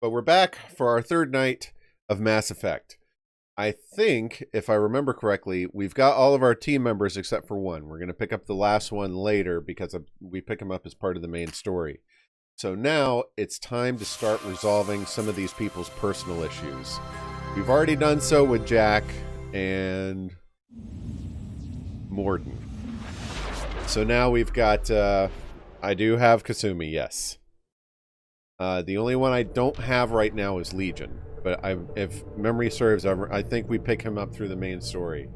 But we're back for our third night of Mass Effect. I think, if I remember correctly, we've got all of our team members except for one. We're going to pick up the last one later because we pick him up as part of the main story. So now it's time to start resolving some of these people's personal issues. We've already done so with Jack and Morden. So now we've got, I do have Kasumi, yes. The only one I don't have right now is Legion. But if memory serves, I think we pick him up through the main story.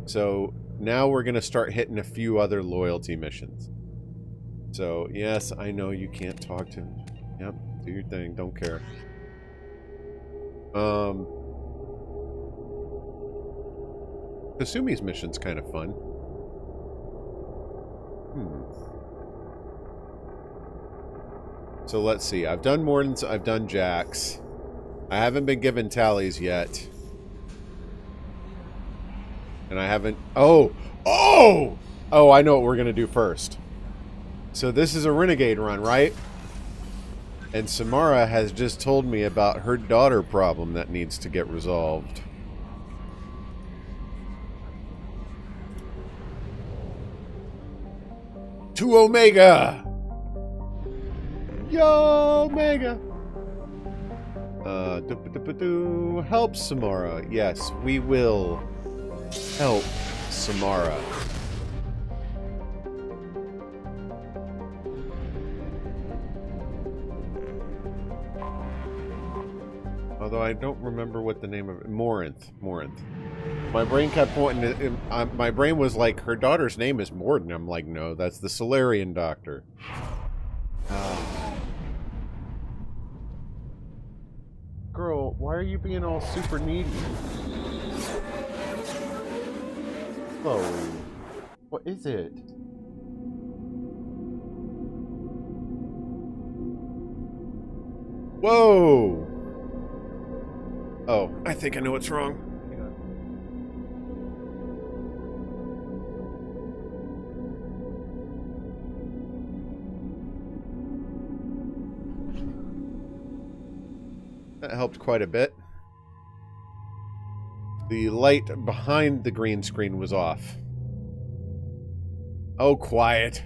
So now we're going to start hitting a few other loyalty missions. So, yes, I know you can't talk to him. Yep, do your thing, don't care. Kasumi's mission's kind of fun. So let's see. I've done Morden's, I've done Jack's. I haven't been given tallies yet. And I haven't... Oh! Oh! Oh, I know what we're going to do first. So this is a Renegade run, right? And Samara has just told me about her daughter problem that needs to get resolved. To Omega! Yo, Omega! Help Samara. Yes, we will help Samara. Although I don't remember what the name of it. Morinth. My brain kept pointing. My brain was like, her daughter's name is Morden. I'm like, no, that's the Solarian doctor. Girl, why are you being all super needy? Chloe, what is it? Whoa! Oh, I think I know what's wrong. Hang on. That helped quite a bit. The light behind the green screen was off. Oh, quiet.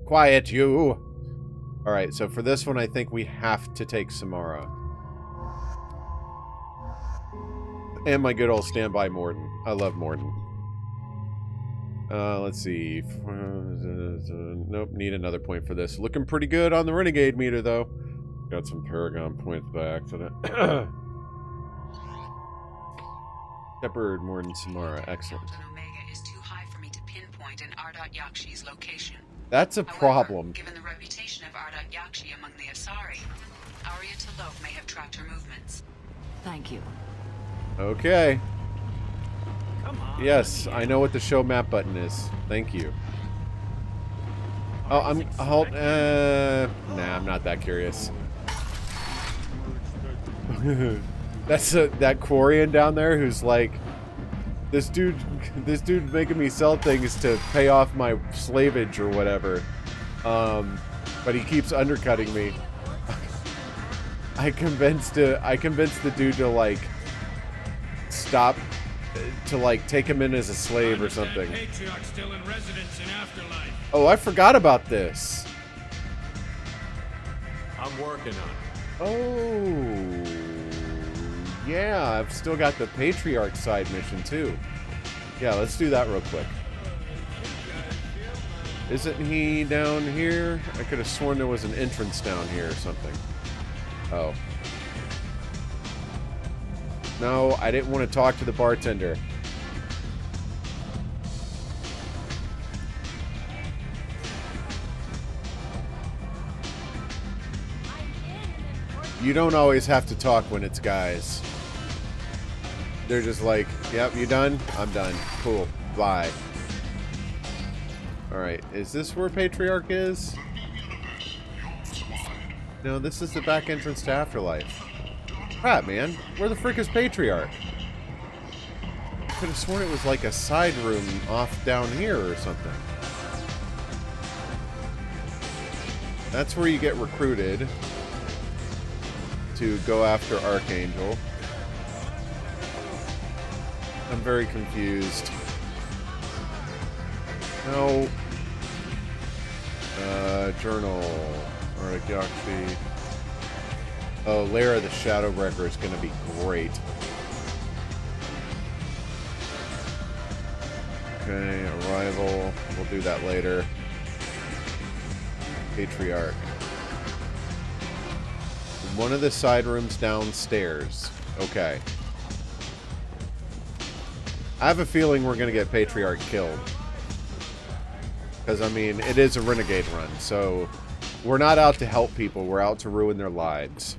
Quiet, you! Alright, so for this one, I think we have to take Samara. And my good old standby Morden. I love Morden. Let's see. Nope, need another point for this. Looking pretty good on the Renegade meter, though. Got some Paragon points by accident. Shepard, Morden, Samara. Excellent. Omega is too high for me to pinpoint an Ardat Yakshi's location. That's a problem. However, given the reputation of Ardat Yakshi among the Asari, Arya T'Loak may have tracked her movements. Thank you. Okay. Come on, yes, I know what the show map button is. Thank you. Oh, I'm I'm not that curious. That's that Quarian down there who's like, this dude making me sell things to pay off my slavage or whatever. But he keeps undercutting me. I convinced the dude to like stop, to like take him in as a slave or something. Oh, I forgot about this. I'm working on it. Oh, yeah, I've still got the Patriarch side mission too. Yeah, let's do that real quick. Isn't he down here? I could have sworn there was an entrance down here or something. Oh. No, I didn't want to talk to the bartender. You don't always have to talk when it's guys. They're just like, yep, you done? I'm done. Cool. Bye. Alright, is this where Patriarch is? No, this is the back entrance to Afterlife. Crap, man. Where the frick is Patriarch? I could have sworn it was like a side room off down here or something. That's where you get recruited. to go after Archangel. I'm very confused. No. Journal. Alright, Galaxy. Oh, Lair of the Shadowbreaker is going to be great. Okay, Arrival. We'll do that later. Patriarch. One of the side rooms downstairs. Okay. I have a feeling we're going to get Patriarch killed. Because, I mean, it is a Renegade run, so we're not out to help people, we're out to ruin their lives.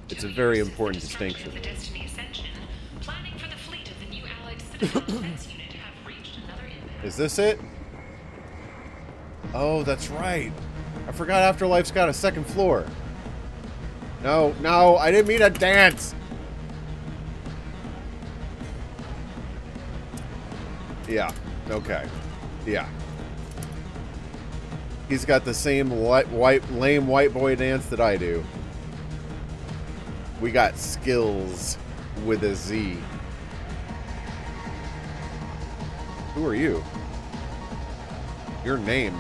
It's a very important distinction. Is this it? Oh, that's right. I forgot Afterlife's got a second floor. No, no, I didn't mean to dance. Yeah, okay. Yeah. He's got the same lame white boy dance that I do. We got skills with a Z. Who are you? Your name.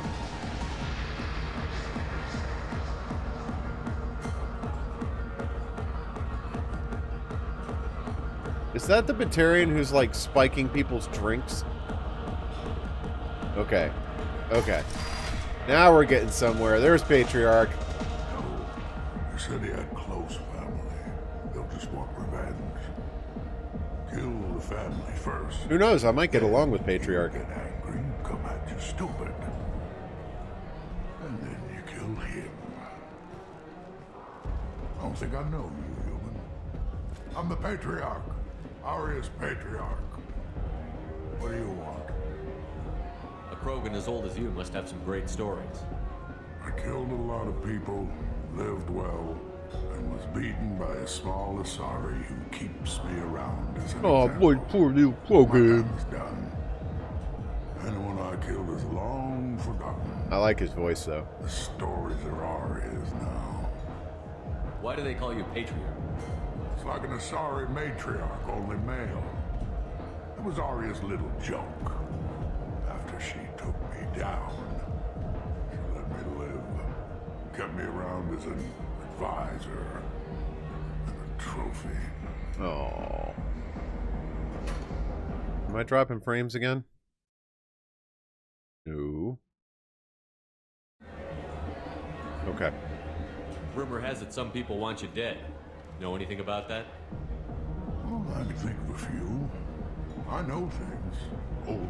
Is that the Batarian who's like spiking people's drinks? Okay. Okay. Now we're getting somewhere. There's Patriarch. No. You said he had close family. They'll just want revenge. Kill the family first. Who knows? I might get along with Patriarch. You get angry, come at you stupid. And then you kill him. I don't think I know you, human. I'm the Patriarch. Aria's Patriarch. What do you want? A Krogan as old as you must have some great stories. I killed a lot of people, lived well, and was beaten by a small Asari who keeps me around as an example. Poor little My Krogan. time is done. Anyone I killed is long forgotten. I like his voice, though. The stories are Aria's now. Why do they call you Patriarch? It's like an Asari matriarch, only male. It was Aria's little joke. After she took me down, she let me live. Kept me around as an advisor and a trophy. Oh. Am I dropping frames again? No. Okay. Rumor has it some people want you dead. Know anything about that? Well, I can think of a few. I know things. Old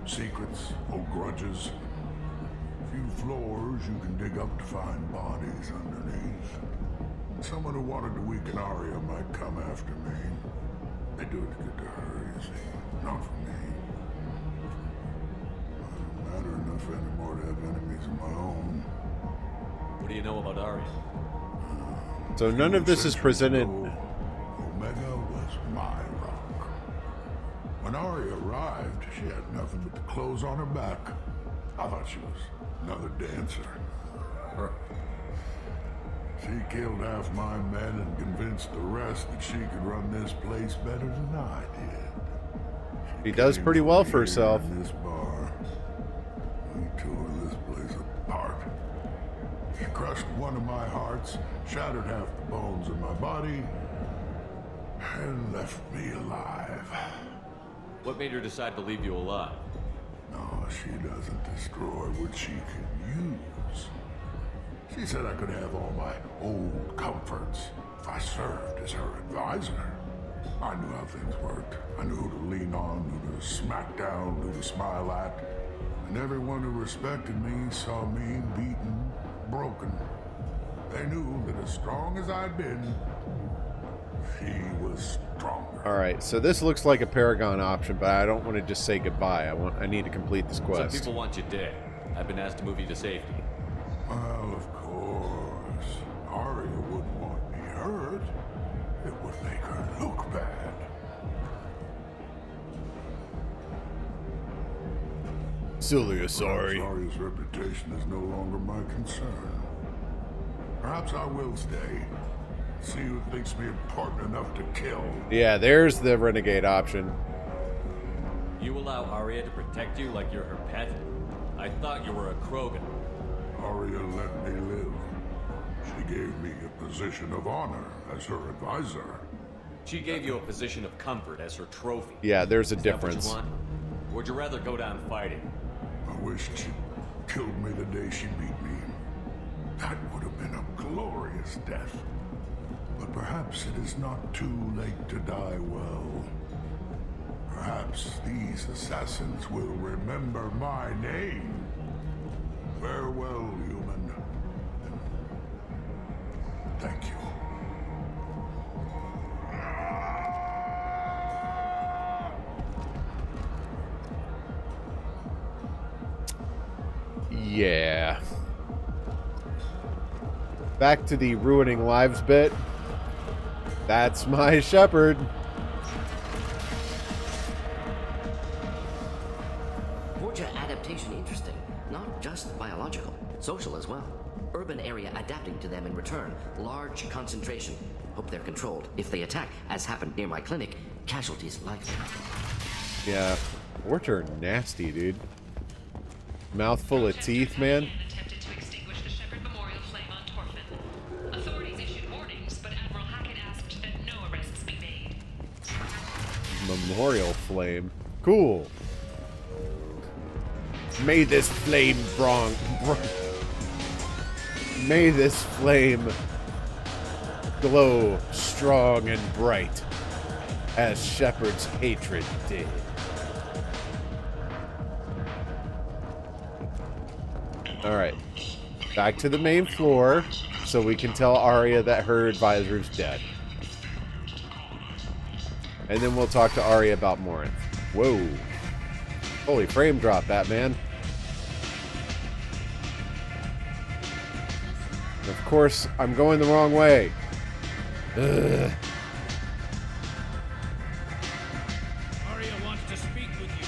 secrets, old grudges. A few floors you can dig up to find bodies underneath. Someone who wanted to weaken Aria might come after me. They do it to get to her, you see. Not for me. I don't matter enough anymore to have enemies of my own. What do you know about Arya? So none of this is presented. Omega was my rock. When Arya arrived, she had nothing but the clothes on her back. I thought she was another dancer. She killed half my men and convinced the rest that she could run this place better than I did. She does pretty well for herself. In this bar, we tore this place apart. She crushed one of my hearts, shattered half the bones in my body, and left me alive. What made her decide to leave you alive? No, she doesn't destroy what she can use. She said I could have all my old comforts if I served as her advisor. I knew how things worked. I knew who to lean on, who to smack down, who to smile at. And everyone who respected me saw me beaten, broken. They knew that as strong as I'd been, she was stronger. Alright, so this looks like a Paragon option, but I don't want to just say goodbye. I need to complete this Some quest. people want you dead. I've been asked to move you to safety. Well, of course. Arya wouldn't want me hurt. It would make her look bad. Silly, Sorry. Arya's reputation is no longer my concern. Perhaps I will stay. See who thinks me important enough to kill. Yeah, there's the renegade option. You allow Arya to protect you like you're her pet? I thought you were a Krogan. Arya let me live. She gave me a position of honor as her advisor. She gave you a position of comfort as her trophy. Yeah, there's a Is that difference. what you want? Or would you rather go down fighting? I wished she'd killed me the day she beat me. That would have been a glorious death. But perhaps it is not too late to die well. Perhaps these assassins will remember my name. Farewell, human. Thank you. Yeah. Back to the ruining lives bit. That's my shepherd. Borgia adaptation interesting. Not just biological, social as well. Urban area adapting to them in return. Large concentration. Hope they're controlled. If they attack, as happened near my clinic, casualties likely. Yeah. Borgia are nasty, dude. Mouth full of teeth, man. Attempted to extinguish the Shepherd Memorial flame on Torfin. Authorities issued warnings, but Admiral Hackett asked that no arrests be made. Memorial flame. Cool. May this flame May this flame glow strong and bright as Shepard's hatred did. Alright. Back to the main floor so we can tell Arya that her advisor's dead. And then we'll talk to Arya about Morinth. Whoa. Holy frame drop, Batman. And of course, I'm going the wrong way. Ugh. Arya wants to speak with you.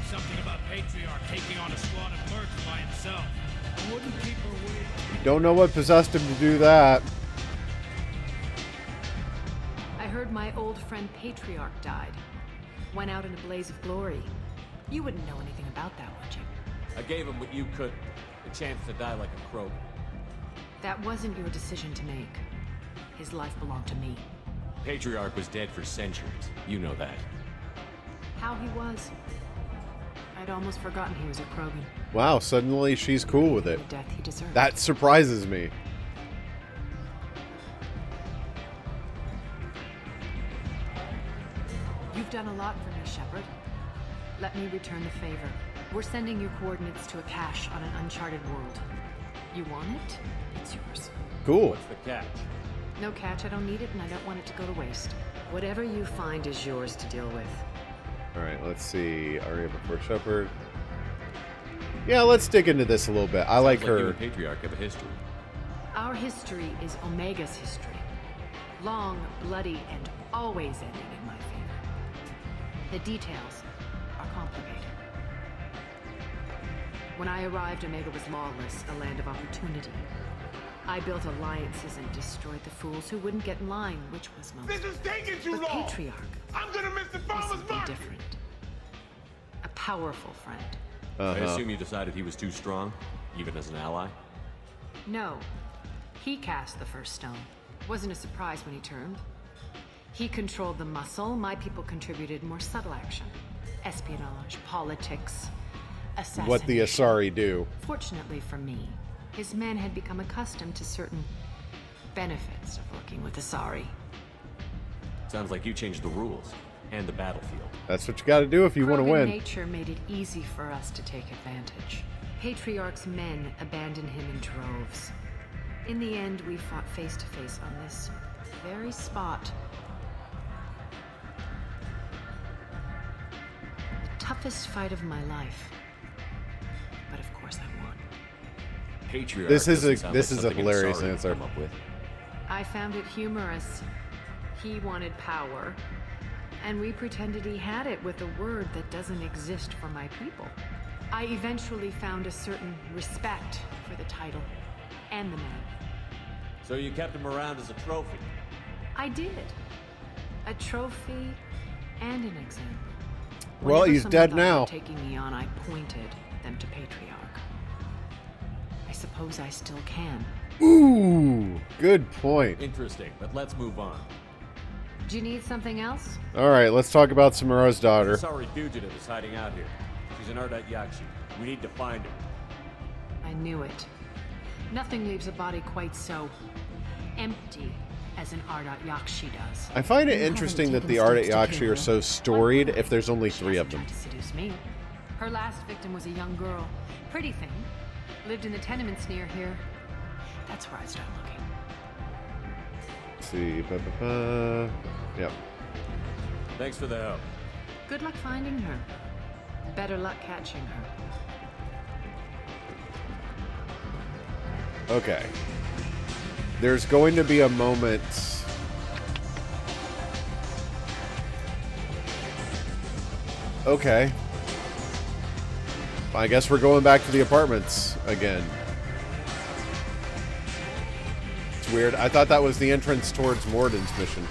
Something about Patriarch taking on a squad of mercs by himself. I wouldn't keep her waiting. Don't know what possessed him to do that. I heard my old friend Patriarch died. Went out in a blaze of glory. You wouldn't know anything about that, would you? I gave him what you could. A chance to die like a Krogan. That wasn't your decision to make. His life belonged to me. Patriarch was dead for centuries. You know that. How he was. I'd almost forgotten he was a Krogan. Wow, suddenly she's cool with it. The death he deserved. That surprises me. You've done a lot for me, Shepard. Let me return the favor. We're sending your coordinates to a cache on an uncharted world. You want it? It's yours. Cool. What's the catch? No catch, I don't need it, and I don't want it to go to waste. Whatever you find is yours to deal with. Alright, let's see. Arya before Shepard. Yeah, let's dig into this a little bit. I like Sounds like you her. and Patriarch have a history. Our history is Omega's history. Long, bloody, and always ending in my favor. The details are complicated. When I arrived, Omega was lawless, a land of opportunity. I built alliances and destroyed the fools who wouldn't get in line, which was most. This is taking too The long! Patriarch I'm gonna miss the was farmer's something market! different. A powerful friend. I assume you decided he was too strong, even as an ally? No. He cast the first stone. Wasn't a surprise when he turned. He controlled the muscle. My people contributed more subtle action. Espionage, politics, assassination. What the Asari do. Fortunately for me, his men had become accustomed to certain benefits of working with Asari. Sounds like you changed the rules. And the battlefield. That's what you gotta do if you want to Krogan win. nature made it easy for us to take advantage. Patriarch's men abandoned him in droves. In the end, we fought face to face on this very spot. The toughest fight of my life. But of course I won. Patriarch This is a- doesn't sound this like is a something an hilarious Asari would answer. come up with. I found it humorous. He wanted power, and we pretended he had it with a word that doesn't exist for my people. I eventually found a certain respect for the title and the man. So you kept him around as a trophy? I did. A trophy and an example. Well, Whenever he's someone dead thought about now. taking me on, I pointed them to Patriarch. I suppose I still can. Ooh, good point. Interesting, but let's move on. Do you need something else? All right, let's talk about Samura's daughter. The sorry fugitive is hiding out here. She's an Ardat Yakshi. We need to find her. I knew it. Nothing leaves a body quite so empty as an Ardat Yakshi does. I find it You interesting that haven't the taken Ardat steps to Yakshi kill are her. so storied if there's only She 3 of hasn't them. tried to seduce me. Her last victim was a young girl. Pretty thing. Lived in the tenements near here. That's where I started looking. Let's see. Ba-ba-ba. Yep. Thanks for the help. Good luck finding her. Better luck catching her. Okay. There's going to be a moment. Okay. I guess we're going back to the apartments again. It's weird. I thought that was the entrance towards Morden's mission.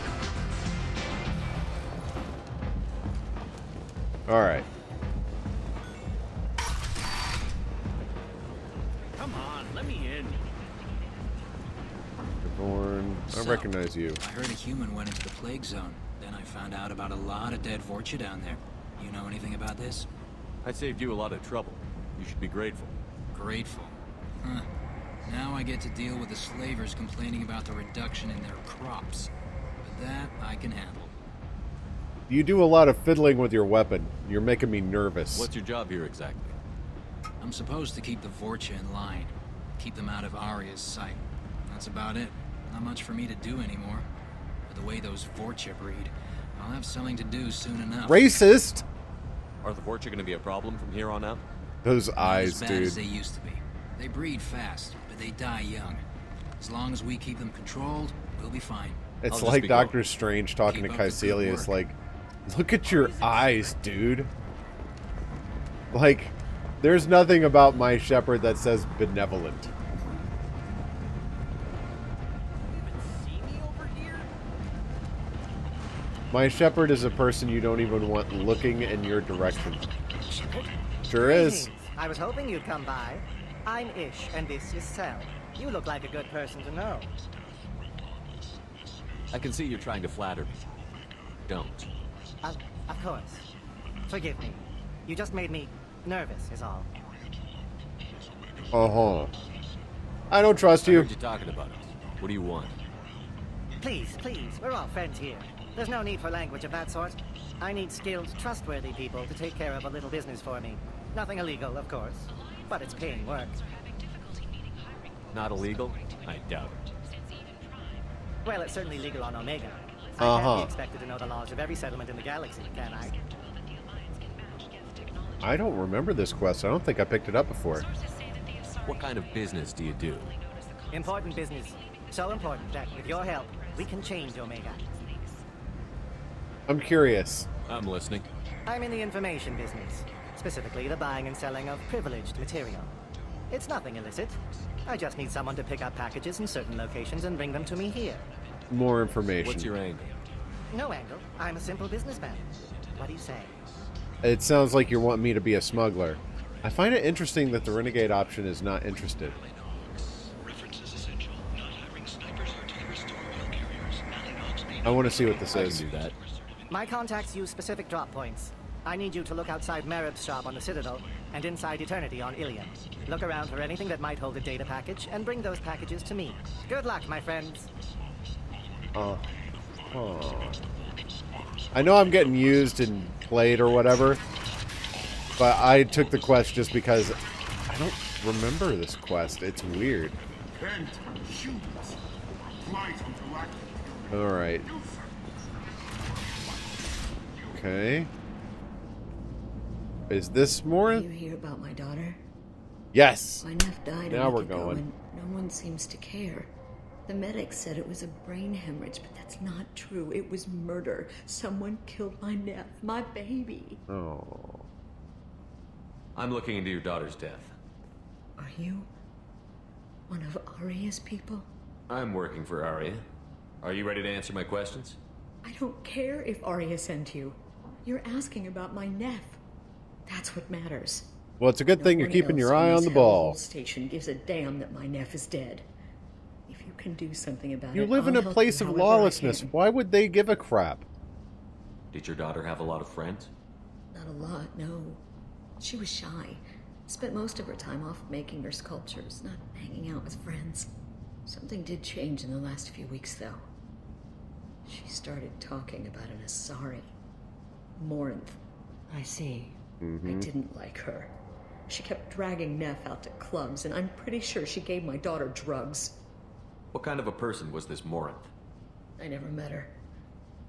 Alright. Come on, let me in. Born. I So, recognize you. I heard a human went into the plague zone. Then I found out about a lot of dead Vorcha down there. You know anything about this? I saved you a lot of trouble. You should be grateful. Grateful. Huh. Now I get to deal with the slavers complaining about the reduction in their crops. But that I can handle. You do a lot of fiddling with your weapon. You're making me nervous. What's your job here exactly? I'm supposed to keep the Vorcha in line. Keep them out of Arya's sight. That's about it. Not much for me to do anymore. But the way those Vorcha breed, I'll have something to do soon enough. Racist! Are the Vorcha going to be a problem from here on out? Those Not eyes, as bad dude. as they used to be. They breed fast, but they die young. As long as we keep them controlled, we'll be fine. It's I'll just like be Doctor Strange talking Keep to up the good Caecilius, work. like, look at your eyes, dude. Like, there's nothing about my shepherd that says benevolent. My shepherd is a person you don't even want looking in your direction. Sure is. Greetings. I was hoping you'd come by. I'm Ish, and this is Sel. You look like a good person to know. I can see you're trying to flatter me. Don't. Of course. Forgive me. You just made me nervous, is all. Uh-huh. I don't trust I you. heard you talking about us. What do you want? Please, we're all friends here. There's no need for language of that sort. I need skilled, trustworthy people to take care of a little business for me. Nothing illegal, of course, but it's paying work. Not illegal? I doubt it. Well, it's certainly legal on Omega. I Uh-huh. can't be expected to know the laws of every settlement in the galaxy, can I? I don't remember this quest. I don't think I picked it up before. What kind of business do you do? Important business. So important that, with your help, we can change Omega. I'm curious. I'm listening. I'm in the information business, specifically the buying and selling of privileged material. It's nothing illicit. I just need someone to pick up packages in certain locations and bring them to me here. More information. What's your angle? No angle. I'm a simple businessman. What do you say? It sounds like you want me to be a smuggler. I find it interesting that the renegade option is not interested. I want to see what this I is. can do that. My contacts use specific drop points. I need you to look outside Merib's shop on the Citadel and inside Eternity on Ilium. Look around for anything that might hold a data package and bring those packages to me. Good luck, my friends. I know I'm getting used and played or whatever, but I took the quest just because I don't remember this quest. It's weird. Kent, shoot! Flight on Galactic. Alright. Okay. Is this more? You hear about my daughter? Yes! My nephew died Now a we're week ago going. and no one seems to care. The medics said it was a brain hemorrhage, but that's not true. It was murder. Someone killed my nephew, my baby. Oh. I'm looking into your daughter's death. Are you one of Arya's people? I'm working for Arya. Are you ready to answer my questions? I don't care if Arya sent you. You're asking about my Neff. That's what matters. Well, it's a good thing you're No one keeping your else eye in on this the ball. hellhole station gives a damn that my Neff is dead. If you can do something about You it, live in I'll a help place you of however I lawlessness. can. Why would they give a crap? Did your daughter have a lot of friends? Not a lot, no. She was shy. Spent most of her time off making her sculptures, not hanging out with friends. Something did change in the last few weeks, though. She started talking about an Asari. Morinth. I see. I didn't like her. She kept dragging Neff out to clubs, and I'm pretty sure she gave my daughter drugs. What kind of a person was this Morinth? I never met her.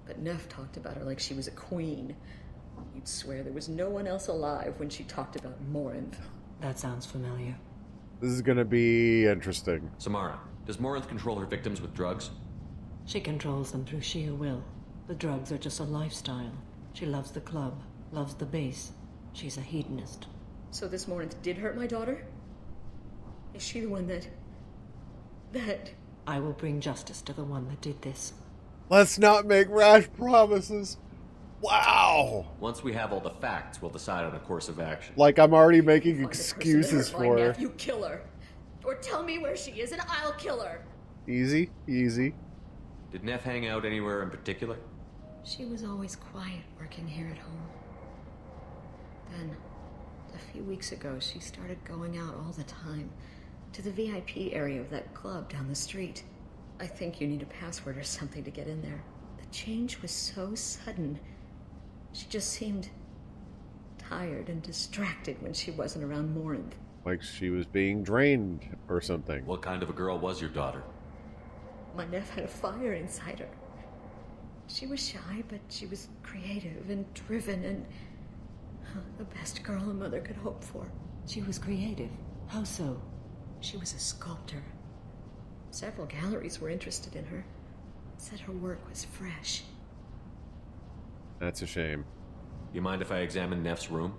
But Neff talked about her like she was a queen. You'd swear there was no one else alive when she talked about Morinth. That sounds familiar. This is gonna be interesting. Samara, does Morinth control her victims with drugs? She controls them through sheer will. The drugs are just a lifestyle. She loves the club, loves the base. She's a hedonist. So this Morinth did hurt my daughter? Is she the one that... I will bring justice to the one that did this. Let's not make rash promises. Wow. Once we have all the facts, we'll decide on a course of action. Like I'm already making Find the person that excuses hurt my for her. nephew, kill her. Or tell me where she is and I'll kill her. Easy, easy. Did Neff hang out anywhere in particular? She was always quiet working here at home. Then, a few weeks ago, she started going out all the time to the VIP area of that club down the street. I think you need a password or something to get in there. The change was so sudden. She just seemed tired and distracted when she wasn't around Morinth. Like she was being drained or something. What kind of a girl was your daughter? My Neff had a fire inside her. She was shy, but she was creative and driven and the best girl a mother could hope for. She was creative. How so? She was a sculptor. Several galleries were interested in her. Said her work was fresh. That's a shame. You mind if I examine Neff's room?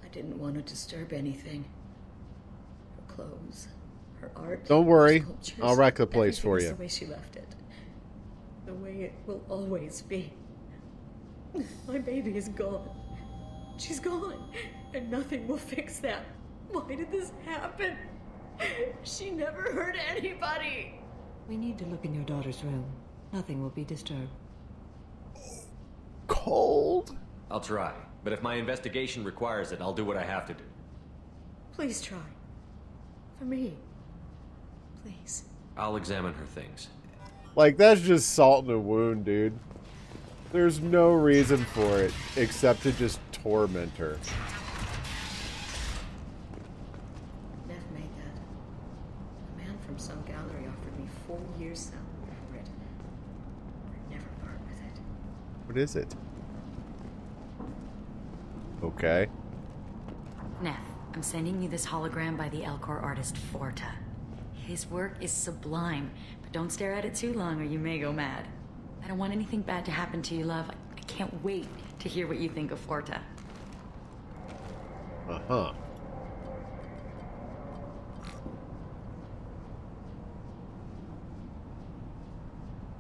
I didn't want to disturb anything. Her clothes, her art. Don't worry. her sculptures, I'll wreck the place everything for is you. The way she left it. The way it will always be. My baby is gone. She's gone. And nothing will fix that. Why did this happen? She never hurt anybody. We need to look in your daughter's room. Nothing will be disturbed. Cold? I'll try, but if my investigation requires it, I'll do what I have to do. Please try. For me. Please. I'll examine her things. Like, that's just salt in a wound, dude. There's no reason for it except to just torment her. Neff made that. A man from some gallery offered me 4 years salary for it. I'd never part with it. What is it? Okay. Neff, I'm sending you this hologram by the Elcor artist Forta. His work is sublime, but don't stare at it too long or you may go mad. I don't want anything bad to happen to you, love. I can't wait to hear what you think of Forta. Uh-huh.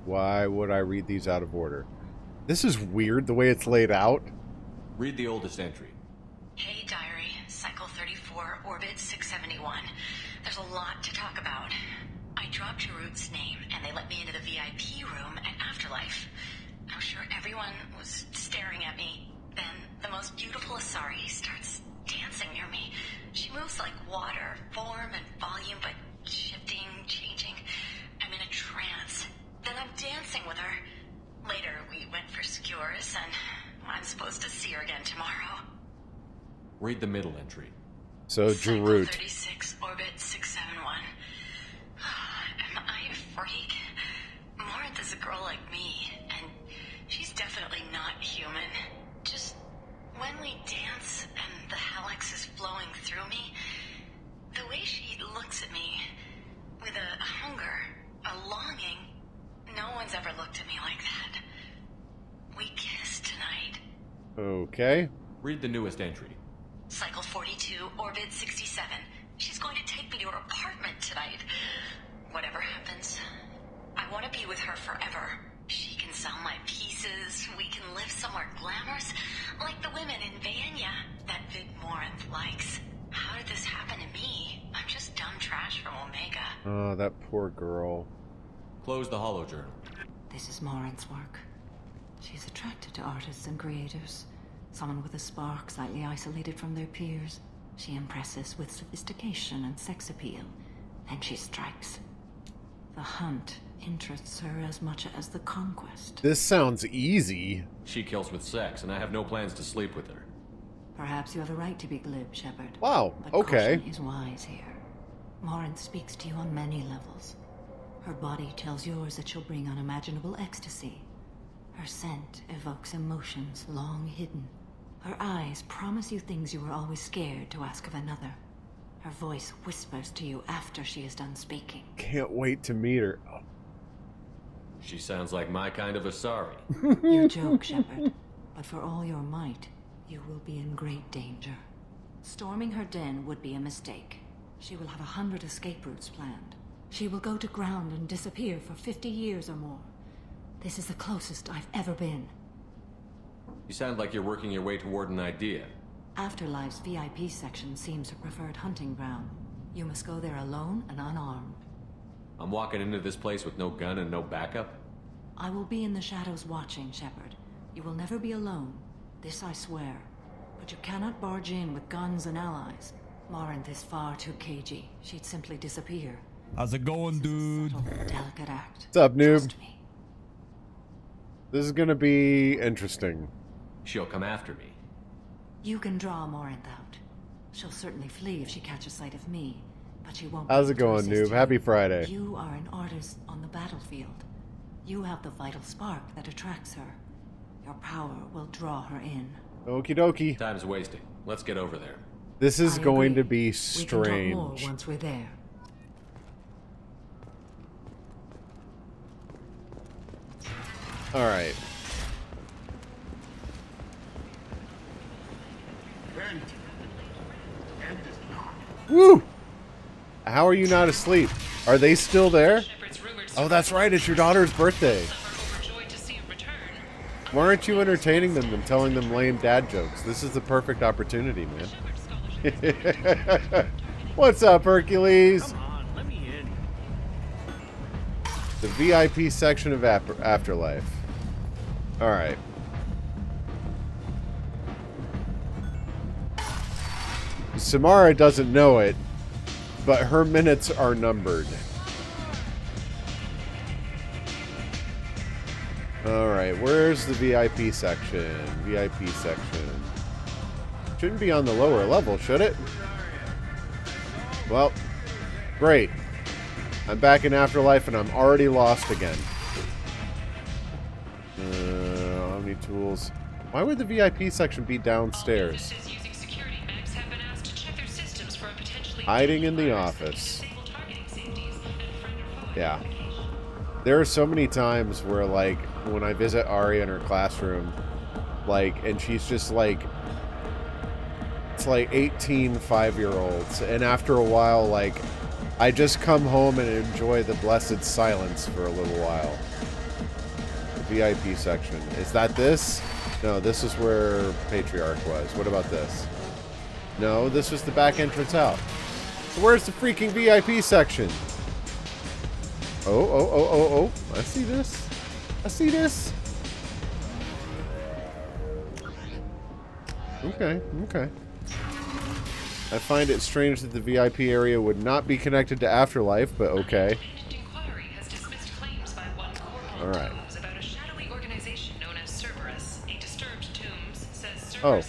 Why would I read these out of order? This is weird, the way it's laid out. Read the oldest entry. Hey, Diary. Cycle 34, Orbit 671. There's a lot to talk about. I dropped Jarut's name, and they let me into the VIP room at Afterlife. I'm sure everyone was staring at me. Then the most beautiful Asari starts dancing near me. She moves like water, form and volume, but shifting, changing. I'm in a trance. Then I'm dancing with her. Later, we went for skewers, and I'm supposed to see her again tomorrow. Read the middle entry. So, Cycle Jarut. 36, Orbit 671. Am I a freak? Morinth is a girl like me, and she's definitely not human. Just when we dance and the helix is flowing through me, the way she looks at me with a hunger, a longing, no one's ever looked at me like that. We kiss tonight. Okay. Read the newest entry. Cycle 42, Orbit 67. She's going to take me to her apartment tonight. whatever happens. I want to be with her forever. She can sell my pieces. We can live somewhere glamorous, like the women in Vanya that Vid Morinth likes. How did this happen to me? I'm just dumb trash from Omega. Oh, that poor girl. Close the holo journal. This is Morinth's work. She's attracted to artists and creators. Someone with a spark, slightly isolated from their peers. She impresses with sophistication and sex appeal. Then she strikes. The hunt interests her as much as the conquest. This sounds easy. She kills with sex, and I have no plans to sleep with her. Perhaps you have a right to be glib, Shepard. Wow, but okay. Caution is wise here. Morinth speaks to you on many levels. Her body tells yours that she'll bring unimaginable ecstasy. Her scent evokes emotions long hidden. Her eyes promise you things you were always scared to ask of another. Her voice whispers to you after she is done speaking. Can't wait to meet her. Oh. She sounds like my kind of Asari. You joke, Shepard, but for all your might, you will be in great danger. Storming her den would be a mistake. She will have 100 escape routes planned. She will go to ground and disappear for 50 years or more. This is the closest I've ever been. You sound like you're working your way toward an idea. Afterlife's VIP section seems her preferred hunting ground. You must go there alone and unarmed. I'm walking into this place with no gun and no backup? I will be in the shadows watching, Shepard. You will never be alone. This I swear. But you cannot barge in with guns and allies. Morinth is far too cagey. She'd simply disappear. How's it going, dude? Subtle, delicate act. What's up, noob? Trust me. This is gonna be interesting. She'll come after me. You can draw Morinth out. She'll certainly flee if she catches sight of me, but she won't. How's it going, noob? Happy Friday. You are an artist on the battlefield. You have the vital spark that attracts her. Your power will draw her in. Okie dokie. Time's wasting. Let's get over there. This is I going agree. to be We can talk more strange. once we're there. Alright. Woo! How are you not asleep? Are they still there? Oh, that's right. It's your daughter's birthday. Why aren't you entertaining them and telling them lame dad jokes? This is the perfect opportunity, man. What's up, Hercules? Come on, let me in. The VIP section of Afterlife. Alright. Samara doesn't know it, but her minutes are numbered. Alright, where's the VIP section? VIP section. Shouldn't be on the lower level, should it? Well, great. I'm back in Afterlife and I'm already lost again. Omni tools. Why would the VIP section be downstairs? Hiding in the office. Yeah. There are so many times where, like, when I visit Arya in her classroom, like, and she's just like, it's like 18 5-year-olds, and after a while, like, I just come home and enjoy the blessed silence for a little while. The VIP section. Is that this? No, this is where Patriarch was. What about this? No, this was the back entrance out. So where's the freaking VIP section? Oh. I see this. I see this. Okay. I find it strange that the VIP area would not be connected to Afterlife, but okay. Alright. Oh.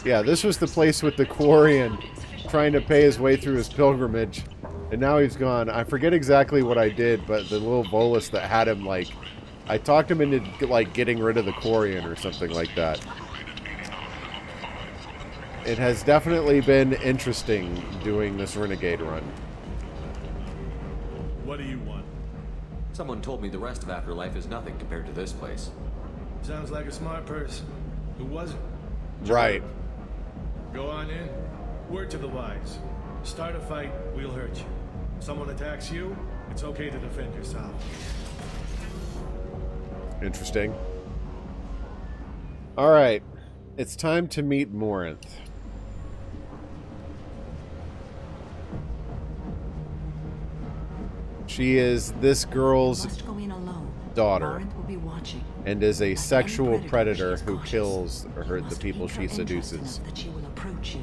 Yeah, this was the place with the Quarian trying to pay his way through his pilgrimage. And now he's gone. I forget exactly what I did, but the little bolus that had him, like... I talked him into, like, getting rid of the Quarian or something like that. It has definitely been interesting doing this Renegade run. What do you want? Someone told me the rest of Afterlife is nothing compared to this place. Sounds like a smart person. Who was it? Right. Go on in. Word to the wise. Start a fight, we'll hurt you. Someone attacks you, It's okay to defend yourself. Interesting. Alright. It's time to meet Morinth. She is this girl's daughter and is a sexual predator who kills the people she seduces. That she will approach you.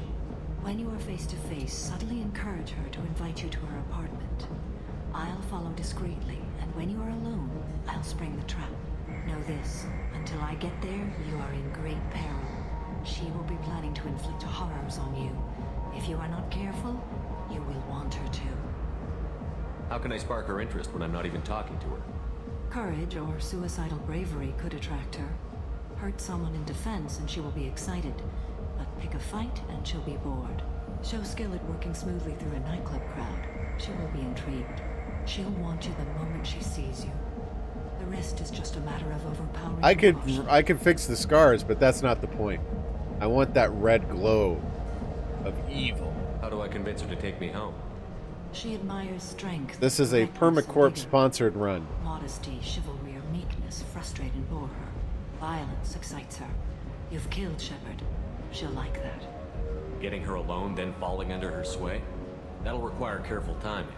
When you are face to face, subtly encourage her to invite you to her apartment. I'll follow discreetly, and when you are alone, I'll spring the trap. Know this, until I get there, you are in great peril. She will be planning to inflict horrors on you. If you are not careful, you will want her to. How can I spark her interest when I'm not even talking to her? Courage or suicidal bravery could attract her. Hurt someone in defense and she will be excited. But pick a fight and she'll be bored. Show skill at working smoothly through a nightclub crowd. She will be intrigued. She'll want you the moment she sees you. The rest is just a matter of overpowering. I could fix the scars, but that's not the point. I want that red glow of evil. How do I convince her to take me home? She admires strength. This is a Permacorp sponsored run. Modesty, chivalry, or meekness frustrate and bore her. Violence excites her. You've killed Shepard. She'll like that. Getting her alone, then falling under her sway? That'll require careful timing.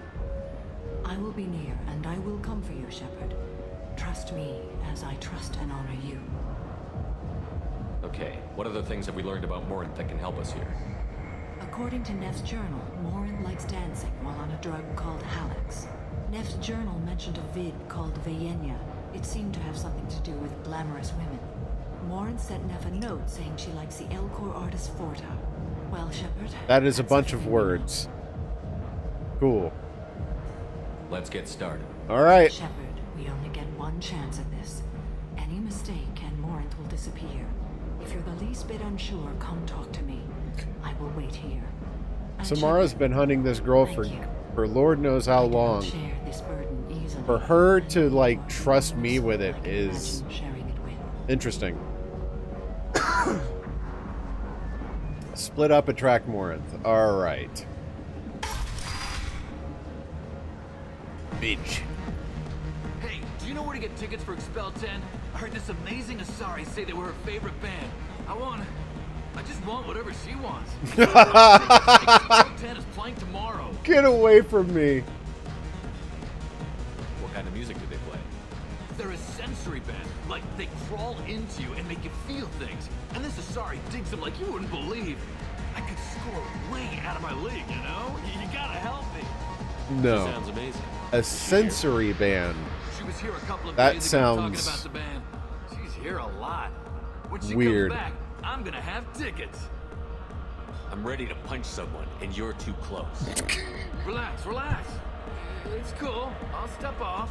I will be near, and I will come for you, Shepard. Trust me as I trust and honor you. Okay, what other things have we learned about Morinth that can help us here? According to Neff's journal, Morinth likes dancing while on a drug called Hallex. Neff's journal mentioned a vid called Vayenya. It seemed to have something to do with glamorous women. Morinth sent Neff a note saying she likes the Elcor artist Forta. Well, Shepard... That is a bunch of words. Cool. Let's get started. Alright. Shepard, we only get one chance at this. Any mistake and Morinth will disappear. If you're the least bit unsure, come talk to me. I will wait here. Samara's been hunting this girl for Lord knows how long. For her to, like, trust me with it is interesting. Split up and track Morinth. Alright. Bitch. Hey, do you know where to get tickets for Expel 10? I heard this amazing Asari say they were her favorite band. I just want whatever she wants. Expel 10 is playing tomorrow. Get away from me. What kind of music do they play? They're a sensory band. Like, they crawl into you and make you feel things. And this Asari digs them like you wouldn't believe. I could score way out of my league, you know? You gotta help me. No. Sounds amazing. A sensory band. She was here a couple of that days sounds ago talking about the band. She's here a lot. When she weird. comes back, I'm gonna have tickets. I'm ready to punch someone, and you're too close. Relax, relax. It's cool. I'll step off.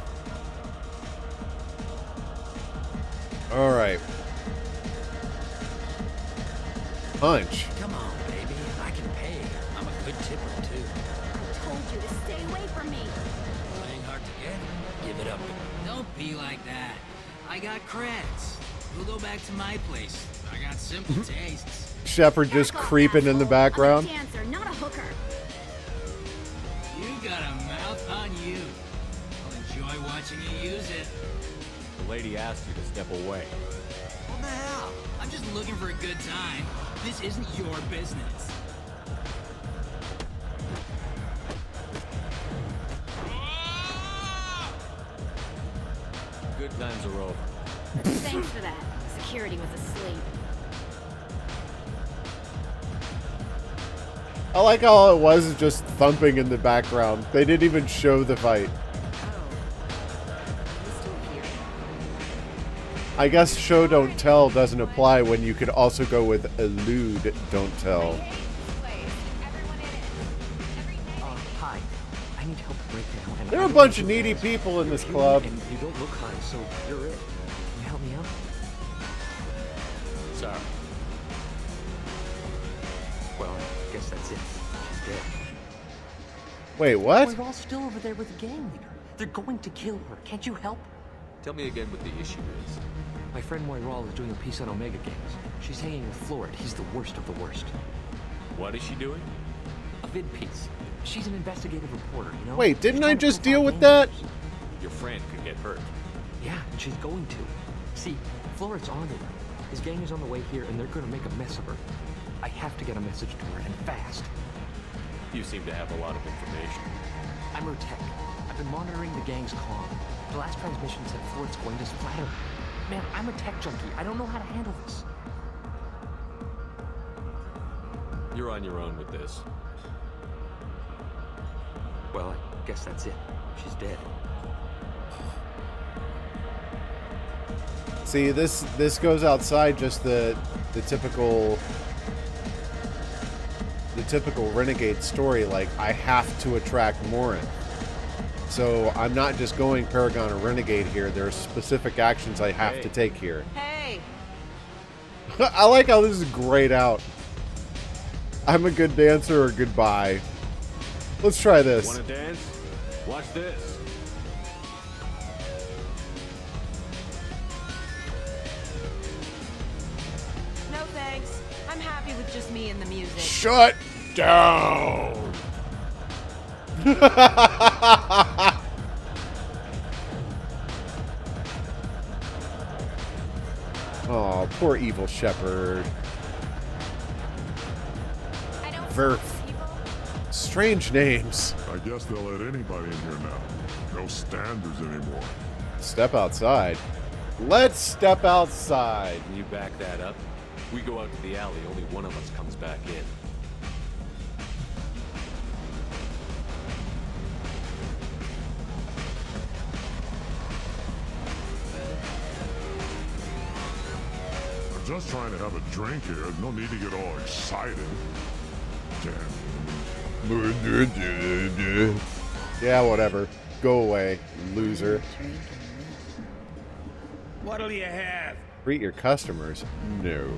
Alright. Punch. Come on, baby. I can pay. I'm a good tipper, too. I told you to stay away from me. Playing hard to get? Give it up. Don't be like that. I got creds. We'll go back to my place. I got simple tastes. Shepard just creeping in the background. I'm a dancer, not a hooker. You got a mouth on you. I'll enjoy watching you use it. The lady asked you to step away. What the hell? I'm just looking for a good time. This isn't your business. Good times are over. Thanks for that. Security was asleep. I like how all it was just thumping in the background. They didn't even show the fight. I guess show don't tell doesn't apply when you could also go with elude don't tell. Hi. I need help right now. And There are a bunch of needy people in this club. And you don't look high, so you're it. Can you help me out? Sorry. Well, I guess that's it. She's dead. Wait, what? We're all still over there with the gang leader. They're going to kill her. Can't you help? Tell me again what the issue is. My friend Moiral is doing a piece on Omega Games. She's hanging with Florid. He's the worst of the worst. What is she doing? A vid piece. She's an investigative reporter, you know? Wait, didn't She's I trying to just profile deal with gang that? members. Your friend could get hurt. Yeah, and she's going to. See, Florence on it. His gang is on the way here, and they're gonna make a mess of her. I have to get a message to her, and fast. You seem to have a lot of information. I'm her tech. I've been monitoring the gang's comm. The last transmission said Florence going to splatter. Man, I'm a tech junkie. I don't know how to handle this. You're on your own with this. Well, I guess that's it. She's dead. See, this goes outside just the typical renegade story. Like, I have to attract Morin. So I'm not just going Paragon or Renegade here. There are specific actions I have to take here. Hey! I like how this is grayed out. I'm a good dancer or goodbye. Let's try this. Wanna dance? Watch this. No thanks. I'm happy with just me and the music. Shut down! Oh, poor evil shepherd. Verf. Strange names. I guess they'll let anybody in here now. No standards anymore. Step outside. Let's step outside. Can you back that up? We go out to the alley, only one of us comes back in. I'm just trying to have a drink here. No need to get all excited. Damn. Yeah, whatever. Go away, loser. What'll you have? Greet your customers? No.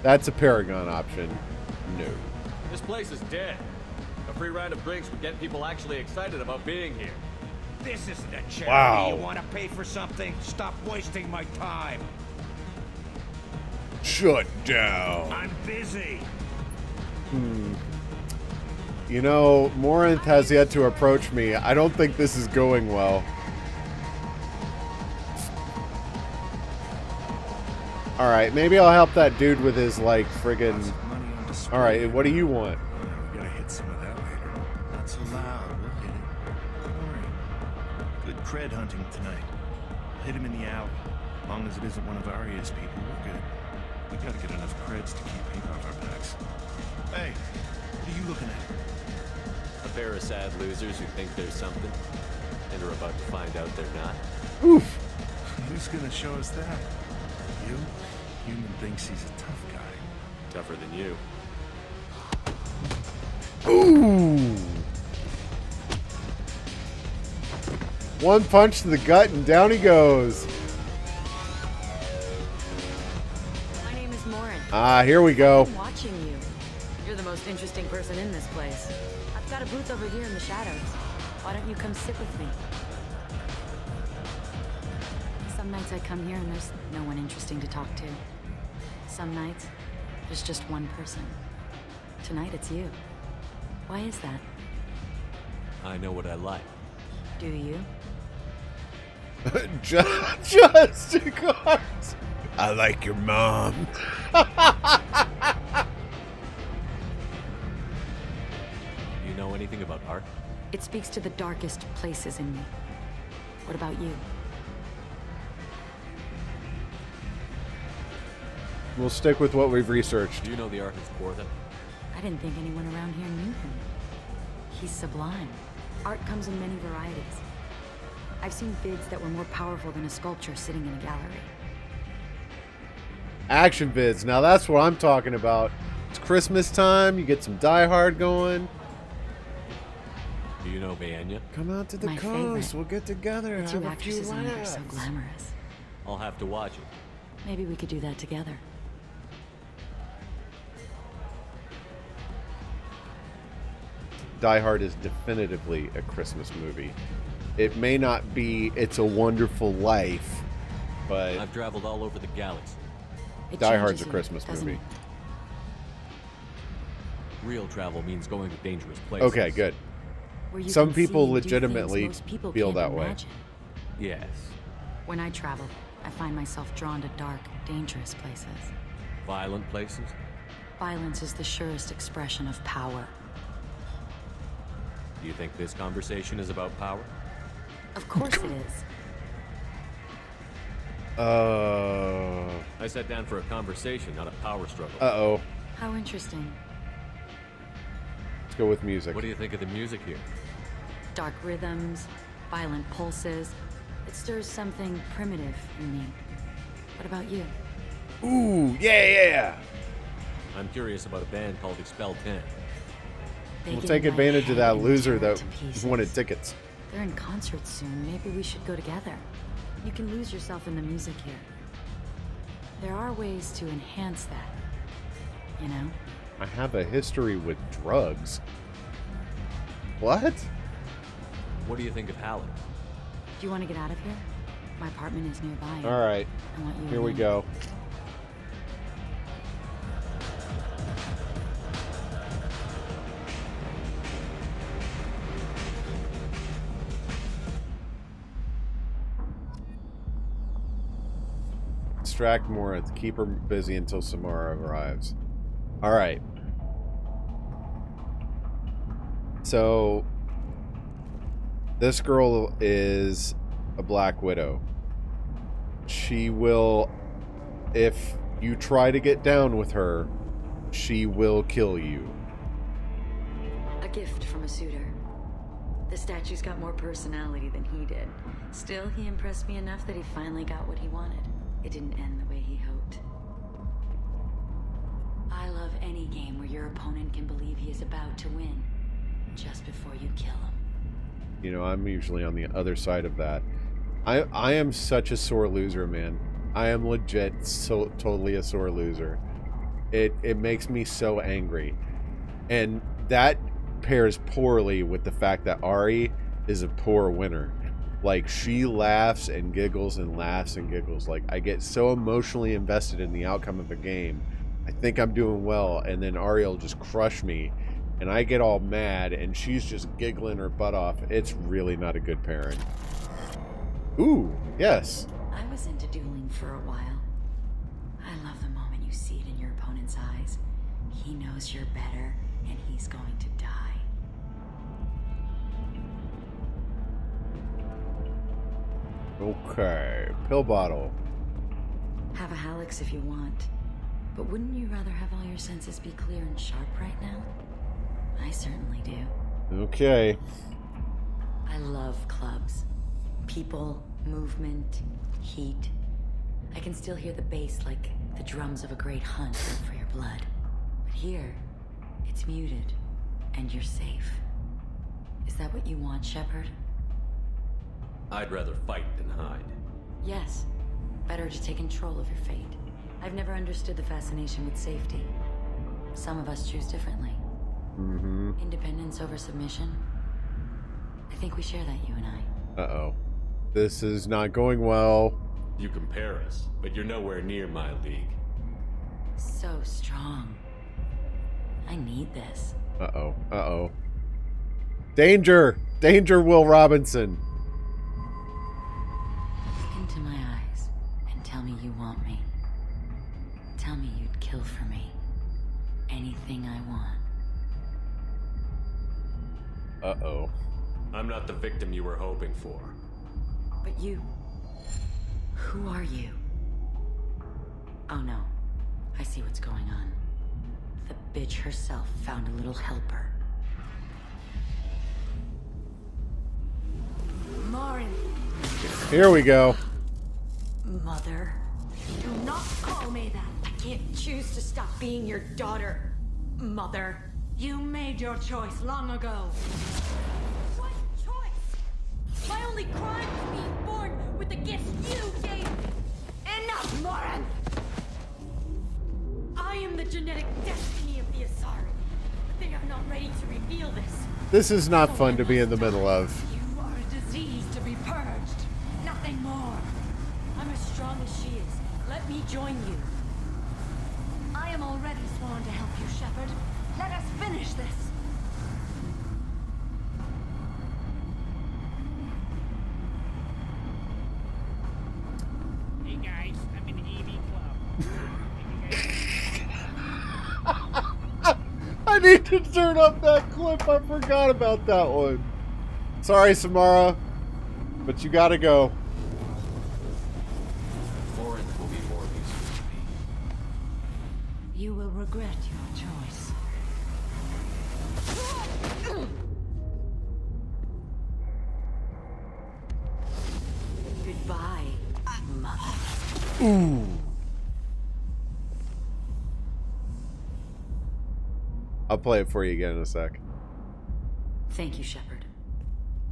That's a Paragon option. No. This place is dead. A free round of drinks would get people actually excited about being here. This isn't a charity. Wow. You want to pay for something? Stop wasting my time. Shut down. I'm busy. You know, Morinth has yet to approach me. I don't think this is going well. Alright, maybe I'll help that dude with his, like, friggin'... Alright, what do you want? We gotta hit some of that later. Not so loud, we'll hit it. Don't worry. Good cred hunting tonight. We'll hit him in the alley. As long as it isn't one of Arya's people, we're good. We gotta get enough creds to keep paint off our backs. Hey, what are you looking at? A pair of sad losers who think there's something, and are about to find out they're not. Oof. Who's gonna show us that? You? Human thinks he's a tough guy. Tougher than you. Ooh. One punch to the gut and down he goes. My name is Morin. Ah, here we go. I'm watching you. You're the most interesting person in this place. I've got a booth over here in the shadows. Why don't you come sit with me? Some nights I come here and there's no one interesting to talk to. Some nights, there's just one person. Tonight it's you. Why is that? I know what I like. Do you? Just cards. I like your mom. You know anything about art? It speaks to the darkest places in me. What about you? We'll stick with what we've researched. Do you know the artist Porta? I didn't think anyone around here knew him. He's sublime. Art comes in many varieties. I've seen vids that were more powerful than a sculpture sitting in a gallery. Action vids. Now that's what I'm talking about. It's Christmas time. You get some Die Hard going. Do you know Baenya? Come out to the My coast. favorite. We'll get together. The two Have a few actresses in it are so laughs. glamorous. I'll have to watch it. Maybe we could do that together. Die Hard is definitively a Christmas movie. It may not be It's a Wonderful Life, but I've traveled all over the galaxy. Die Hard's a Christmas movie. Real travel means going to dangerous places. Okay, good. Where you some can see people and do legitimately things most people feel can't that way. imagine. Yes. When I travel, I find myself drawn to dark, dangerous places. Violent places? Violence is the surest expression of power. Do you think this conversation is about power? Of course it is. I sat down for a conversation, not a power struggle. Uh-oh. How interesting. Let's go with music. What do you think of the music here? Dark rhythms, violent pulses. It stirs something primitive in me. What about you? Ooh, yeah! I'm curious about a band called Expel 10. We'll take advantage of that loser that wanted tickets. They're in concert soon. Maybe we should go together. You can lose yourself in the music here. There are ways to enhance that. You know? I have a history with drugs. What? What do you think of Halleck? Do you want to get out of here? My apartment is nearby. All right. I want you Here we alone. go. Distract Morinth. Keep her busy until Samara arrives. All right. So this girl is a Black Widow. She will, if you try to get down with her, she will kill you. A gift from a suitor. The statue's got more personality than he did. Still, he impressed me enough that he finally got what he wanted. It didn't end the way he hoped. I love any game where your opponent can believe he is about to win, just before you kill him. You know, I'm usually on the other side of that. I am such a sore loser, man. I am legit so totally a sore loser. It makes me so angry. And that pairs poorly with the fact that Ari is a poor winner. Like, she laughs and giggles and laughs and giggles. Like, I get so emotionally invested in the outcome of a game. I think I'm doing well, and then Ari will just crush me, and I get all mad, and she's just giggling her butt off. It's really not a good pairing. Ooh, yes. I was into dueling for a while. I love the moment you see it in your opponent's eyes. He knows you're better, and he's going to die. Okay, pill bottle. Have a Hallex if you want. But wouldn't you rather have all your senses be clear and sharp right now? I certainly do. Okay. I love clubs. People, movement, heat. I can still hear the bass like the drums of a great hunt for your blood. But here, it's muted, and you're safe. Is that what you want, Shepard? I'd rather fight than hide. Yes. Better to take control of your fate. I've never understood the fascination with safety. Some of us choose differently. Mm-hmm. Independence over submission. I think we share that, you and I. Uh-oh. This is not going well. You compare us, but you're nowhere near my league. So strong. I need this. Uh-oh. Uh-oh. Danger! Danger, Will Robinson! Look into my eyes and tell me you want me. Tell me you'd kill for me. Anything I want. Uh-oh. I'm not the victim you were hoping for. But you... Who are you? Oh no. I see what's going on. The bitch herself found a little helper. Morin. Here we go. Mother. Do not call me that. I can't choose to stop being your daughter. Mother. You made your choice long ago. What choice? My only crime was being born with the gifts you gave me. Enough, Morin! I am the genetic destiny of the Asari. But they are not ready to reveal this. This is not fun to be in the middle of. You are a disease to be purged. Nothing more. I'm as strong as she is. Let me join you. I am already sworn to help you, Shepard. Let us finish this. I need to turn up that clip. I forgot about that one. Sorry, Samara, but you gotta go. Florence will be more useful to me. You will regret your choice. Goodbye, Mother. Ooh. I'll play it for you again in a sec. Thank you, Shepard.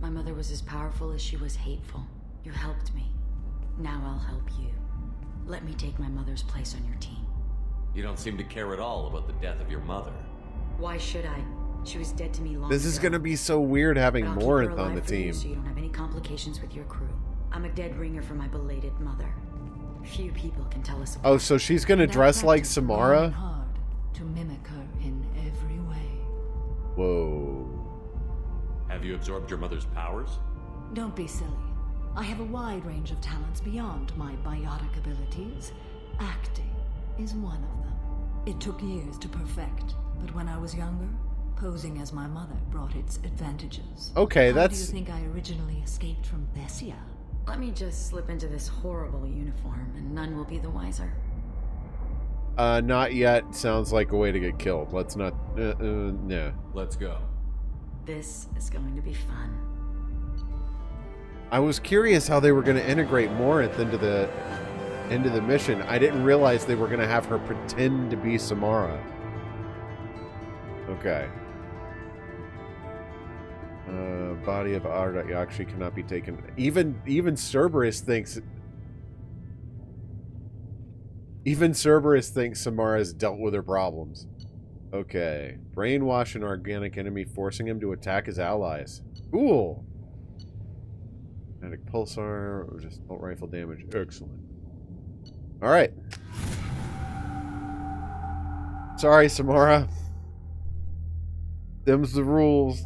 My mother was as powerful as she was hateful. You helped me. Now I'll help you. Let me take my mother's place on your team. You don't seem to care at all about the death of your mother. Why should I? She was dead to me long This is ago. gonna be so weird having But I'll keep her Morinth on the alive for you team. so you don't have any complications with your crew. I'm a dead ringer for my belated mother. Few people can tell us apart. Oh, so she's gonna dress like Samara? Hard to mimic her in every way. Whoa. Have you absorbed your mother's powers? Don't be silly. I have a wide range of talents beyond my biotic abilities. Acting is one of them. It took years to perfect, but when I was younger, posing as my mother brought its advantages. Okay, How that's... do you think I originally escaped from Bessia? Let me just slip into this horrible uniform and none will be the wiser. Not yet. Sounds like a way to get killed. Let's not... no. Let's go. This is going to be fun. I was curious how they were going to integrate Morinth into the mission. I didn't realize they were going to have her pretend to be Samara. Okay. Body of art actually cannot be taken. Even Cerberus thinks... Even Cerberus thinks Samara's dealt with her problems. Okay. Brainwash an organic enemy, forcing him to attack his allies. Cool. Magnetic pulsar, or just assault rifle damage. Excellent. Alright. Sorry, Samara. Them's the rules.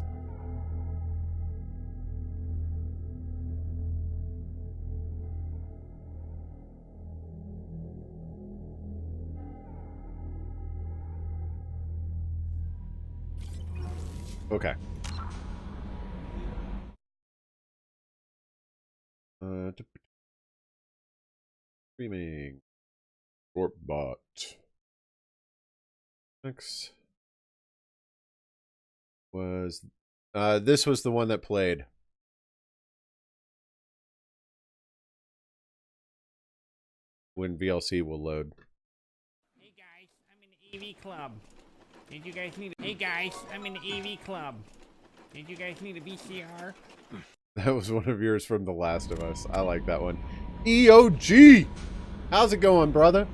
Okay. Streaming. Shortbot. Next was this was the one that played. When VLC will load. Hey guys, I'm in the AV club. Did you guys need a... Hey guys, I'm in the AV club. Did you guys need a VCR? That was one of yours from The Last of Us. I like that one. EOG! How's it going, brother?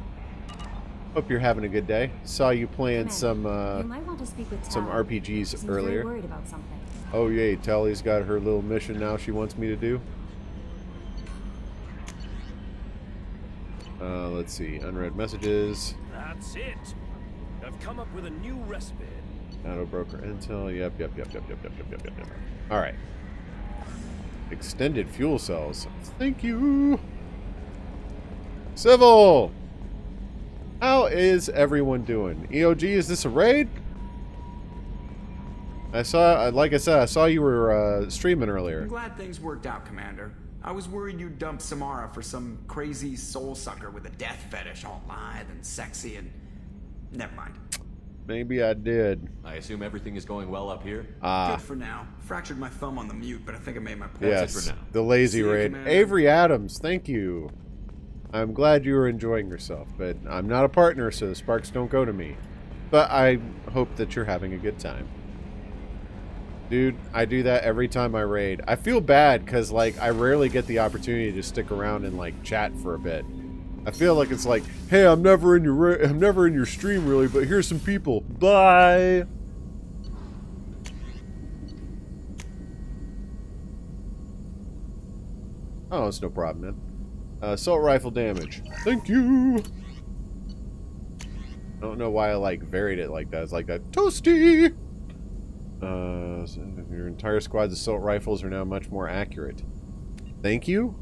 Hope you're having a good day. Saw you playing some RPGs earlier. Worried about something. Oh yay, Tally's got her little mission now she wants me to do. Let's see. Unread messages. That's it. I've come up with a new recipe. Auto broker intel. Yep. All right. Extended fuel cells. Thank you. Civil. How is everyone doing? EOG, is this a raid? Like I said, I saw you were streaming earlier. I'm glad things worked out, Commander. I was worried you'd dump Samara for some crazy soul sucker with a death fetish, all lithe and sexy and... Never mind. Maybe I did. I assume everything is going well up here? Good for now. Fractured my thumb on the mute, but I think I made my point. Yes, For now. the lazy See you, raid. Commander. Avery Adams, thank you. I'm glad you were enjoying yourself, but I'm not a partner, so the sparks don't go to me. But I hope that you're having a good time. Dude, I do that every time I raid. I feel bad because, like, I rarely get the opportunity to stick around and, like, chat for a bit. I feel like it's like, hey, I'm never in your stream really, but here's some people. Bye. Oh, it's no problem, man. Assault rifle damage. Thank you. I don't know why I like varied it like that. It's like that toasty. So your entire squad's assault rifles are now much more accurate. Thank you.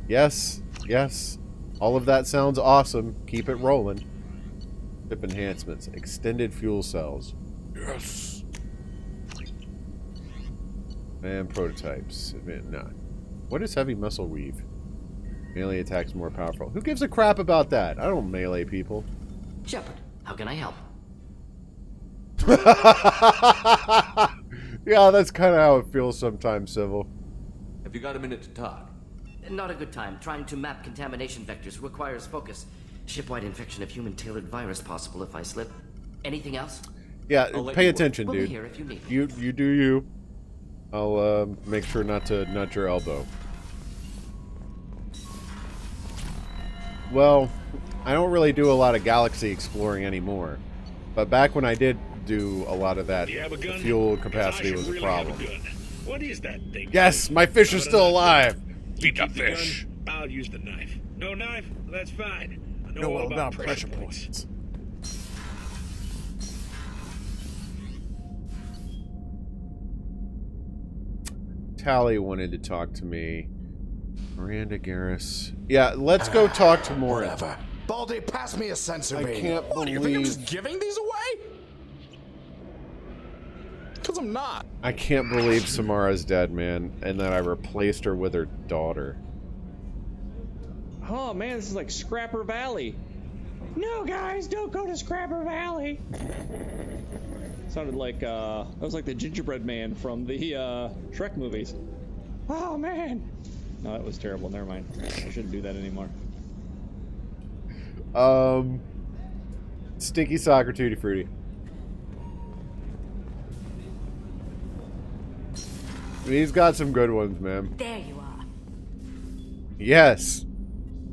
Yes. Yes. All of that sounds awesome. Keep it rolling. Ship enhancements. Extended fuel cells. Yes. And prototypes. Nah. What is heavy muscle weave? Melee attacks more powerful. Who gives a crap about that? I don't melee people. Shepard, how can I help? Yeah, that's kind of how it feels sometimes, Civil. Have you got a minute to talk? Not a good time. Trying to map contamination vectors requires focus. Shipwide infection of human-tailored virus possible if I slip. Anything else? Yeah, pay attention, We'll be dude. here if you need. You do you. I'll make sure not to nudge your elbow. Well, I don't really do a lot of galaxy exploring anymore. But back when I did do a lot of that, Do you have a gun? fuel capacity was a really have problem. gun. What is that thing? Yes, my fish is still alive. Beat the fish. I'll use the knife. No knife? That's fine. I know all about pressure points. Tally wanted to talk to me. Miranda Garris. Yeah, let's go talk to more. Whatever. Baldy, pass me a sensor beam. I can't What, do you think I'm believe- just giving these away? Because I'm not. I can't believe Samara's dead, man, and that I replaced her with her daughter. Oh man, this is like Scrapper Valley. No, guys, don't go to Scrapper Valley. Sounded like that was like the gingerbread man from the Shrek movies. Oh man. No, that was terrible. Never mind. I shouldn't do that anymore. Stinky Soccer Tutti Frutti. He's got some good ones, man. There you are. Yes.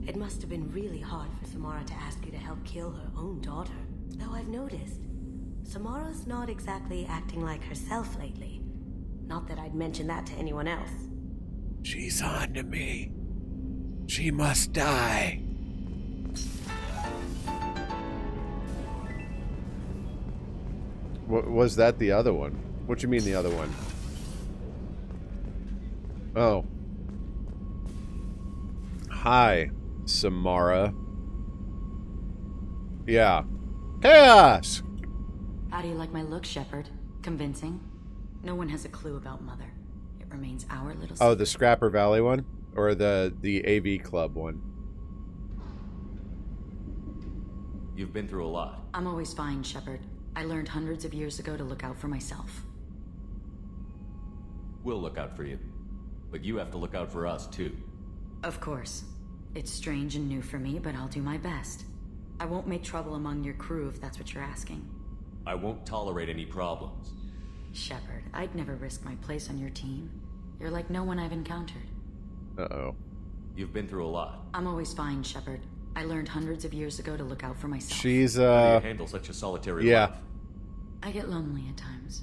It must have been really hard for Samara to ask you to help kill her own daughter. Though I've noticed, Samara's not exactly acting like herself lately. Not that I'd mention that to anyone else. She's on to me. She must die. Was that the other one? What you mean the other one? Oh. Hi, Samara. Yeah. Chaos! How do you like my look, Shepard? Convincing? No one has a clue about Mother. It remains our little Oh, the Scrapper Valley one? Or the AV Club one? You've been through a lot. I'm always fine, Shepard. I learned hundreds of years ago to look out for myself. We'll look out for you. But you have to look out for us, too. Of course. It's strange and new for me, but I'll do my best. I won't make trouble among your crew if that's what you're asking. I won't tolerate any problems. Shepard, I'd never risk my place on your team. You're like no one I've encountered. Uh-oh. You've been through a lot. I'm always fine, Shepard. I learned hundreds of years ago to look out for myself. She's, How do you handle such a solitary life? I get lonely at times.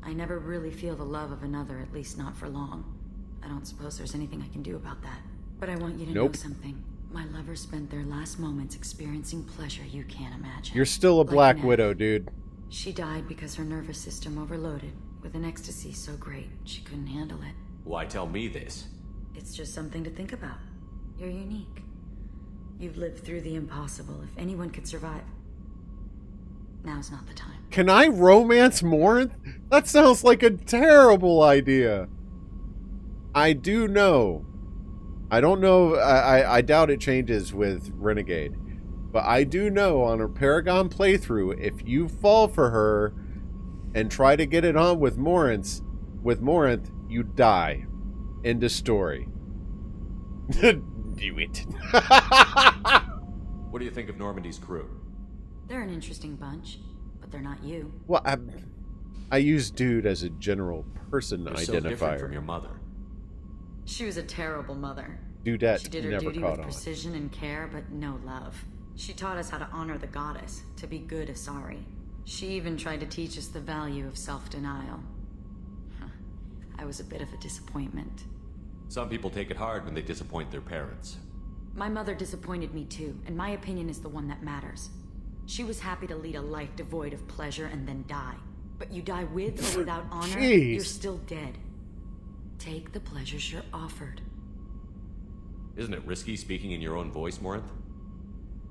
I never really feel the love of another, at least not for long. I don't suppose there's anything I can do about that. But I want you to know something. My lover spent their last moments experiencing pleasure you can't imagine. You're still a Black Widow, dude. She died because her nervous system overloaded with an ecstasy so great she couldn't handle it. Why tell me this? It's just something to think about. You're unique. You've lived through the impossible. If anyone could survive, now's not the time. Can I romance Morinth? That sounds like a terrible idea. I do know. I don't know. I doubt it changes with Renegade. But I do know on a Paragon playthrough, if you fall for her and try to get it on with Morinth, you die. End of story. Do it. What do you think of Normandy's crew? They're an interesting bunch, but they're not you. Well, I use dude as a general person You're identifier. so different from your mother. She was a terrible mother. Dudette She did her never duty caught with on. precision and care, but no love. She taught us how to honor the goddess, to be good Asari. She even tried to teach us the value of self-denial. I was a bit of a disappointment. Some people take it hard when they disappoint their parents. My mother disappointed me too, and my opinion is the one that matters. She was happy to lead a life devoid of pleasure and then die. But you die with or without honor, Jeez. you're still dead. Take the pleasures you're offered. Isn't it risky speaking in your own voice, Morinth?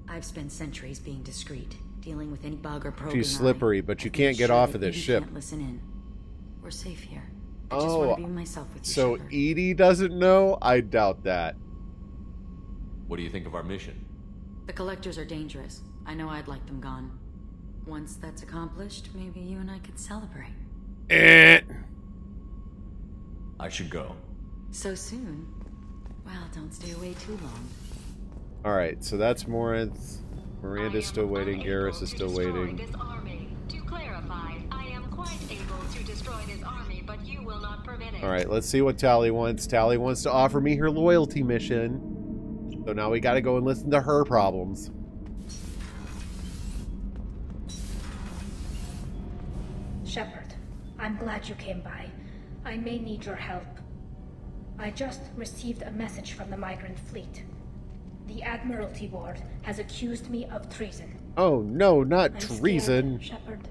I've spent centuries being discreet. dealing with any bug or program. She's slippery, but you can't get off of this ship. Can't listen in. We're safe here. I just want to be myself with you. So Shepard. Edie doesn't know? I doubt that. What do you think of our mission? The collectors are dangerous. I know I'd like them gone. Once that's accomplished, maybe you and I could celebrate. I should go. So soon? Well, don't stay away too long. Alright, so that's Morinth. Miranda's still waiting. Garrus is still waiting. This army. To clarify, I am quite able to destroy this army, but you will not permit it. Alright, let's see what Tally wants. Tally wants to offer me her loyalty mission. So now we gotta go and listen to her problems. Shepard, I'm glad you came by. I may need your help. I just received a message from the migrant fleet. The Admiralty Board has accused me of treason. Oh no, not I'm treason. Scared, Shepard.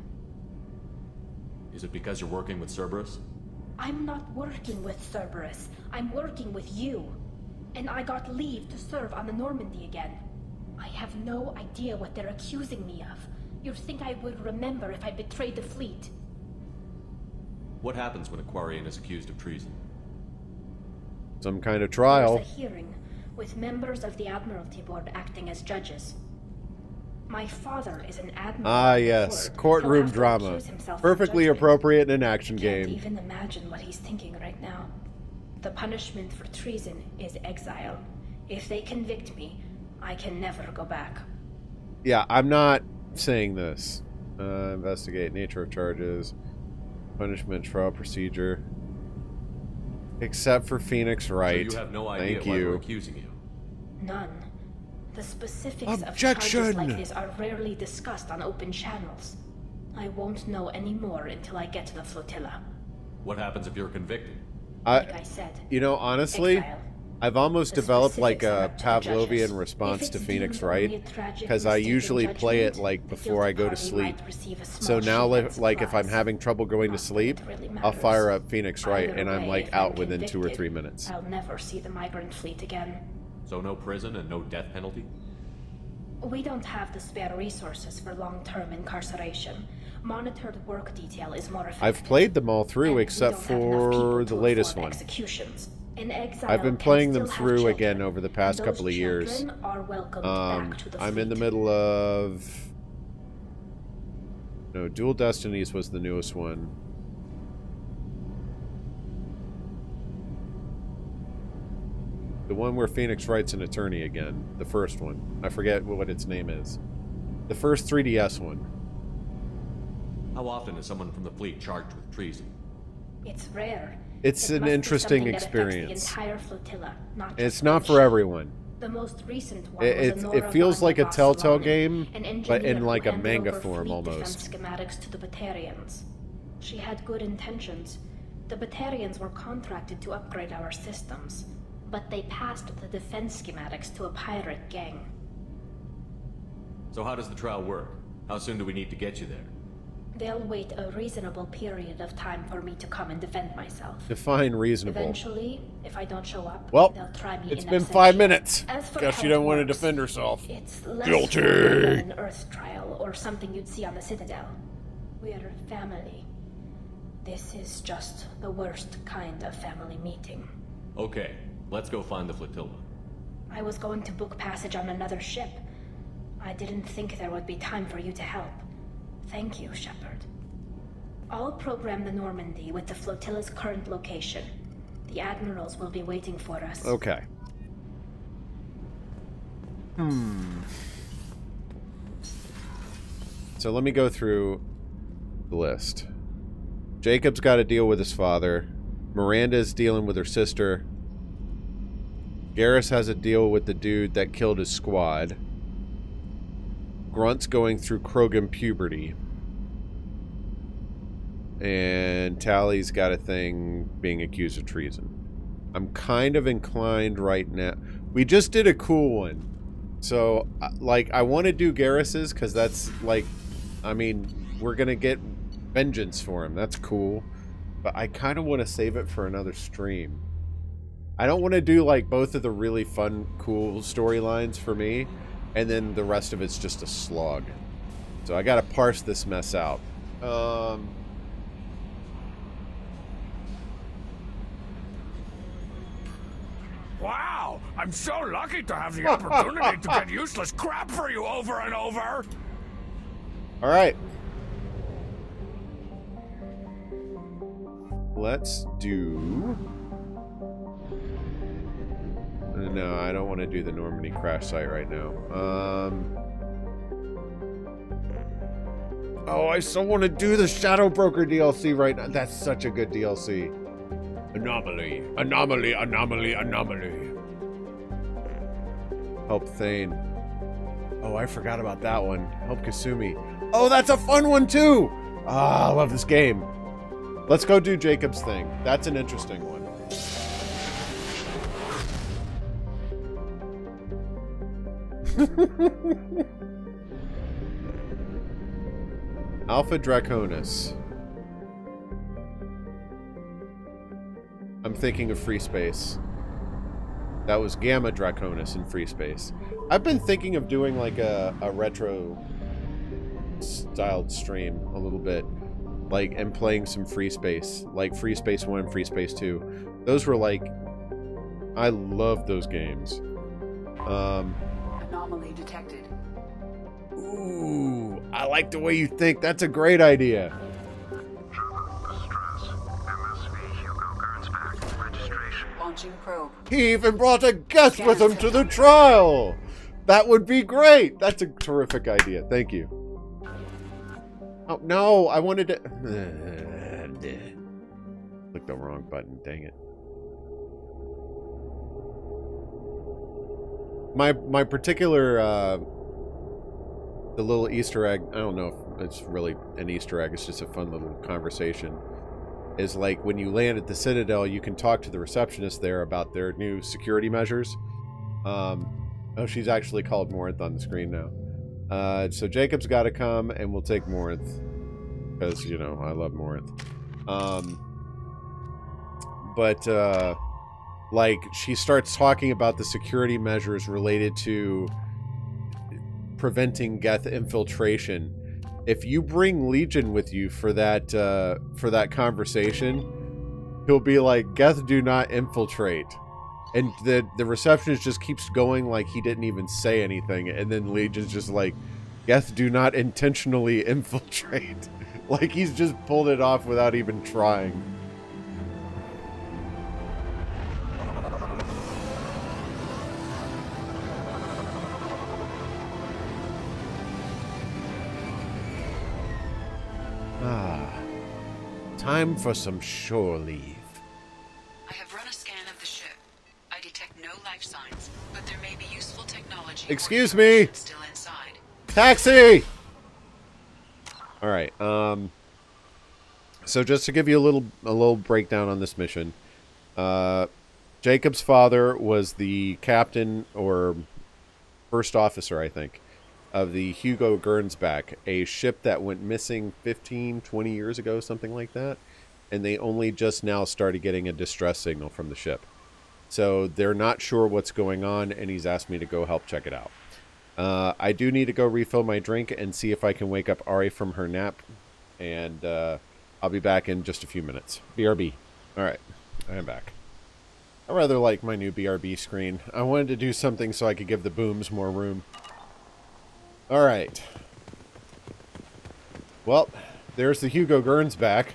Is it because you're working with Cerberus? I'm not working with Cerberus. I'm working with you. And I got leave to serve on the Normandy again. I have no idea what they're accusing me of. You'd think I would remember if I betrayed the fleet. What happens when a Quarian is accused of treason? Some kind of trial. There's a hearing with members of the Admiralty Board acting as judges. My father is an admiral. Ah, yes. Courtroom drama. Perfectly appropriate in an action Can't game. even imagine what he's thinking right now. The punishment for treason is exile. If they convict me, I can never go back. Yeah, I'm not saying this. Investigate nature of charges. Punishment, trial procedure. Except for Phoenix Wright. So you have no idea Thank why you. we're accusing you. None. The specifics Objection! of charges like this are rarely discussed on open channels. I won't know any more until I get to the flotilla. What happens if you're convicted? Like I said, You know, honestly, exile. I've almost The developed like specifics are a up to the judges. Pavlovian response If to it's Phoenix deemed only Wright, a tragic because I mistake in usually play it judgment, like the before I guilty go to party sleep. might receive a So small now, shipment like if I'm prize. having trouble going to sleep, really I'll matters. fire up Phoenix Wright, Either and I'm way, like if out I'm within 2 or convicted, 3 minutes. I'll never see the migrant fleet again. So no prison and no death penalty? We don't have the spare resources for long-term incarceration. Monitored work detail is more effective. I've played them all through except We don't have enough people for to the latest afford one. executions. An exile I've been can playing them still have through children, again over the past and couple of those years. children are welcomed back to the I'm in the fleet. middle of... No, Dual Destinies was the newest one. The one where Phoenix Wright's an attorney again. The first one. I forget what its name is. The first 3DS one. How often is someone from the fleet charged with treason? It's rare. It's It an must be interesting something that affects experience. The entire flotilla, not And just it's not one for ship. everyone. The most recent one It, was it Honora feels von like a Telltale Barcelona, game, an but engineer in like who a handed manga over form fleet almost. defense schematics to the Batarians. She had good intentions. The Batarians were contracted to upgrade our systems, but they passed the defense schematics to a pirate gang. So how does the trial work? How soon do we need to get you there? They'll wait a reasonable period of time for me to come and defend myself. Define reasonable. Eventually, if I don't show up, Well, they'll try me it's in been absentia. 5 minutes. As for Guess how you it don't want to works, defend herself. It's less Guilty. formal than an Earth trial or something you'd see on the Citadel. We're family. This is just the worst kind of family meeting. Okay, let's go find the flotilla. I was going to book passage on another ship. I didn't think there would be time for you to help. Thank you, Shepard. I'll program the Normandy with the flotilla's current location. The admirals will be waiting for us. Okay. So let me go through the list. Jacob's got to deal with his father. Miranda's dealing with her sister. Garrus has a deal with the dude that killed his squad. Grunt's going through Krogan puberty. And Tally's got a thing being accused of treason. I'm kind of inclined right now. We just did a cool one. So, like, I want to do Garrus's because that's, like, I mean, we're going to get vengeance for him. That's cool. But I kind of want to save it for another stream. I don't want to do, like, both of the really fun, cool storylines for me, and then the rest of it's just a slog. So I gotta parse this mess out. Wow! I'm so lucky to have the opportunity to get useless crap for you over and over! Alright. Let's do... No, I don't want to do the Normandy crash site right now. Oh, I still want to do the Shadow Broker DLC right now. That's such a good DLC. Anomaly. Anomaly, anomaly, anomaly. Help Thane. Oh, I forgot about that one. Help Kasumi. Oh, that's a fun one too! Ah, I love this game. Let's go do Jacob's thing. That's an interesting one. Alpha Draconis. I'm thinking of Free Space. That was Gamma Draconis in Free Space. I've been thinking of doing like a retro styled stream a little bit. Like, and playing some Free Space. Like Free Space 1 and Free Space 2. Those were like... I love those games. Anomaly detected. Ooh, I like the way you think. That's a great idea. Launching probe. He even brought a guest with him to the trial. That would be great. That's a terrific idea. Thank you. Oh, no, I wanted to... Click the wrong button. Dang it. My particular... the little Easter egg, I don't know if it's really an Easter egg, it's just a fun little conversation, is like when you land at the Citadel, you can talk to the receptionist there about their new security measures. Oh, she's actually called Morinth on the screen now. So Jacob's got to come, and we'll take Morinth, because, you know, I love Morinth. Like, she starts talking about the security measures related to preventing Geth infiltration. If you bring Legion with you for that conversation, he'll be like, Geth do not infiltrate. And the receptionist just keeps going like he didn't even say anything, and then Legion's just like, Geth do not intentionally infiltrate. Like he's just pulled it off without even trying. Time for some shore leave. I have run a scan of the ship. I detect no life signs, but there may be useful technology. Excuse me. Still inside. Taxi. All right. So just to give you a little breakdown on this mission, Jacob's father was the captain or first officer, I think, of the Hugo Gernsback, a ship that went missing 15, 20 years ago, something like that. And they only just now started getting a distress signal from the ship. So they're not sure what's going on, and he's asked me to go help check it out. I do need to go refill my drink and see if I can wake up Ari from her nap. And I'll be back in just a few minutes. BRB. All right, I'm back. I rather like my new BRB screen. I wanted to do something so I could give the booms more room. All right. Well, there's the Hugo Gernsback.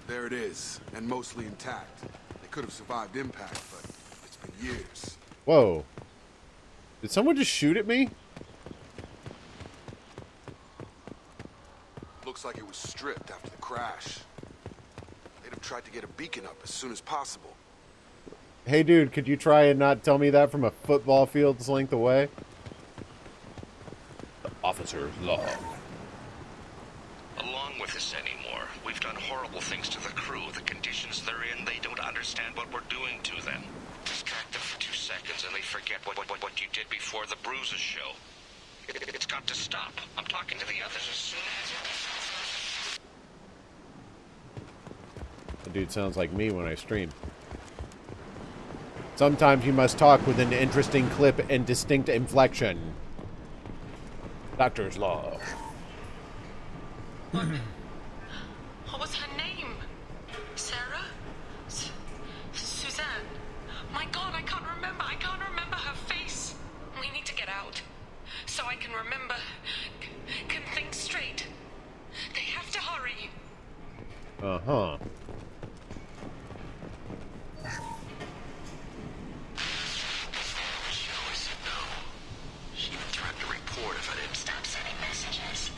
There it is, and mostly intact. They could have survived impact, but it's been years. Whoa. Did someone just shoot at me? Looks like it was stripped after the crash. They'd have tried to get a beacon up as soon as possible. Hey dude, could you try and not tell me that from a football field's length away? Officer's log. Along with this anymore. We've done horrible things to the crew. The conditions they're in, they don't understand what we're doing to them. Distract them for 2 seconds and they forget what you did before the bruises show. It's got to stop. I'm talking to the others as soon as... The dude sounds like me when I stream. Sometimes you must talk with an interesting clip and distinct inflection. Doctor's log. What was her name? Sarah? Suzanne? My God, I can't remember. I can't remember her face. We need to get out. So I can remember. Can think straight. They have to hurry. Uh-huh. She even threatened to report if I didn't stop sending messages.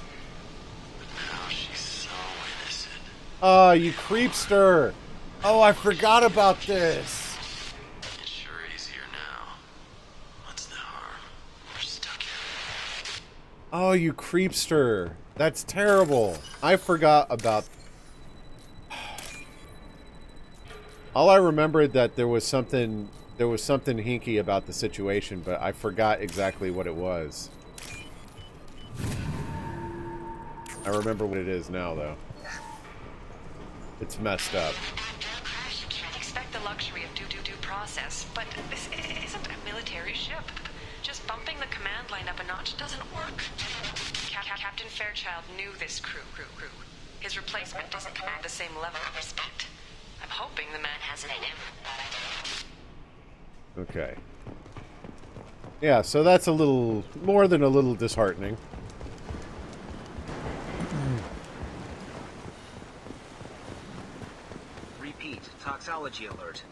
But now she's so innocent. Oh, you creepster! Oh, I forgot about this. It's sure easier now. What's the harm? We're stuck here. Oh, you creepster. That's terrible. I forgot about... All I remembered that there was something hinky about the situation, but I forgot exactly what it was. I remember what it is now, though. It's messed up. You can't expect the luxury of due process, but this isn't a military ship. Just bumping the command line up a notch doesn't work. Captain Fairchild knew this crew. His replacement doesn't command the same level of respect. I'm hoping the man has it in him. Okay. Yeah, so that's a little... more than a little disheartening. Repeat, toxology alert.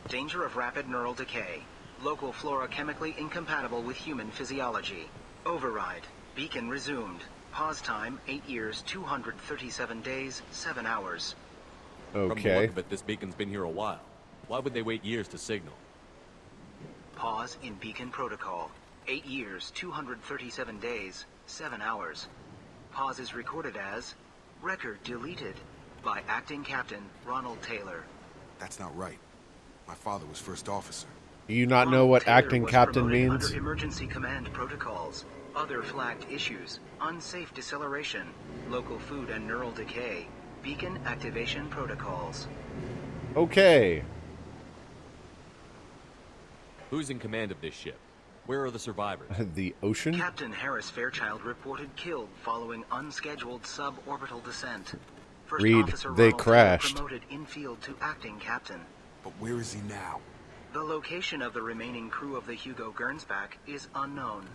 Danger of rapid neural decay. Local flora chemically incompatible with human physiology. Override. Beacon resumed. Pause time, 8 years, 237 days, 7 hours. Okay. From the look of it, this beacon's been here a while. Why would they wait years to signal? Pause in beacon protocol. 8 years, 237 days, 7 hours. Pause is recorded as record deleted by acting captain Ronald Taylor. That's not right. My father was first officer. Do you not know what acting captain means? Under emergency command protocols. Other flagged issues. Unsafe deceleration. Local food and neural decay. Beacon activation protocols. Okay. Who's in command of this ship? Where are the survivors? The ocean? Captain Harris Fairchild reported killed following unscheduled suborbital descent. First Reed, Officer they Ronald crashed. Taylor promoted infield to acting captain. But where is he now? The location of the remaining crew of the Hugo Gernsback is unknown.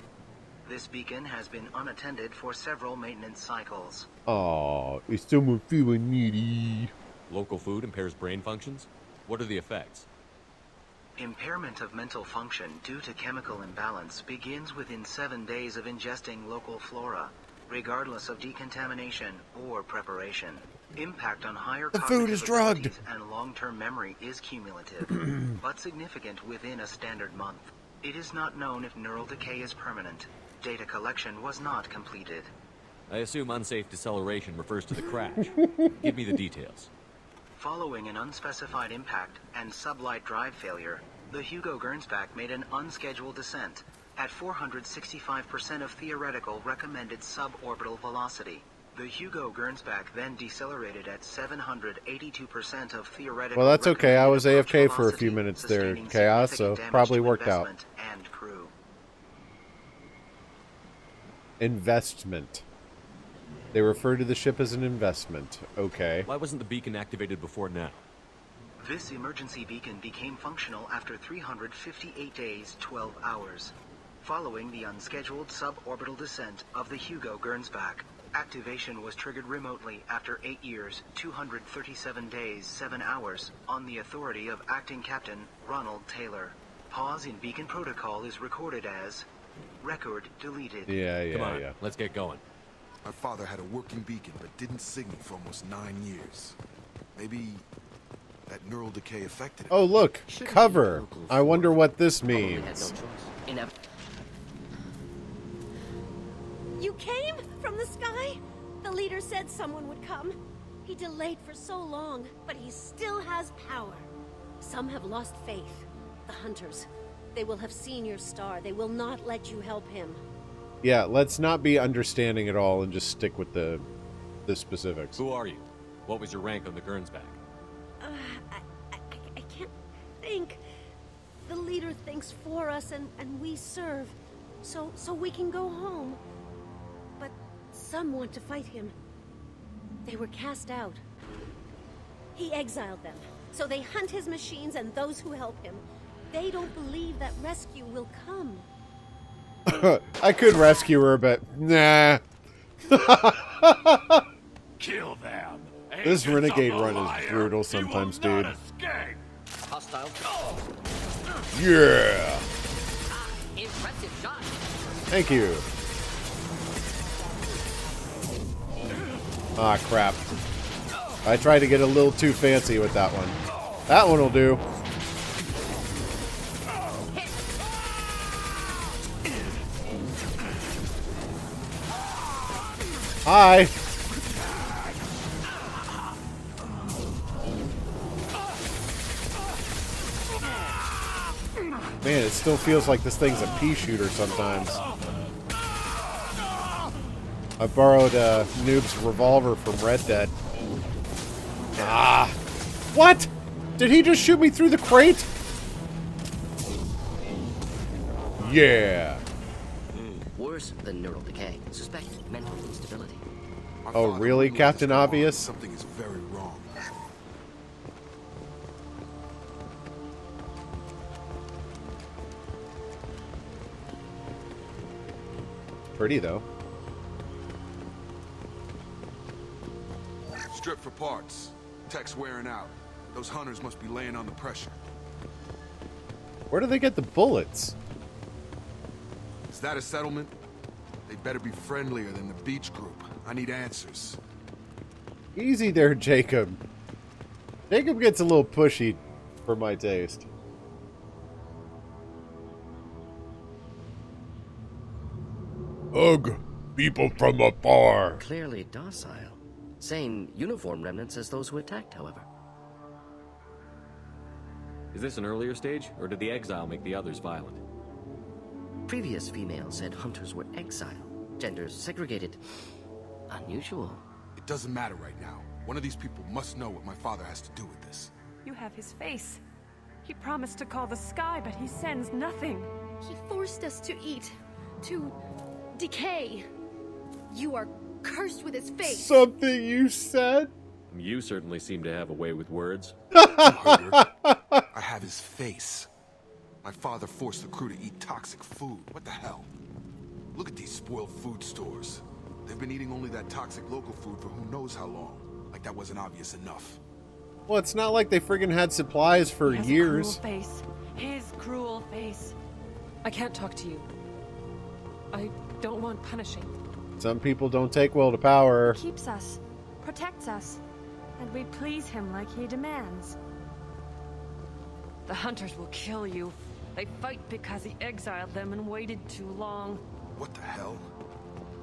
This beacon has been unattended for several maintenance cycles. Oh, is someone feeling needy? Local food impairs brain functions? What are the effects? Impairment of mental function due to chemical imbalance begins within 7 days of ingesting local flora, regardless of decontamination or preparation. Impact on higher The food cognitive is drugged. abilities and long-term memory is cumulative, but significant within a standard month. It is not known if neural decay is permanent. Data collection was not completed. I assume unsafe deceleration refers to the crash. Give me the details. Following an unspecified impact and sublight drive failure, the Hugo Gernsback made an unscheduled descent at 465% of theoretical recommended suborbital velocity. The Hugo Gernsback then decelerated at 782% of theoretical. Well, that's okay. I was recommended AFK approach for a few velocity, minutes there, sustaining Chaos, so significant damage probably to worked out. investment and crew. Investment. They refer to the ship as an investment. Okay. Why wasn't the beacon activated before now? This emergency beacon became functional after 358 days, 12 hours. Following the unscheduled suborbital descent of the Hugo Gernsback, activation was triggered remotely after 8 years, 237 days, 7 hours, on the authority of Acting Captain Ronald Taylor. Pause in beacon protocol is recorded as record deleted. Come on, let's get going. My father had a working beacon, but didn't signal for almost 9 years. Maybe that neural decay affected it. Oh, look. Cover. I wonder what this means. You came from the sky? The leader said someone would come. He delayed for so long, but he still has power. Some have lost faith. The hunters. They will have seen your star. They will not let you help him. Yeah, let's not be understanding at all and just stick with the specifics. Who are you? What was your rank on the Gernsback? I can't think. The leader thinks for us and we serve. So we can go home. some want to fight him. They were cast out. He exiled them, so they hunt his machines and those who help him. They don't believe that rescue will come. I could rescue her, but nah. Kill them. This renegade run is brutal sometimes, dude. Hostile. Yeah. Impressive shot. Thank you. Ah, crap. I tried to get a little too fancy with that one. That one will do. Hi. Man, it still feels like this thing's a pea shooter sometimes. I borrowed Noob's revolver from Red Dead. Ah! What? Did he just shoot me through the crate? Yeah. Worse than neural decay. Suspect mental instability. Oh, really, Captain Obvious? Something is very wrong. Pretty, though. Strip for parts. Tech's wearing out. Those hunters must be laying on the pressure. Where do they get the bullets? Is that a settlement? They better be friendlier than the beach group. I need answers. Easy there, Jacob. Jacob gets a little pushy for my taste. Ugh, people from afar. Clearly docile. Same uniform remnants as those who attacked, however. Is this an earlier stage, or did the exile make the others violent? Previous females said hunters were exiled. Genders segregated. Unusual. It doesn't matter right now. One of these people must know what my father has to do with this. You have his face. He promised to call the sky, but he sends nothing. He forced us to eat, to decay. You are cursed with his face. Something you said? You certainly seem to have a way with words. I have his face. My father forced the crew to eat toxic food. What the hell? Look at these spoiled food stores. They've been eating only that toxic local food for who knows how long. Like that wasn't obvious enough. Well, it's not like they friggin' had supplies for years. Cruel face. His cruel face. I can't talk to you. I don't want punishing. Some people don't take well to power. He keeps us, protects us, and we please him like he demands. The hunters will kill you. They fight because he exiled them and waited too long. What the hell?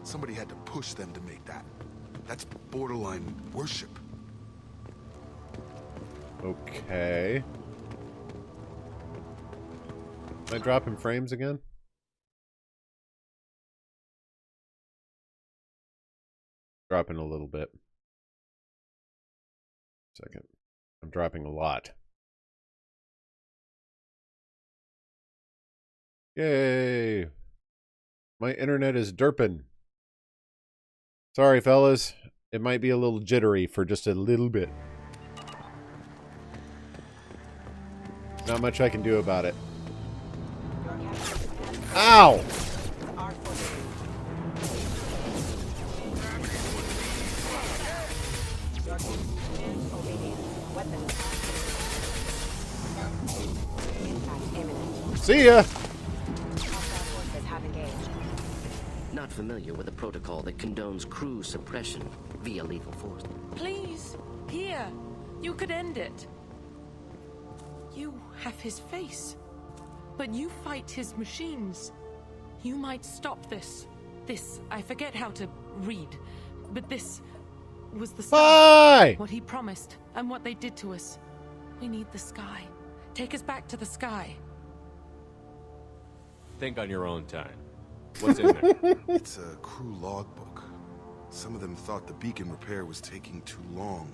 Somebody had to push them to make that. That's borderline worship. Okay. Am I dropping frames again? Dropping a little bit. Second. I'm dropping a lot. Yay! My internet is derping. Sorry, fellas. It might be a little jittery for just a little bit. Not much I can do about it. Ow! See ya! Not familiar with a protocol that condones crew suppression via lethal force. Please, here. You could end it. You have his face. But you fight his machines. You might stop this. This, I forget how to read. But this was the sky. What he promised, and what they did to us. We need the sky. Take us back to the sky. Think on your own time. What's in there? It's a crew logbook. Some of them thought the beacon repair was taking too long.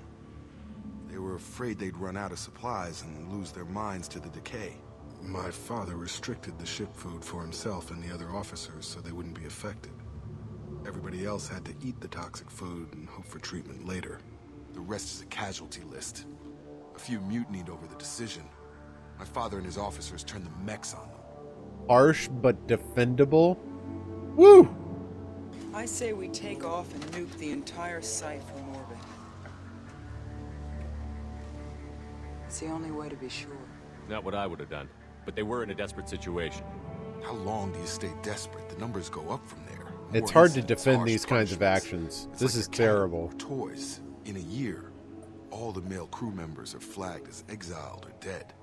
They were afraid they'd run out of supplies and lose their minds to the decay. My father restricted the ship food for himself and the other officers so they wouldn't be affected. Everybody else had to eat the toxic food and hope for treatment later. The rest is a casualty list. A few mutinied over the decision. My father and his officers turned the mechs on them. Harsh but defendable? Woo! I say we take off and nuke the entire site from orbit. It's the only way to be sure. Not what I would have done, but they were in a desperate situation. How long do you stay desperate? The numbers go up from there. It's More hard to incidents, defend harsh these kinds of punishments. actions. It's This like is a cat terrible. or toys. In a year, all the male crew members are flagged as exiled or dead.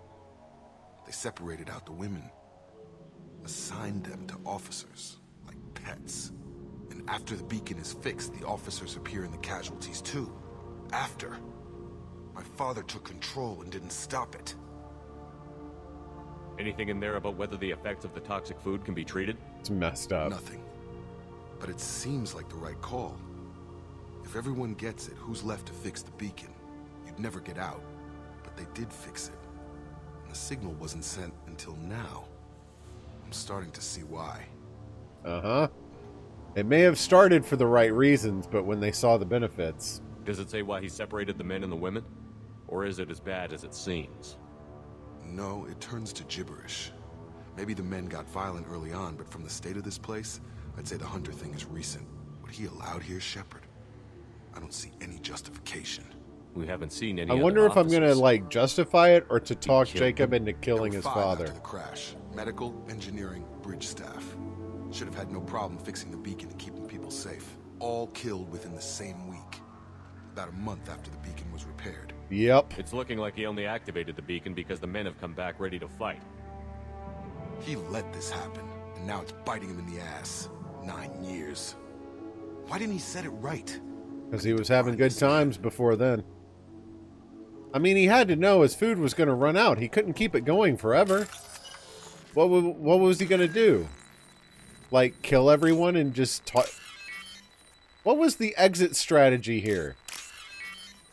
They separated out the women, assigned them to officers, like pets. And after the beacon is fixed, the officers appear in the casualties too. After. My father took control and didn't stop it. Anything in there about whether the effects of the toxic food can be treated? It's messed up. Nothing. But it seems like the right call. If everyone gets it, who's left to fix the beacon? You'd never get out. But they did fix it. And the signal wasn't sent until now. I'm starting to see why. Uh-huh. It may have started for the right reasons, but when they saw the benefits... Does it say why he separated the men and the women? Or is it as bad as it seems? No, it turns to gibberish. Maybe the men got violent early on, but from the state of this place, I'd say the Hunter thing is recent. What he allowed here, Shepard? I don't see any justification. We haven't seen any I other wonder if I'm officers. gonna, like, justify it or to talk killed Jacob them. into killing There his were 5 father. after the crash. Medical, engineering, bridge staff. Should have had no problem fixing the beacon and keeping people safe. All killed within the same week. About a month after the beacon was repaired. Yep. It's looking like he only activated the beacon because the men have come back ready to fight. He let this happen, and now it's biting him in the ass. 9 years. Why didn't he set it right? Because he was having good times before then. I mean, he had to know his food was going to run out. He couldn't keep it going forever. What was he going to do? Like, kill everyone and just... What was the exit strategy here?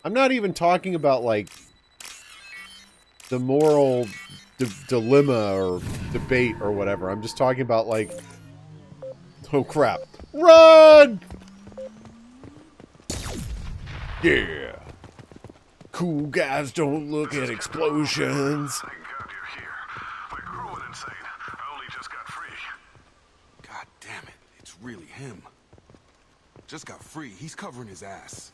I'm not even talking about, like, the moral dilemma or debate or whatever. I'm just talking about, like... Oh, crap. Run! Yeah. Cool guys don't look at explosions. God damn it. It's really him. Just got free. He's covering his ass.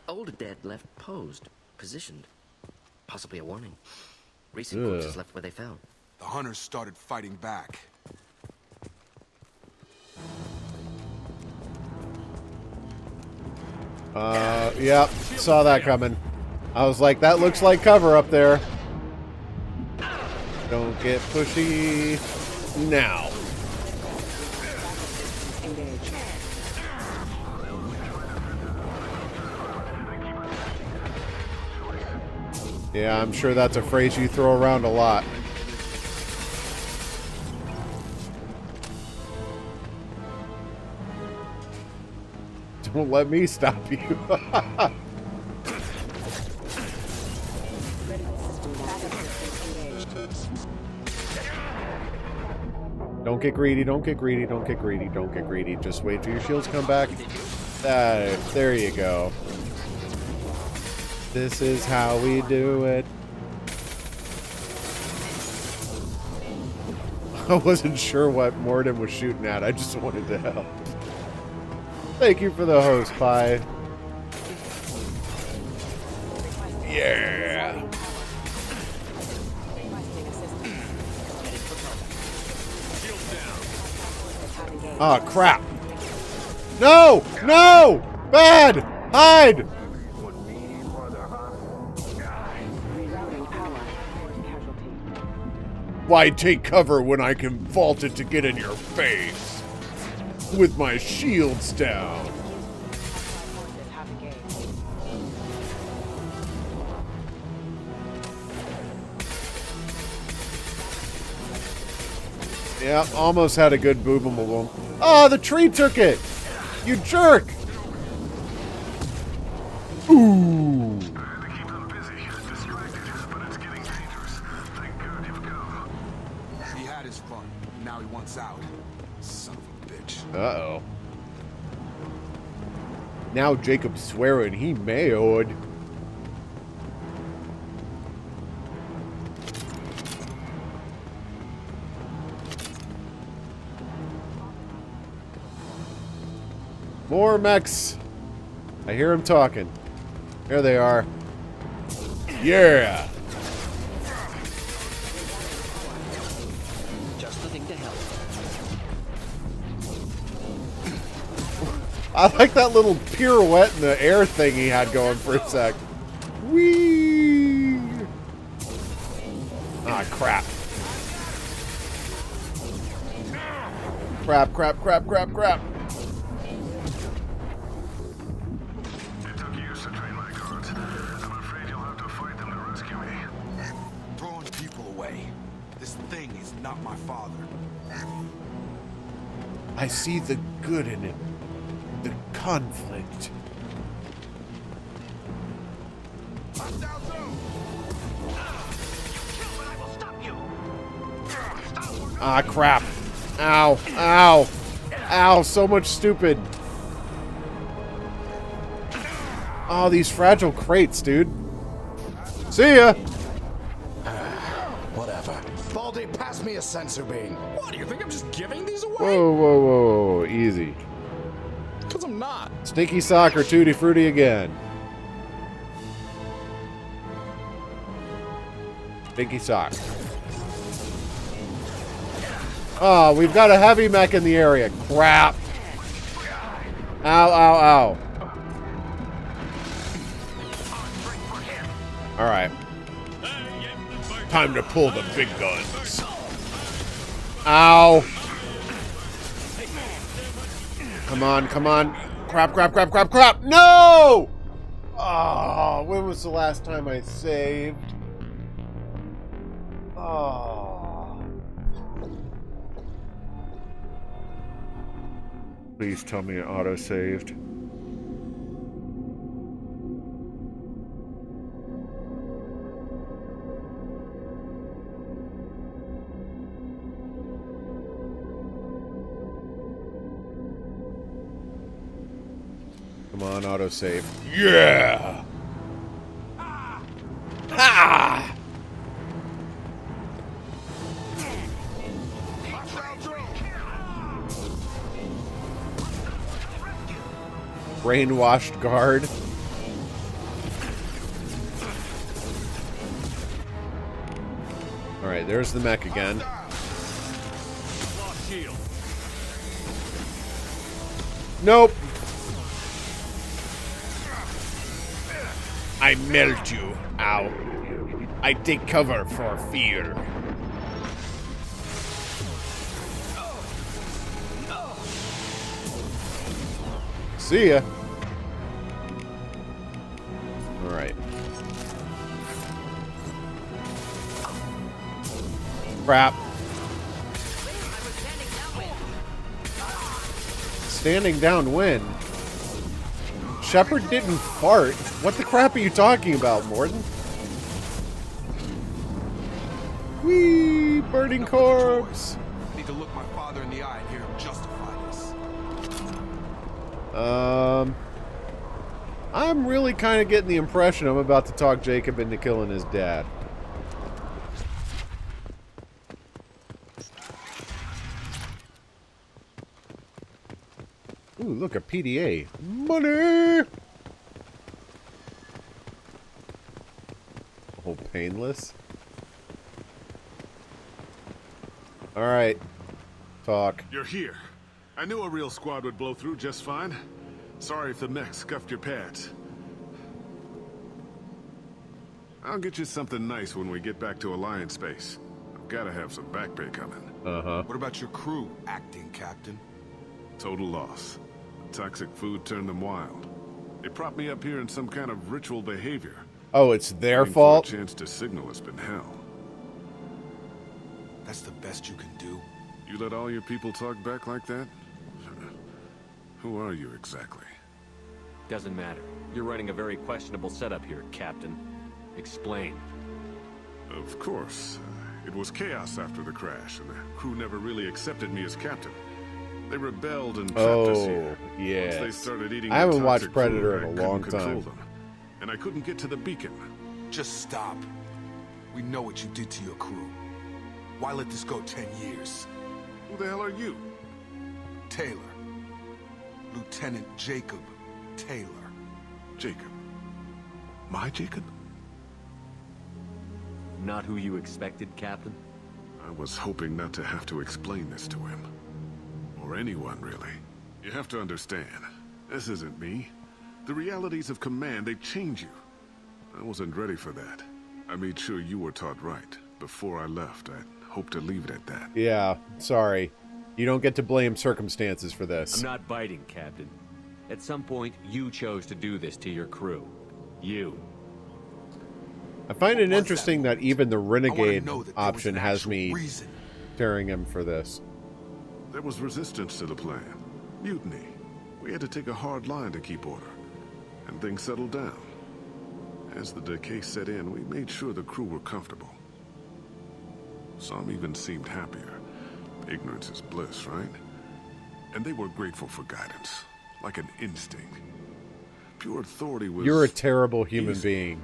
Old dead left posed, positioned. Possibly a warning. Recent corpses left where they fell. The hunters started fighting back. Yep, saw that coming. I was like, that looks like cover up there. Don't get pushy now. Yeah, I'm sure that's a phrase you throw around a lot. Don't let me stop you. Don't get greedy, don't get greedy, don't get greedy, don't get greedy. Just wait till your shields come back. There you go. This is how we do it. I wasn't sure what Morden was shooting at. I just wanted to help. Thank you for the host, Pie. Yeah. Oh, crap. No! No! Bad! Hide! Why take cover when I can vault it to get in your face? With my shields down. Yeah, almost had a good boobable. Oh, the tree took it! You jerk! Ooh. He had his fun. Now he wants out. Son of a bitch. Uh-oh. Now Jacob's swearing he mad. More mechs. I hear him talking. There they are. Yeah. Just the thing to help. I like that little pirouette in the air thing he had going for a sec. Whee! Ah, crap. Crap, crap, crap, crap, crap. It took years to train my guards. I'm afraid you'll have to fight them to rescue me. Throwing people away. This thing is not my father. I see the good in it. The conflict. Ah, crap. Ow. Ow. Ow, so much stupid. Oh, these fragile crates, dude. See ya. Whatever. Baldy, pass me a sensor beam. What, do you think I'm just giving these away? Whoa, whoa, whoa, whoa. Easy. Because I'm not. Stinky sock or Tutti Frutti again. Stinky sock. Oh, we've got a heavy mech in the area. Crap. Ow, ow, ow. Alright. Time to pull the big guns. Ow. Come on, come on. Crap, crap, crap, crap, crap. No! Oh, when was the last time I saved? Oh. Please tell me it auto-saved. Come on, autosave. Yeah! Ha! Brainwashed guard. Alright, there's the mech again. Nope. I melt you. Ow. I take cover for fear. See ya. Alright. Crap. Standing downwind. Shepard didn't fart. What the crap are you talking about, Morden? Whee! Burning corpse! I need to look my father in the eye and hear him justify this. I'm really kind of getting the impression I'm about to talk Jacob into killing his dad. Ooh, look, a PDA. Money! Oh, painless. Alright. Talk. You're here. I knew a real squad would blow through just fine. Sorry if the mech scuffed your pads. I'll get you something nice when we get back to Alliance space. I've gotta have some back pay coming. Uh-huh. What about your crew, acting captain? Total loss. Toxic food turned them wild. They propped me up here in some kind of ritual behavior. Oh, it's their Waiting fault? For a chance to signal has been hell. That's the best you can do? You let all your people talk back like that? Who are you exactly? Doesn't matter. You're running a very questionable setup here, Captain. Explain. Of course. It was chaos after the crash, and the crew never really accepted me as captain. They rebelled and trapped us here. Yeah. Once they started eating I haven't the watched toxic Predator food, in a long I couldn't control time. them, and I couldn't get to the beacon. Just stop. We know what you did to your crew. Why let this go 10 years? Who the hell are you? Taylor. Lieutenant Jacob Taylor. Jacob. My Jacob? Not who you expected, Captain? I was hoping not to have to explain this to him. Or anyone, really. You have to understand, this isn't me. The realities of command, they change you. I wasn't ready for that. I made sure you were taught right. Before I left, I hoped to leave it at that. Yeah, sorry. You don't get to blame circumstances for this. I'm not biting, Captain. At some point, you chose to do this to your crew. You. I find it interesting that even the renegade option has me tearing him for this. There was resistance to the plan. Mutiny. We had to take a hard line to keep order. And things settled down. As the decay set in, we made sure the crew were comfortable. Some even seemed happier. Ignorance is bliss, right? And they were grateful for guidance. Like an instinct. Pure authority was... You're a terrible human easy. being.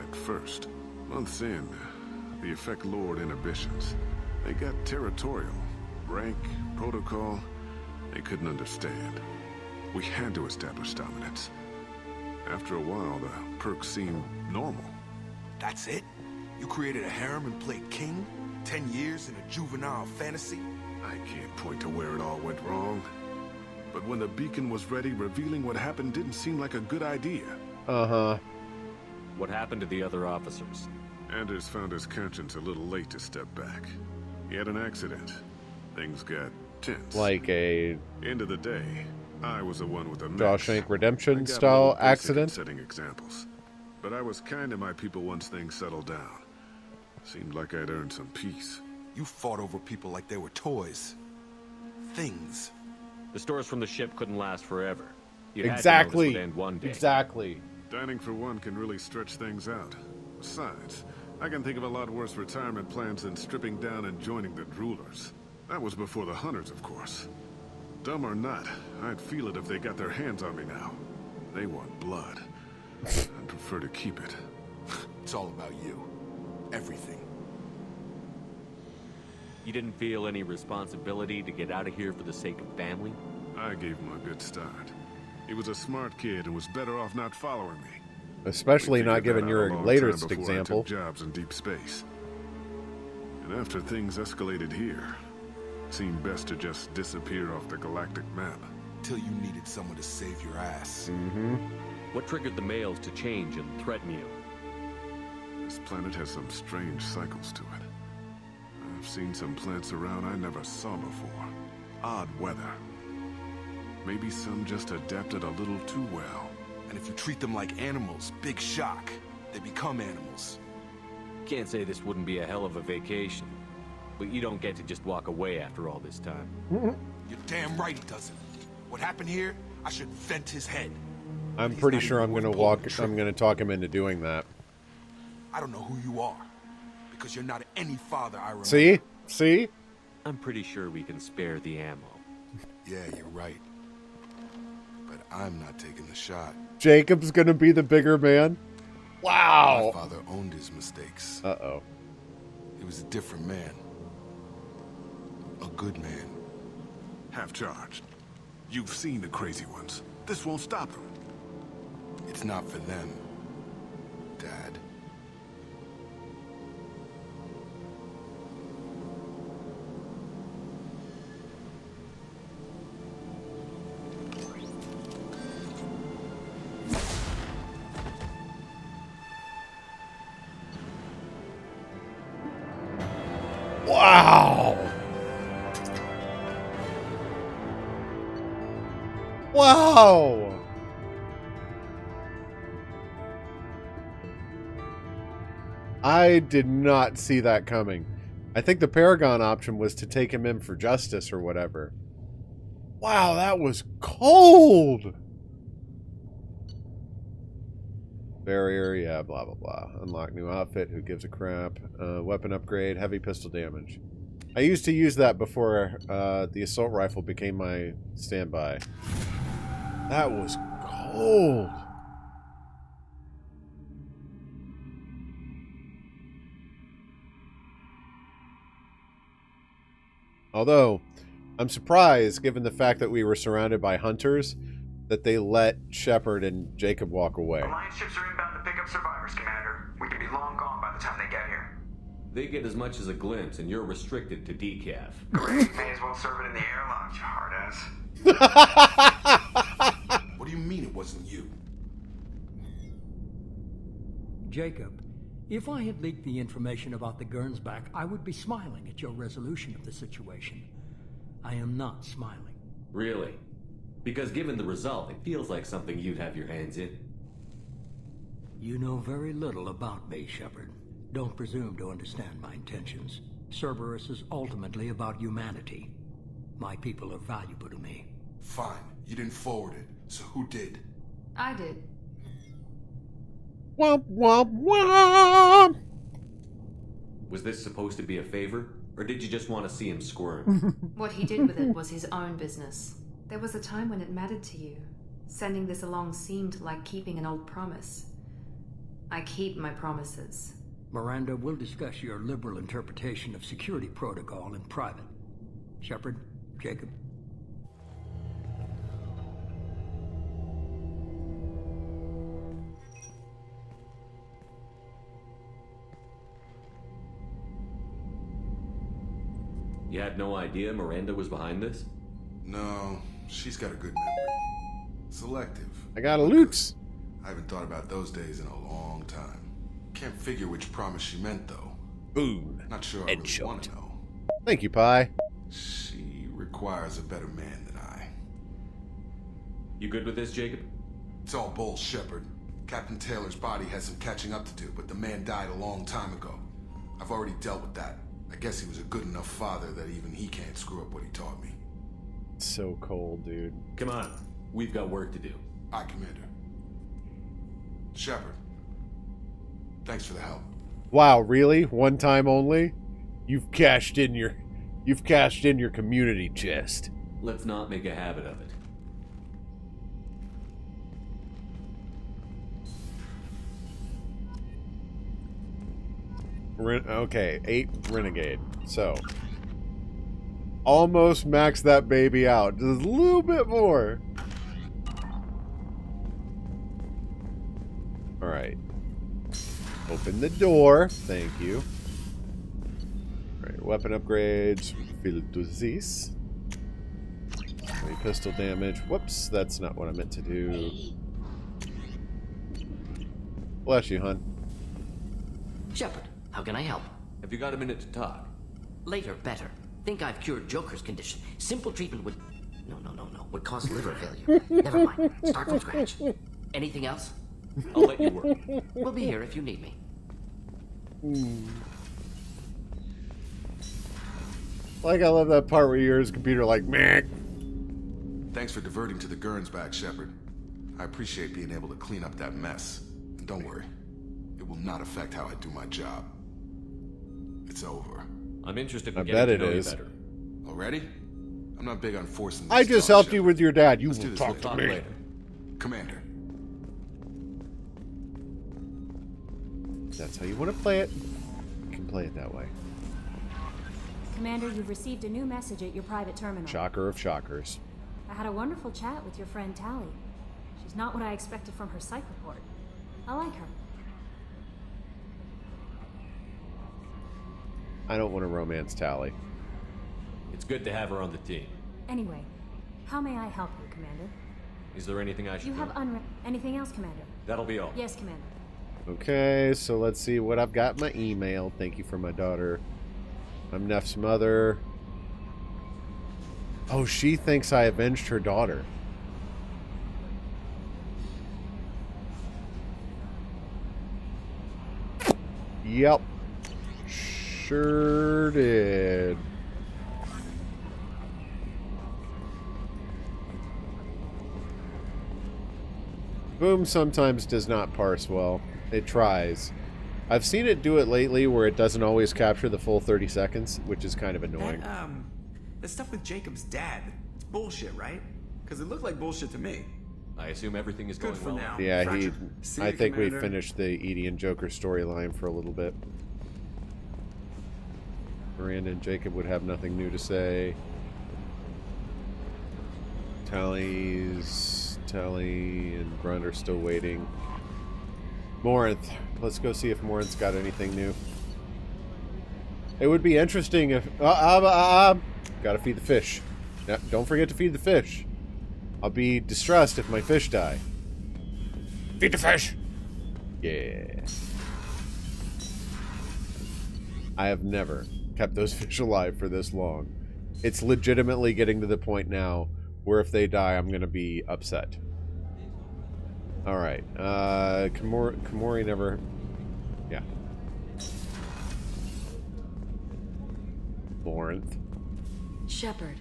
At first. Months in, the effect lowered inhibitions. They got territorial. Rank, protocol, they couldn't understand. We had to establish dominance. After a while, the perks seemed normal. That's it? You created a harem and played king? 10 years in a juvenile fantasy? I can't point to where it all went wrong. But when the beacon was ready, revealing what happened didn't seem like a good idea. Uh-huh. What happened to the other officers? Anders found his conscience a little late to step back. He had an accident. Things got tense. Like a... End of the day, I was the one with the mess. Shawshank Redemption style accident? Setting examples. But I was kind to my people once things settled down. Seemed like I'd earned some peace. You fought over people like they were toys. Things. The stores from the ship couldn't last forever. You had to know Exactly. this would end one day. Exactly. Dining for one can really stretch things out. Besides, I can think of a lot worse retirement plans than stripping down and joining the Droolers. That was before the Hunters, of course. Dumb or not, I'd feel it if they got their hands on me now. They want blood. I'd prefer to keep it. It's all about you. Everything. You didn't feel any responsibility to get out of here for the sake of family? I gave him a good start. He was a smart kid and was better off not following me. Especially We not figured given that your out a long latest time before example. I took jobs in deep space. And after things escalated here, it seemed best to just disappear off the galactic map. Till you needed someone to save your ass. Mm-hmm. What triggered the males to change and threaten you? This planet has some strange cycles to it. I've seen some plants around I never saw before. Odd weather. Maybe some just adapted a little too well. And if you treat them like animals, big shock. They become animals. Can't say this wouldn't be a hell of a vacation. But you don't get to just walk away after all this time. You're damn right he doesn't. What happened here, I should vent his head. I'm pretty sure I'm gonna talk him into doing that. I don't know who you are. Because you're not any father I remember. See? See? I'm pretty sure we can spare the ammo. Yeah, you're right. But I'm not taking the shot. Jacob's gonna be the bigger man? Wow! My father owned his mistakes. Uh-oh. He was a different man. A good man. Half charged. You've seen the crazy ones. This won't stop them. It's not for them, Dad. Wow! Wow! I did not see that coming. I think the Paragon option was to take him in for justice or whatever. Wow, that was cold! Barrier, yeah, blah, blah, blah. Unlock new outfit, who gives a crap. Weapon upgrade, heavy pistol damage. I used to use that before the assault rifle became my standby. That was cold. Although, I'm surprised, given the fact that we were surrounded by hunters, that they let Shepard and Jacob walk away. Alliance ships are inbound to pick up survivors, Commander. We could be long gone by the time they get here. They get as much as a glimpse, and you're restricted to decaf. Great. May as well serve it in the airlock, you hard ass. What do you mean it wasn't you? Jacob, if I had leaked the information about the Gernsback, I would be smiling at your resolution of the situation. I am not smiling. Really? Because given the result, it feels like something you'd have your hands in. You know very little about me, Shepard. Don't presume to understand my intentions. Cerberus is ultimately about humanity. My people are valuable to me. Fine. You didn't forward it. So who did? I did. Womp womp womp! Was this supposed to be a favor? Or did you just want to see him squirm? What he did with it was his own business. There was a time when it mattered to you. Sending this along seemed like keeping an old promise. I keep my promises. Miranda, we'll discuss your liberal interpretation of security protocol in private. Shepard, Jacob. You had no idea Miranda was behind this? No, she's got a good memory. Selective. I got a loot. I haven't thought about those days in a long time. Can't figure which promise she meant, though. Boom. Not sure I really want to know. Thank you, Pi. She requires a better man than I. You good with this, Jacob? It's all bull, Shepard. Captain Taylor's body has some catching up to do, but the man died a long time ago. I've already dealt with that. I guess he was a good enough father that even he can't screw up what he taught me. So cold, dude. Come on. We've got work to do. Aye, Commander. Shepard. Thanks for the help. Wow, really? One time only? You've cashed in your community chest. Let's not make a habit of it. Okay, 8 Renegade. So, almost max that baby out. Just a little bit more. Alright. Open the door. Thank you. Alright, weapon upgrades. Filtuzis. Pistol damage. Whoops, that's not what I meant to do. Bless you, hun. Shepard, how can I help? Have you got a minute to talk? Later, better. Think I've cured Joker's condition. Simple treatment would... No. Would cause liver failure. Never mind. Start from scratch. Anything else? I'll let you work. We'll be here if you need me. Like, I love that part where you hear his computer like, meh. Thanks for diverting to the Gernsback, Shepard. I appreciate being able to clean up that mess. And don't worry, it will not affect how I do my job. It's over. I'm interested in I getting bet to it know is. you better. Already? I'm not big on forcing I these just jobs, helped you Shepard. with your dad. You Let's do will this talk later. to me. Later. Commander. That's how you want to play it. You can play it that way. Commander, you've received a new message at your private terminal. Shocker of shockers. I had a wonderful chat with your friend Tally. She's not what I expected from her psych report. I like her. I don't want to romance Tally. It's good to have her on the team. Anyway, how may I help you, Commander? Is there anything I should You know? have anything else, Commander? That'll be all. Yes, Commander. Okay, so let's see what I've got in my email. Thank you for my daughter. I'm Neff's mother. Oh, she thinks I avenged her daughter. Yep. Sure did. Boom sometimes does not parse well. It tries. I've seen it do it lately where it doesn't always capture the full 30 seconds, which is kind of annoying. That stuff with Jacob's dad, it's bullshit, right? Because it looked like bullshit to me. I assume everything is Good going for well. now. Yeah, Fracture. I think we finished the Edie and Joker storyline for a little bit. Miranda and Jacob would have nothing new to say. Tally and Brunt are still waiting. Morinth. Let's go see if Morinth's got anything new. It would be interesting if... Gotta feed the fish. No, don't forget to feed the fish. I'll be distressed if my fish die. Feed the fish! Yeah. I have never kept those fish alive for this long. It's legitimately getting to the point now where if they die, I'm going to be upset. Alright. Komori never... Yeah. Morinth. Shepard,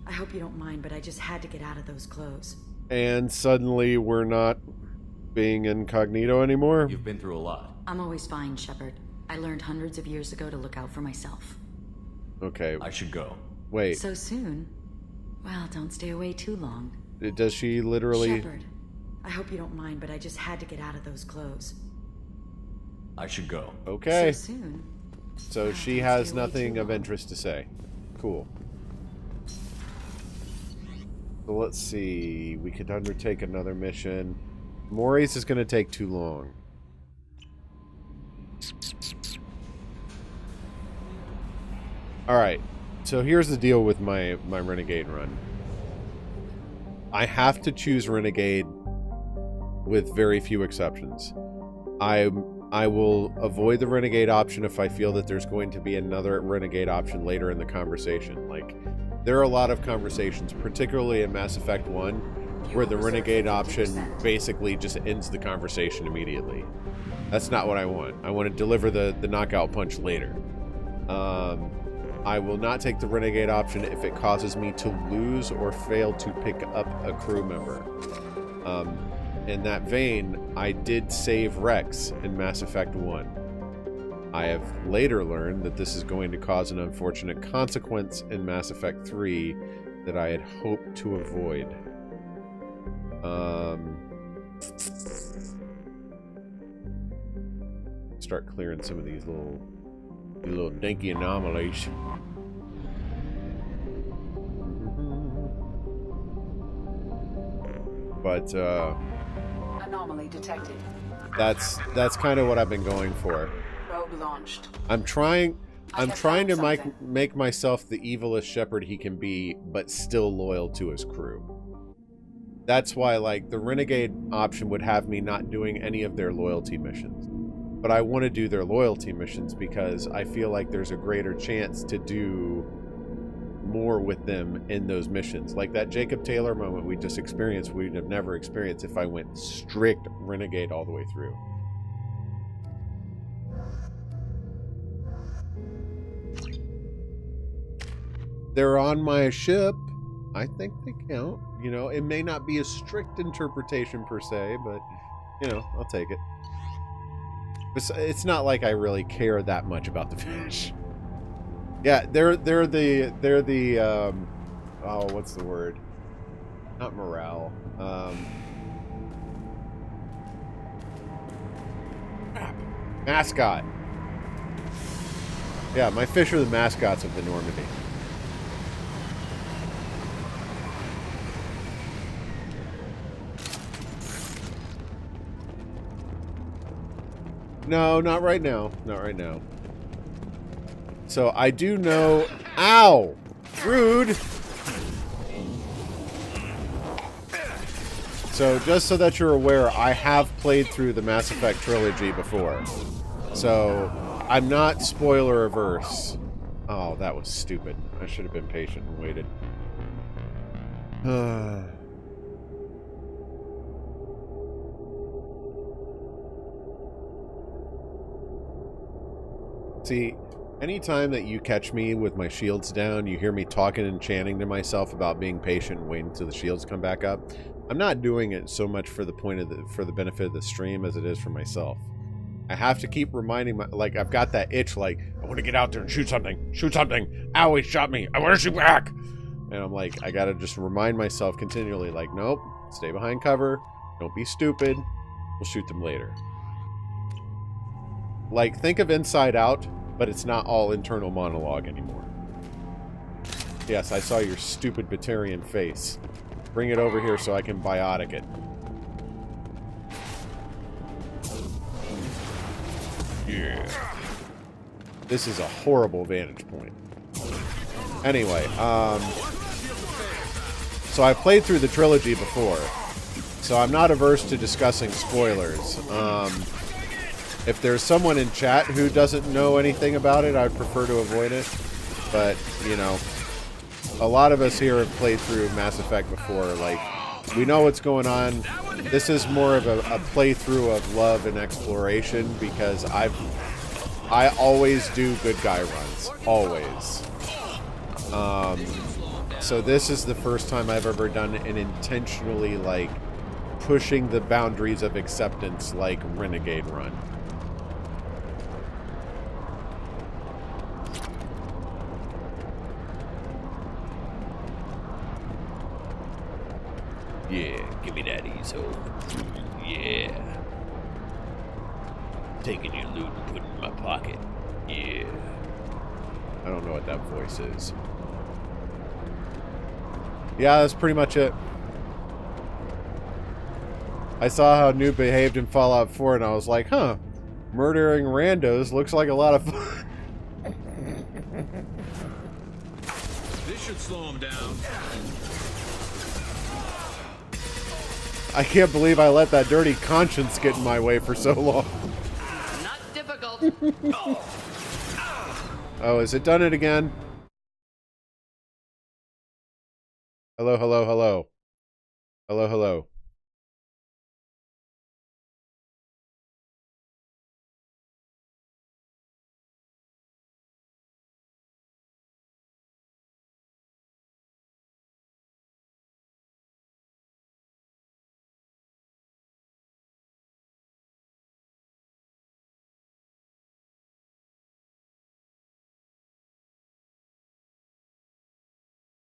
I hope you don't mind, but I just had to get out of those clothes. And suddenly we're not being incognito anymore? You've been through a lot. I'm always fine, Shepard. I learned hundreds of years ago to look out for myself. Okay. I should go. Wait. So soon? Well, don't stay away too long. Does she literally... Shepard, I hope you don't mind, but I just had to get out of those clothes. I should go. Okay. So soon? So she has nothing of interest to say. Cool. So let's see. We could undertake another mission. Maurice is going to take too long. Alright. So here's the deal with my Renegade run. I have to choose Renegade with very few exceptions. I will avoid the Renegade option if I feel that there's going to be another Renegade option later in the conversation. Like, there are a lot of conversations, particularly in Mass Effect 1, where the Renegade option basically just ends the conversation immediately. That's not what I want. I want to deliver the knockout punch later. I will not take the Renegade option if it causes me to lose or fail to pick up a crew member. In that vein, I did save Rex in Mass Effect 1. I have later learned that this is going to cause an unfortunate consequence in Mass Effect 3 that I had hoped to avoid. Start clearing some of these little dinky anomalies. But anomaly detected. That's kind of what I've been going for. Probe launched. I'm trying to make myself the evilest Shepard he can be, but still loyal to his crew. That's why, like, the Renegade option would have me not doing any of their loyalty missions. But I want to do their loyalty missions because I feel like there's a greater chance to do more with them in those missions. Like that Jacob Taylor moment we just experienced, we'd have never experienced if I went strict Renegade all the way through. They're on my ship. I think they count. You know, it may not be a strict interpretation per se, but, you know, I'll take it. It's not like I really care that much about the fish. Yeah, they're the oh, what's the word? Not morale. Mascot. Yeah, my fish are the mascots of the Normandy. No, not right now. Not right now. So I do know... Ow! Rude! So just so that you're aware, I have played through the Mass Effect trilogy before. So I'm not spoiler averse. Oh, that was stupid. I should have been patient and waited. See, anytime that you catch me with my shields down, you hear me talking and chanting to myself about being patient and waiting until the shields come back up. I'm not doing it so much for the benefit of the stream as it is for myself. I have to keep reminding my, like, I've got that itch, like, I want to get out there and shoot something. Shoot something. Ow, he shot me. I want to shoot back. And I'm like, I got to just remind myself continually, like, nope, stay behind cover. Don't be stupid. We'll shoot them later. Like, think of Inside Out, but it's not all internal monologue anymore. Yes, I saw your stupid Batarian face. Bring it over here so I can biotic it. Yeah. This is a horrible vantage point. Anyway, so I've played through the trilogy before, so I'm not averse to discussing spoilers. If there's someone in chat who doesn't know anything about it, I'd prefer to avoid it. But, you know, a lot of us here have played through Mass Effect before. Like, we know what's going on. This is more of a playthrough of love and exploration because I always do good guy runs. Always. So this is the first time I've ever done an intentionally, like, pushing the boundaries of acceptance, like, Renegade run. Yeah, give me that easel. Yeah. Taking your loot and putting it in my pocket. Yeah. I don't know what that voice is. Yeah, that's pretty much it. I saw how Noob behaved in Fallout 4 and I was like, huh, murdering randos looks like a lot of fun. This should slow him down. I can't believe I let that dirty conscience get in my way for so long. Not difficult. Oh, is it done it again? Hello, hello, hello. Hello, hello.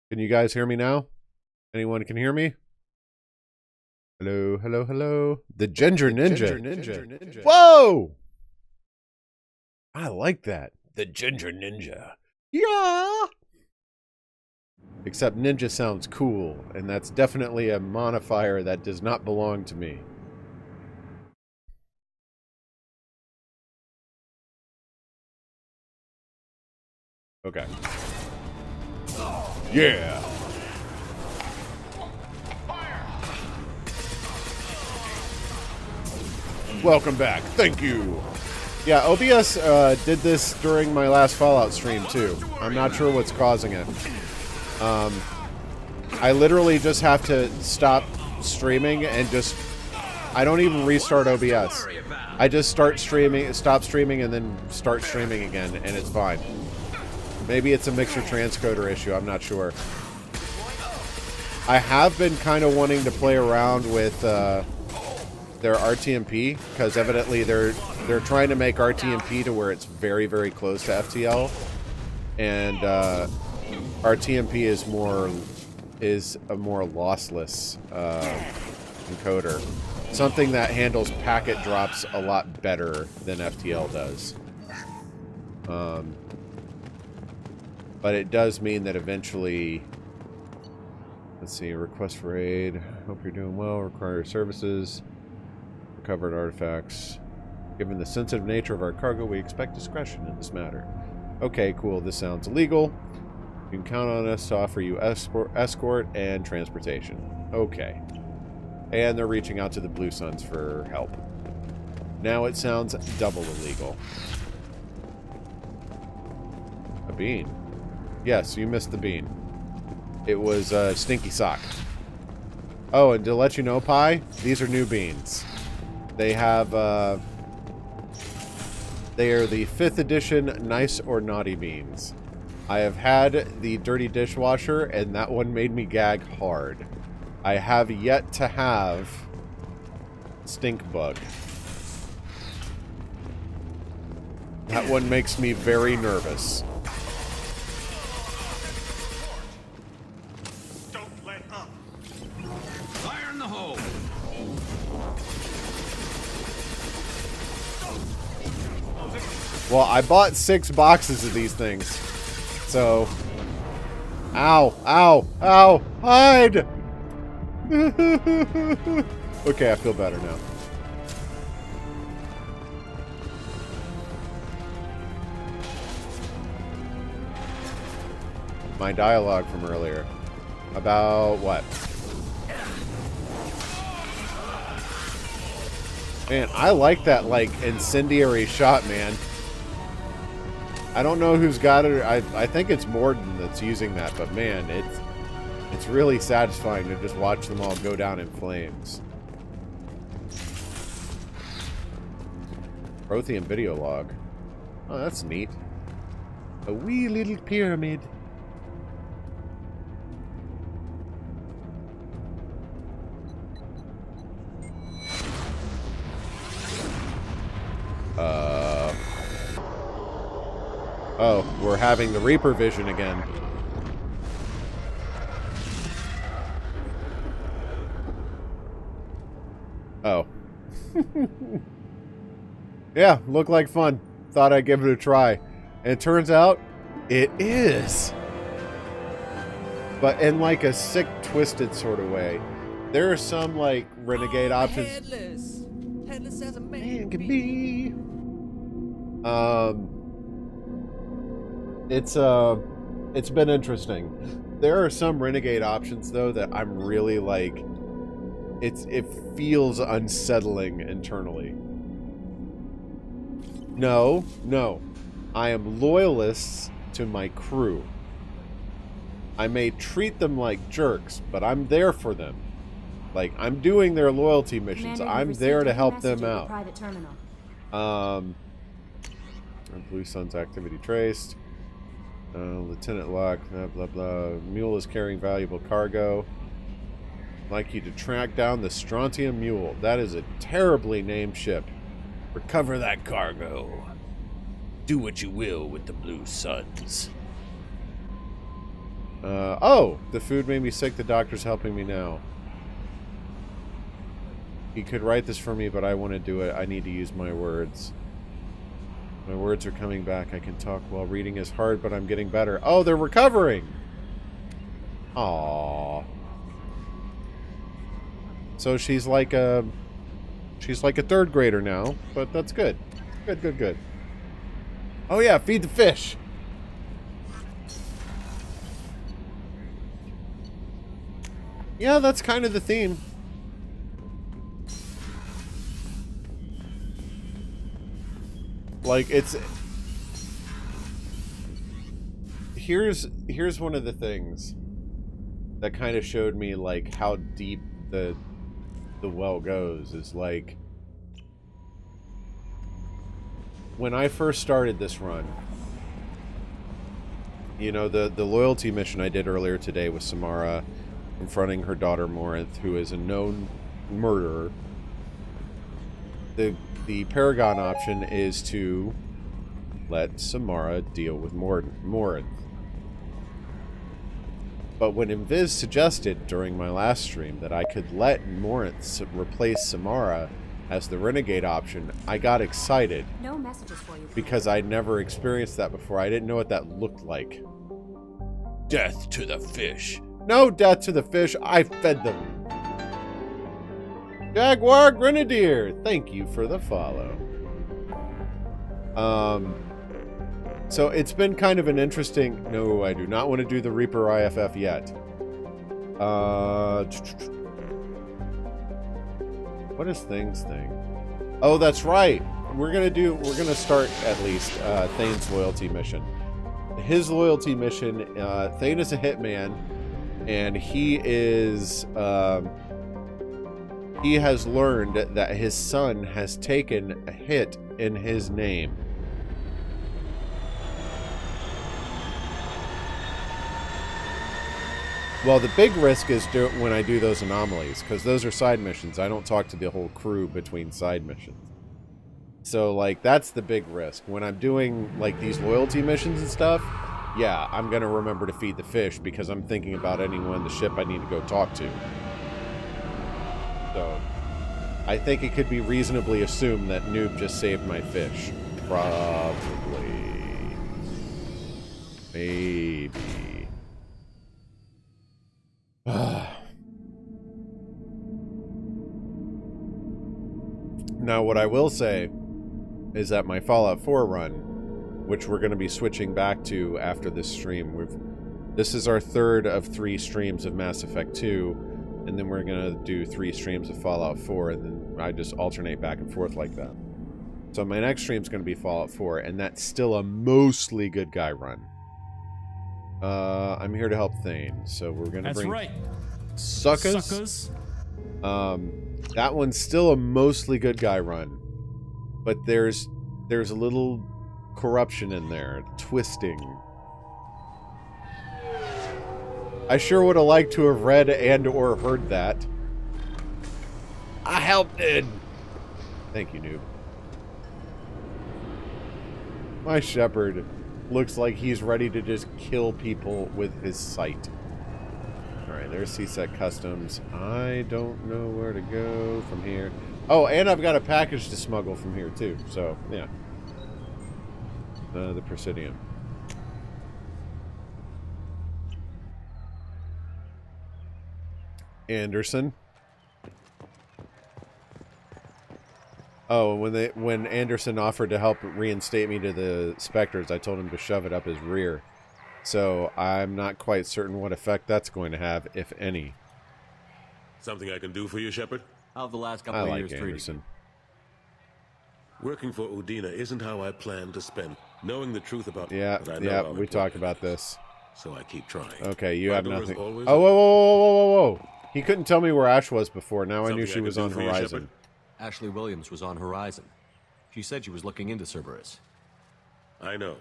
Can you guys hear me now? Anyone can hear me? Hello, hello, hello. The Ginger Ninja. Whoa! I like that. The Ginger Ninja. Yeah! Except ninja sounds cool, and that's definitely a modifier that does not belong to me. Okay. Yeah! Welcome back. Thank you. Yeah, OBS did this during my last Fallout stream, too. I'm not sure what's causing it. I literally just have to stop streaming and just... I don't even restart OBS. I just stop streaming, and then start streaming again, and it's fine. Maybe it's a mixer transcoder issue, I'm not sure. I have been kind of wanting to play around with their RTMP, because evidently they're trying to make RTMP to where it's very, very close to FTL. And RTMP is a more lossless encoder. Something that handles packet drops a lot better than FTL does. But it does mean that eventually... Let's see, request for aid. Hope you're doing well. Require services. Recovered artifacts. Given the sensitive nature of our cargo, we expect discretion in this matter. Okay, cool. This sounds illegal. You can count on us to offer you escort and transportation. Okay. And they're reaching out to the Blue Suns for help. Now it sounds double illegal. A bean. Yes, you missed the bean. It was Stinky Sock. Oh, and to let you know, Pi, these are new beans. They have, they are the 5th edition Nice or Naughty beans. I have had the Dirty Dishwasher, and that one made me gag hard. I have yet to have Stink Bug. That one makes me very nervous. Don't let up. Fire in the hole. Well, I bought 6 boxes of these things. So... Ow! Ow! Ow! Hide! Okay, I feel better now. My dialogue from earlier. About what? Man, I like that, like, incendiary shot, man. I don't know who's got it. I think it's Morden that's using that, but man, it's really satisfying to just watch them all go down in flames. Prothean video log. Oh, that's neat. A wee little pyramid. Oh, we're having the Reaper vision again. Oh. Yeah, looked like fun. Thought I'd give it a try. And it turns out, it is. But in like a sick, twisted sort of way. There are some like renegade options. Headless as a Man can be. It's been interesting. There are some renegade options though that I'm really like, it feels unsettling internally. No, I am loyalists to my crew. I may treat them like jerks, but I'm there for them. Like, I'm doing their loyalty missions. Commander, I'm there to help them out. Private terminal. Blue Sun's activity traced. Lieutenant Locke, blah, blah, blah. Mule is carrying valuable cargo. I'd like you to track down the Strontium Mule. That is a terribly named ship. Recover that cargo. Do what you will with the Blue Suns. Oh! The food made me sick. The doctor's helping me now. He could write this for me, but I want to do it. I need to use my words. My words are coming back. I can talk while reading is hard, but I'm getting better. Oh, they're recovering! Aww. So she's like a 3rd grader now, but that's good. Good. Oh yeah, feed the fish! Yeah, that's kind of the theme. Like, it's... Here's one of the things that kind of showed me, like, how deep the well goes, is, like... When I first started this run, you know, the loyalty mission I did earlier today with Samara confronting her daughter Morinth, who is a known murderer. The Paragon option is to let Samara deal with Morinth. But when Invis suggested during my last stream that I could let Morinth replace Samara as the Renegade option, I got excited. No messages for you. Because I'd never experienced that before. I didn't know what that looked like. Death to the fish. No death to the fish. I fed them. Jaguar Grenadier, thank you for the follow. So it's been kind of an interesting... No, I do not want to do the Reaper IFF yet. What is Thane's thing? Oh, that's right. We're gonna start at least Thane's loyalty mission. His loyalty mission, Thane is a hitman, and he is... he has learned that his son has taken a hit in his name. Well, the big risk is when I do those anomalies, because those are side missions. I don't talk to the whole crew between side missions. So, like, that's the big risk. When I'm doing, like, these loyalty missions and stuff, yeah, I'm going to remember to feed the fish because I'm thinking about anyone on the ship I need to go talk to. So, I think it could be reasonably assumed that Noob just saved my fish. Probably. Maybe. Now, what I will say is that my Fallout 4 run, which we're going to be switching back to after this stream, this is our third of 3 streams of Mass Effect 2, and then we're going to do 3 streams of Fallout 4, and then I just alternate back and forth like that. So my next stream is going to be Fallout 4, and that's still a mostly good guy run. I'm here to help Thane, so we're going to bring... That's right. Suckers. That one's still a mostly good guy run, but there's a little corruption in there, twisting. I sure would have liked to have read and or heard that. I helped it. Thank you, noob. My shepherd looks like he's ready to just kill people with his sight. Alright, there's CSEC Customs. I don't know where to go from here. Oh, and I've got a package to smuggle from here, too. So, yeah. The Presidium. Anderson. Oh, when Anderson offered to help reinstate me to the Spectres, I told him to shove it up his rear. So I'm not quite certain what effect that's going to have, if any. Something I can do for you, Shepard? How have the last couple of years Anderson. Working for Udina isn't how I plan to spend. Knowing the truth about we talked about this. So I keep trying. Okay, you My have door is nothing. always Oh, whoa. He couldn't tell me where Ash was before. Now I knew she was on Horizon. Ashley Williams was on Horizon. She said she was looking into Cerberus. I know.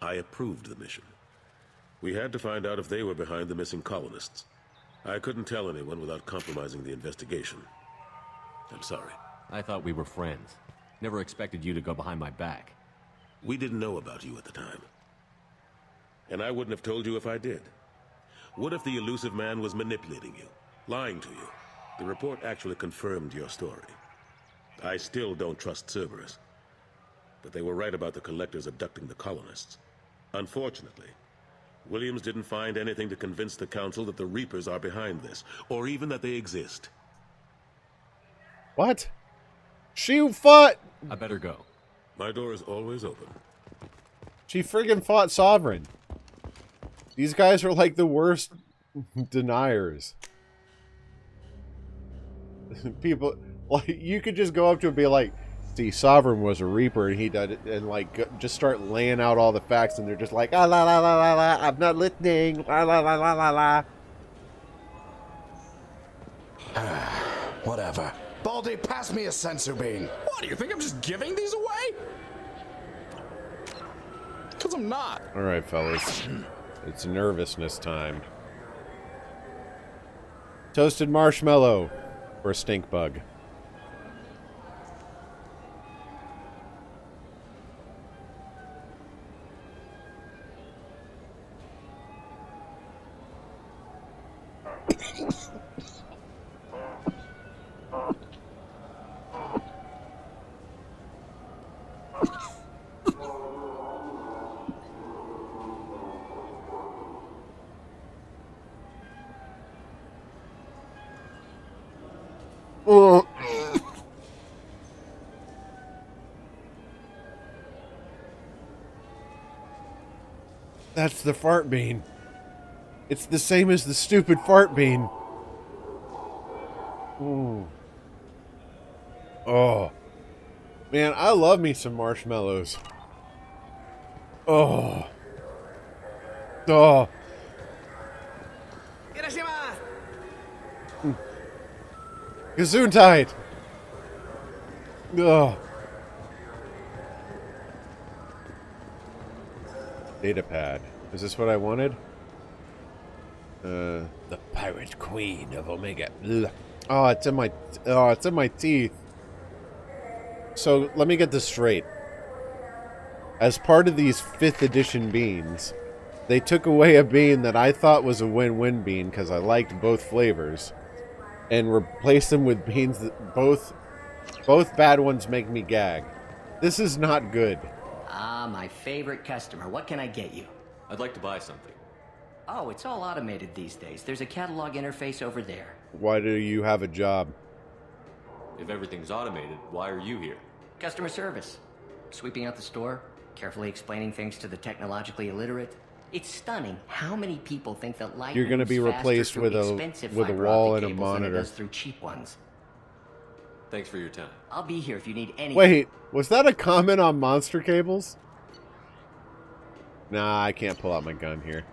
I approved the mission. We had to find out if they were behind the missing colonists. I couldn't tell anyone without compromising the investigation. I'm sorry. I thought we were friends. Never expected you to go behind my back. We didn't know about you at the time. And I wouldn't have told you if I did. What if the elusive man was manipulating you, lying to you? The report actually confirmed your story. I still don't trust Cerberus. But they were right about the collectors abducting the colonists. Unfortunately, Williams didn't find anything to convince the Council that the Reapers are behind this, or even that they exist. What? She fought... I better go. My door is always open. She friggin' fought Sovereign. These guys are like the worst deniers. People, like, you could just go up to him and be like, see, Sovereign was a Reaper, and he did it, and like just start laying out all the facts, and they're just like, ah la la la la la, I'm not listening, la la la la la la. Whatever. Baldy, pass me a sensor beam. What, do you think I'm just giving these away? Because I'm not. All right, fellas, it's nervousness time. Toasted marshmallow or stink bug. That's the fart bean. It's the same as the stupid fart bean. Ooh. Oh. Man, I love me some marshmallows. Oh. Oh. Gesundheit. Oh. Data pad. Is this what I wanted? The Pirate Queen of Omega. Ugh. Oh, it's in my teeth. So let me get this straight. As part of these 5th edition beans, they took away a bean that I thought was a win-win bean because I liked both flavors, and replaced them with beans that both bad ones make me gag. This is not good. Ah, my favorite customer. What can I get you? I'd like to buy something. Oh, it's all automated these days. There's a catalog interface over there. Why do you have a job? If everything's automated, why are you here? Customer service. Sweeping out the store, carefully explaining things to the technologically illiterate. It's stunning how many people think that light You're going to be moves faster replaced through with expensive a fiber wall optic and a cables than it monitor. does through cheap ones. Thanks for your time. I'll be here if you need anything. Wait, was that a comment on monster cables? Nah, I can't pull out my gun here.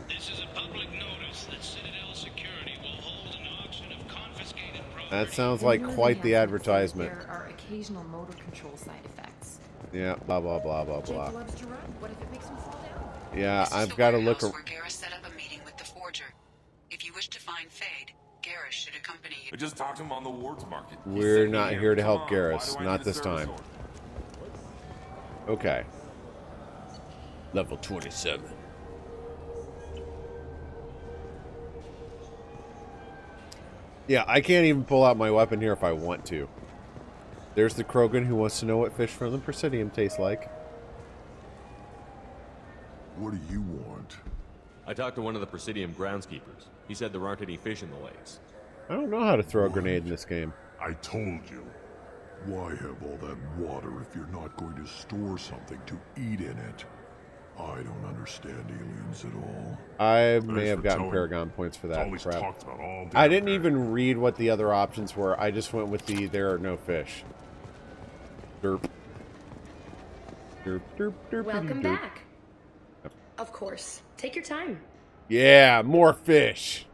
This is a public notice that Citadel Security will hold an auction of confiscated property. That sounds like quite the advertisement. There are occasional motor control side effects. Yeah, blah, blah, blah, blah, Jake blah. loves to run. What if it makes him fall down? Yeah, I've got to look... Where Garrus set up a meeting with the Forger. If you wish to find Fade, Garrus should accompany you. I just talked to him on the Wards Market. We're not here to help Garrus. Not this time. Okay. Level 27. Yeah, I can't even pull out my weapon here if I want to. There's the Krogan who wants to know what fish from the Presidium tastes like. What do you want? I talked to one of the Presidium groundskeepers. He said there aren't any fish in the lakes. I don't know how to throw a grenade in this game. I told you. Why have all that water if you're not going to store something to eat in it? I don't understand aliens at all. I may have gotten Paragon points for that crap. I didn't even read what the other options were. I just went with the there are no fish. Derp. Derp, derp, derp. Welcome back. Of course. Take your time. Yeah, more fish.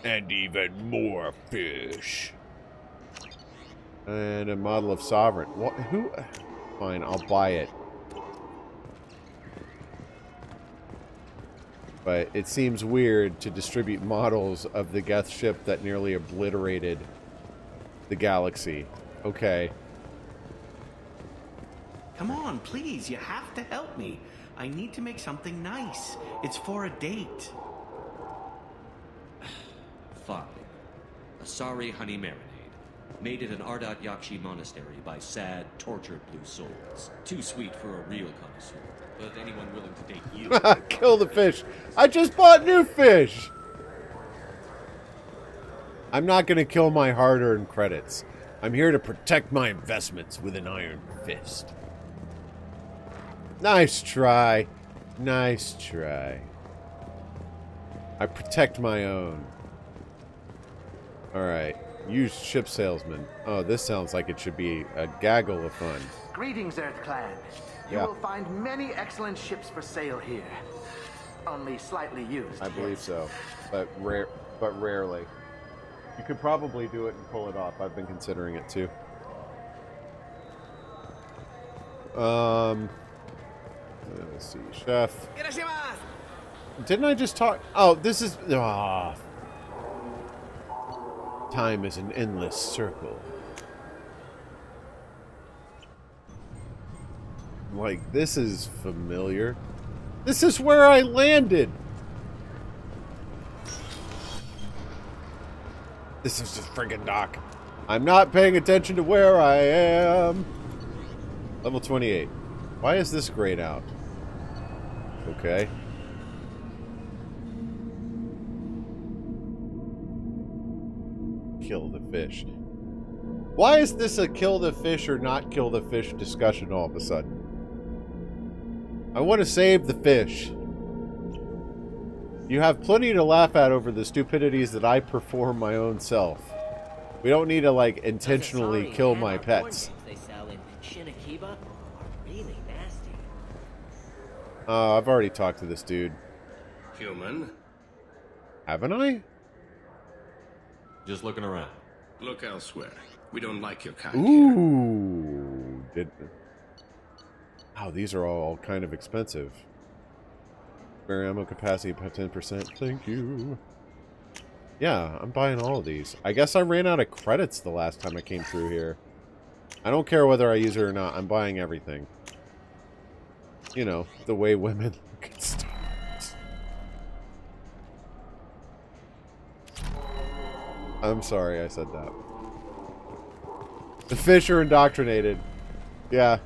And even more fish. And a model of Sovereign. What? Who? Fine, I'll buy it. But it seems weird to distribute models of the Geth ship that nearly obliterated the galaxy. Okay. Come on, please. You have to help me. I need to make something nice. It's for a date. Fine. A sorry honey marinade. Made at an Ardat Yakshi monastery by sad, tortured blue souls. Too sweet for a real connoisseur. But anyone willing to date you... Kill the fish. I just bought new fish. I'm not going to kill my hard-earned credits. I'm here to protect my investments with an iron fist. Nice try. Nice try. I protect my own. Alright. Used ship salesman. Oh, this sounds like it should be a gaggle of fun. Greetings, Earth Clan. You Yeah. will find many excellent ships for sale here. Only slightly used. I believe so. But rarely. You could probably do it and pull it off. I've been considering it too. Let's see. Chef. Didn't I just talk? Oh, this is... Ah. Time is an endless circle. Like, this is familiar. This is where I landed. This is just friggin' dock. I'm not paying attention to where I am. Level 28. Why is this grayed out? Okay. Kill the fish. Why is this a kill the fish or not kill the fish discussion all of a sudden? I want to save the fish. You have plenty to laugh at over the stupidities that I perform my own self. We don't need to, like, intentionally kill my pets. They sell in Shinakiba are really nasty. I've already talked to this dude. Human. Haven't I? Just looking around. Look elsewhere. We don't like your kind. Ooh. Wow, these are all kind of expensive. Spare ammo capacity by 10%. Thank you. Yeah, I'm buying all of these. I guess I ran out of credits the last time I came through here. I don't care whether I use it or not. I'm buying everything. You know, the way women look at stuff. I'm sorry I said that. The fish are indoctrinated. Yeah.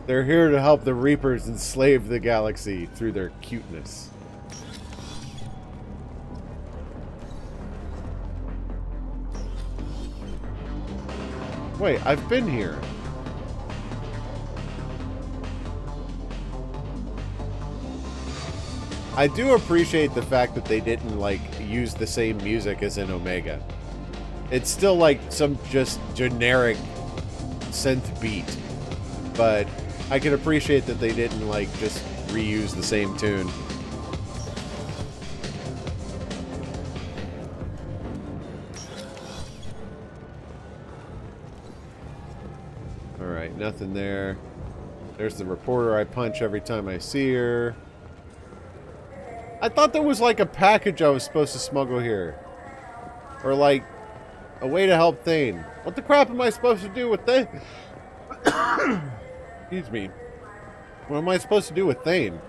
They're here to help the Reapers enslave the galaxy through their cuteness. Wait, I've been here. I do appreciate the fact that they didn't, like, use the same music as in Omega. It's still, like, some just generic synth beat. But I can appreciate that they didn't, like, just reuse the same tune. Alright, nothing there. There's the reporter I punch every time I see her. I thought there was like a package I was supposed to smuggle here. Or like a way to help Thane. What the crap am I supposed to do with Thane? Excuse me. What am I supposed to do with Thane?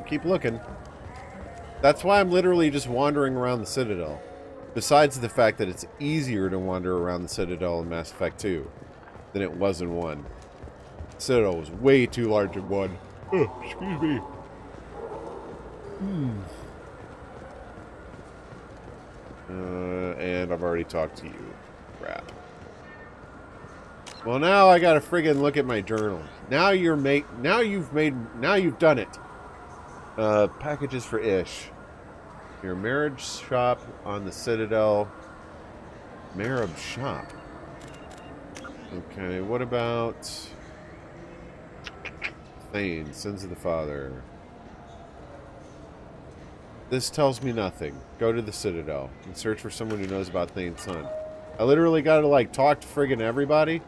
Keep looking. That's why I'm literally just wandering around the Citadel. Besides the fact that it's easier to wander around the Citadel in Mass Effect 2 than it was in 1. The Citadel was way too large in 1. Oh, excuse me. And I've already talked to you. Crap. Well, now I gotta friggin' look at my journal. Now you've done it. Packages for Ish. Your marriage shop on the Citadel. Marab shop. Okay, what about Thane, Sins of the Father? This tells me nothing. Go to the Citadel and search for someone who knows about Thane's son. I literally gotta, like, talk to friggin' everybody?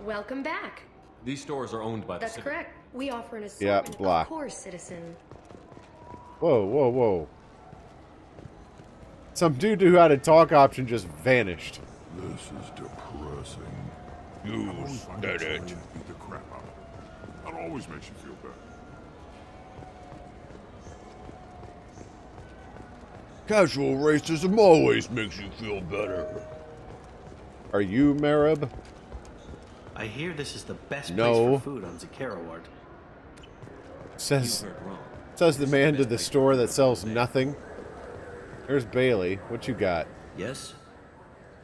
Welcome back. These stores are owned by the That's city. correct. We offer an assortment. Yeah, blah. Of course, citizen. Whoa, whoa, whoa. Some dude who had a talk option just vanished. This is depressing. You said it. Beat the crap out of it. That always makes you feel better. Casual racism always makes you feel better. Are you Marab? I hear this is the best No. place for food on Zakaroward. Says the man to the store that sells nothing. There's Bailey. What you got? Yes?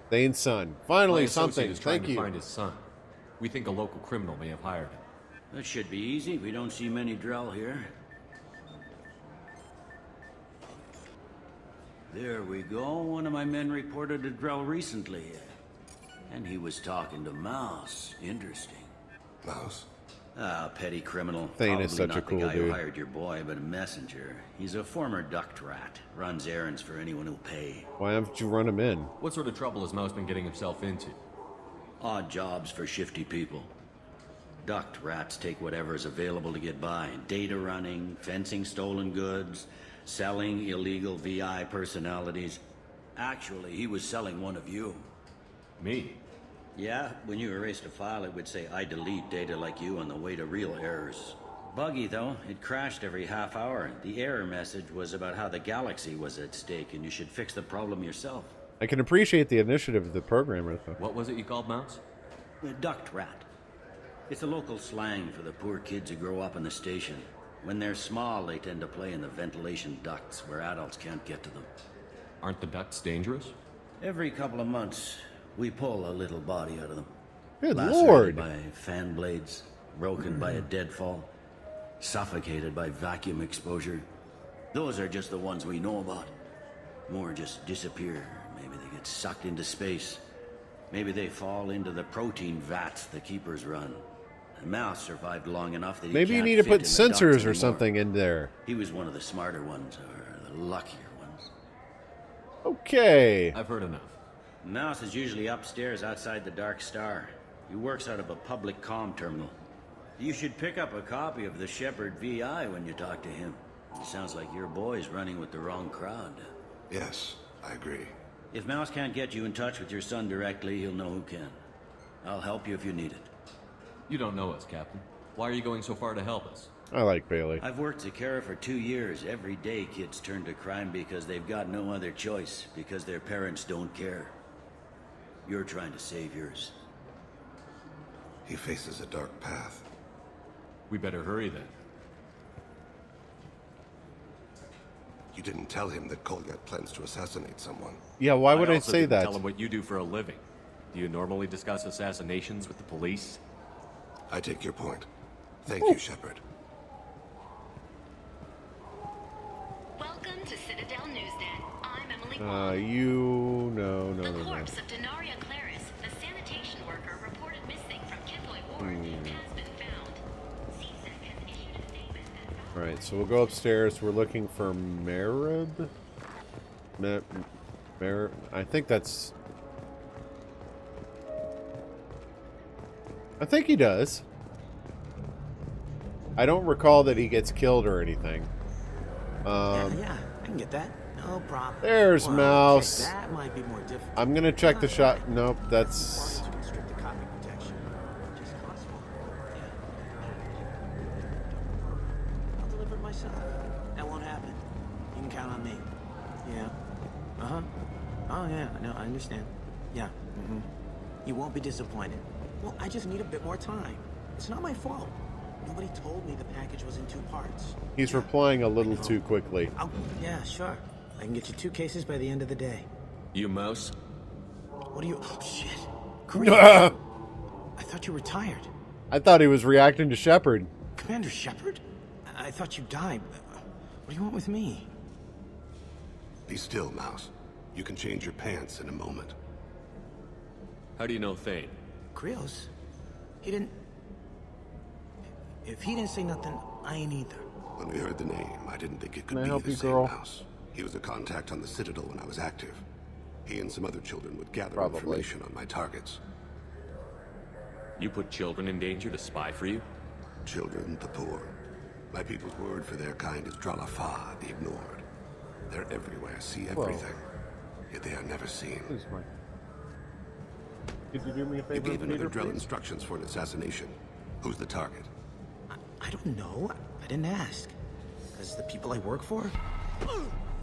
Thane's son. Finally, My associate something. is trying Thank to you. find his son. We think a local criminal may have hired him. That should be easy. We don't see many Drell here. There we go. One of my men reported a Drell recently. And he was talking to Mouse. Interesting. Mouse? Ah, petty criminal. Thane is Probably such a not cool the guy dude. who hired your boy, but a messenger. He's a former duct rat. Runs errands for anyone who'll pay. Why haven't you run him in? What sort of trouble has Mouse been getting himself into? Odd jobs for shifty people. Duct rats take whatever's available to get by. Data running, fencing stolen goods, selling illegal VI personalities. Actually, he was selling one of you. Me? Yeah, when you erased a file, it would say, I delete data like you on the way to real errors. Buggy, though. It crashed every half hour. The error message was about how the galaxy was at stake, and you should fix the problem yourself. I can appreciate the initiative of the programmer, though. What was it you called Mouse? A duct rat. It's a local slang for the poor kids who grow up in the station. When they're small, they tend to play in the ventilation ducts where adults can't get to them. Aren't the ducts dangerous? Every couple of months, we pull a little body out of them. Good Lacerated lord! by fan blades, broken by a deadfall, suffocated by vacuum exposure. Those are just the ones we know about. More just disappear. Maybe they get sucked into space. Maybe they fall into the protein vats the keepers run. The Mouse survived long enough that he Maybe you can't need to fit put in the ducts sensors or anymore. something in there. He was one of the smarter ones, or the luckier ones. Okay. I've heard enough. Mouse is usually upstairs outside the Dark Star. He works out of a public comm terminal. You should pick up a copy of the Shepherd VI when you talk to him. Sounds like your boy's running with the wrong crowd. Yes, I agree. If Mouse can't get you in touch with your son directly, he'll know who can. I'll help you if you need it. You don't know us, Captain. Why are you going so far to help us? I like Bailey. I've worked to Kara for 2 years. Every day kids turn to crime because they've got no other choice, because their parents don't care. You're trying to save yours. He faces a dark path. We better hurry then. You didn't tell him that Kolyat plans to assassinate someone. Yeah, why would I also say didn't that? Tell him what you do for a living. Do you normally discuss assassinations with the police? I take your point. Thank you, Shepard. Welcome to Citadel Newsnet. I'm Emily No. The corpse of Denaria Claris, the sanitation worker reported missing from Kidloy Ward, has been found. CSEC has issued a statement that... Alright, so we'll go upstairs. We're looking for Marib. I think that's... I think he does. I don't recall that he gets killed or anything. Yeah, I can get that. No problem. There's Mouse. Okay, that might be more difficult. I'm gonna check the shot. Nope, that's... To constrict the copy protection. Just cost more. Yeah. I'll deliver it myself. That won't happen. You can count on me. Yeah. Uh-huh. Oh, yeah. No, I understand. Yeah. Mm-hmm. You won't be disappointed. Well, I just need a bit more time. It's not my fault. Nobody told me the package was in 2 parts. He's replying a little too quickly. Oh, yeah, sure. I can get you 2 cases by the end of the day. You Mouse? What are you... Oh, shit. I thought you were tired. I thought he was reacting to Shepard. Commander Shepard? I thought you died. What do you want with me? Be still, Mouse. You can change your pants in a moment. How do you know Thane? Krios? He didn't... If he didn't say nothing, I ain't either. When we heard the name, I didn't think it could Can I be help the you, same girl? Mouse. He was a contact on the Citadel when I was active. He and some other children would gather Probably. information on my targets. You put children in danger to spy for you? Children, the poor. My people's word for their kind is Dralafa, the ignored. They're everywhere, see everything. Yet they are never seen. Could you do me a favor? You gave another Peter, drill please? instructions for an assassination. Who's the target? I don't know. I didn't ask. As the people I work for?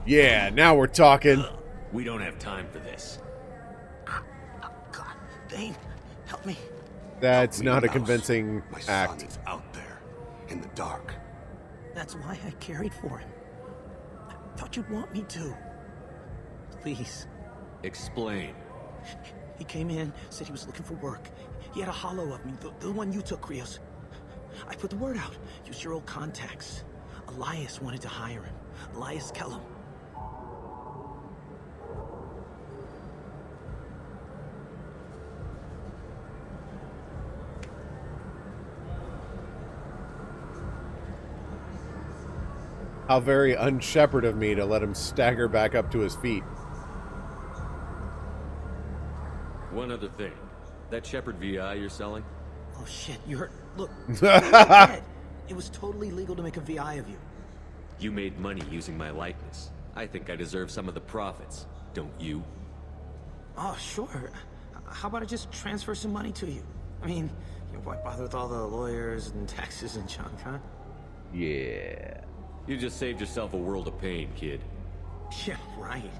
Yeah, now we're talking. We don't have time for this. God, Thane, help me. That's not a Mouse. convincing My son act. is out there, in the dark. That's why I carried for him. I thought you'd want me to. Please. Explain. He came in, said he was looking for work. He had a hollow of me, the one you took, Krios. I put the word out. Used your old contacts. Elias wanted to hire him. Elias Kellum. How very un-Shepard of me to let him stagger back up to his feet. One other thing. That Shepard VI you're selling? Oh shit, you heard. Look. Dead. It was totally legal to make a VI of you. You made money using my likeness. I think I deserve some of the profits, don't you? Oh, sure. How about I just transfer some money to you? I mean, why bother with all the lawyers and taxes and junk, huh? Yeah. You just saved yourself a world of pain, kid. Yeah, right.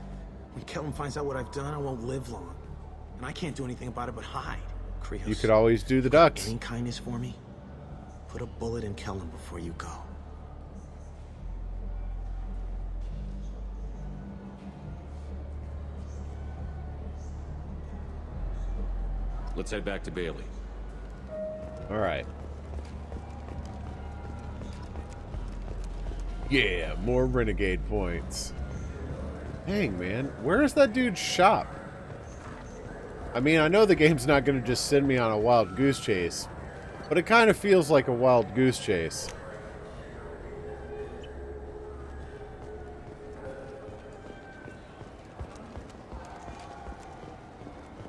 When Kellum finds out what I've done, I won't live long. And I can't do anything about it but hide. Krios, You could always do the ducks. any kindness for me? Put a bullet in Kellum before you go. Let's head back to Bailey. All right. Yeah, more renegade points. Dang, man. Where is that dude's shop? I mean, I know the game's not going to just send me on a wild goose chase, but it kind of feels like a wild goose chase.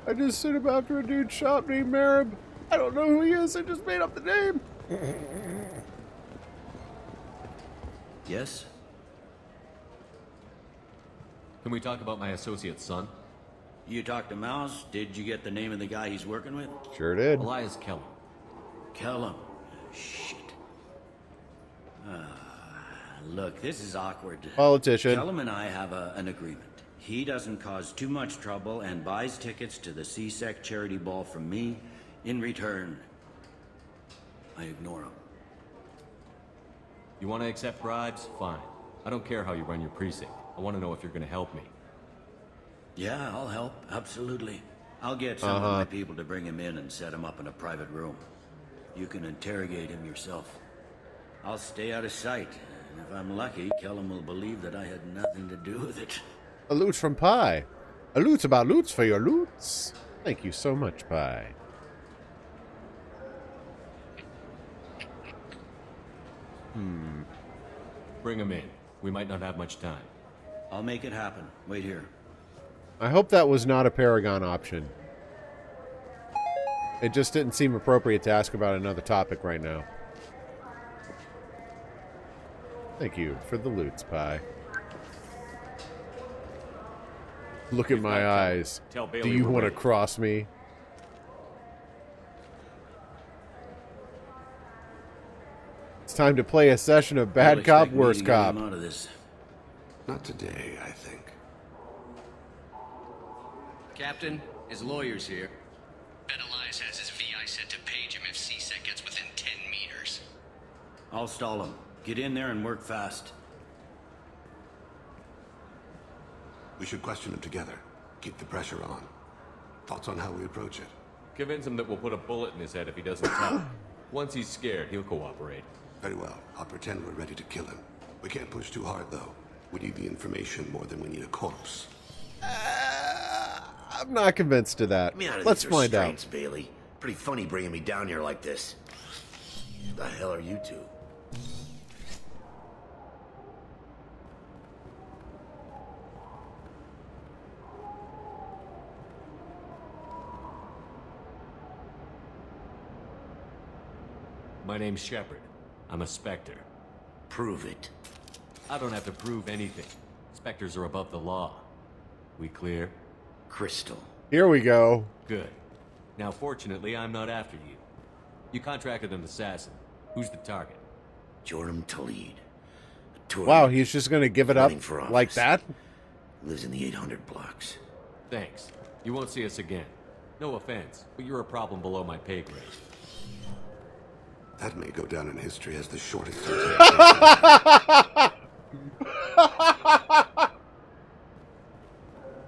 I just sent him after a dude's shop named Marib. I don't know who he is. I just made up the name. Yes? Can we talk about my associate's son? You talked to Mouse? Did you get the name of the guy he's working with? Sure did. Elias Kellum. Kellum. Shit. Look, this is awkward. Politician. Kellum and I have an agreement. He doesn't cause too much trouble and buys tickets to the CSEC charity ball from me. In return, I ignore him. You want to accept bribes? Fine. I don't care how you run your precinct. I want to know if you're going to help me. Yeah, I'll help. Absolutely. I'll get some of my people to bring him in and set him up in a private room. You can interrogate him yourself. I'll stay out of sight. And if I'm lucky, Kellum will believe that I had nothing to do with it. A loot from Pi. A loot about loots for your loots. Thank you so much, Pi. Bring him in. We might not have much time. I'll make it happen. Wait here. I hope that was not a Paragon option. It just didn't seem appropriate to ask about another topic right now. Thank you for the loots, Pi. Look at my eyes. Tell Do Bailey you we're want to ready. cross me? It's time to play a session of Bad You'll Cop, expect me to Worst get Cop. him out of this. Not today, I think. Captain, his lawyer's here. Bet Elias has his VI set to page him if CSEC gets within 10 meters. I'll stall him. Get in there and work fast. We should question him together. Keep the pressure on. Thoughts on how we approach it? Convince him that we'll put a bullet in his head if he doesn't talk. Once he's scared, he'll cooperate. Very well. I'll pretend we're ready to kill him. We can't push too hard, though. We need the information more than we need a corpse. I'm not convinced to that. Get me out of Let's these find out. restraints, Bailey. Pretty funny bringing me down here like this. The hell are you two? My name's Shepard. I'm a Spectre. Prove it. I don't have to prove anything. Spectres are above the law. We clear? Crystal. Here we go. Good. Now, fortunately, I'm not after you. You contracted an assassin. Who's the target? Joram Talid. Wow, he's just going to give it up Running for like office. that? Lives in the 800 blocks. Thanks. You won't see us again. No offense, but you're a problem below my pay grade. That may go down in history as the shortest.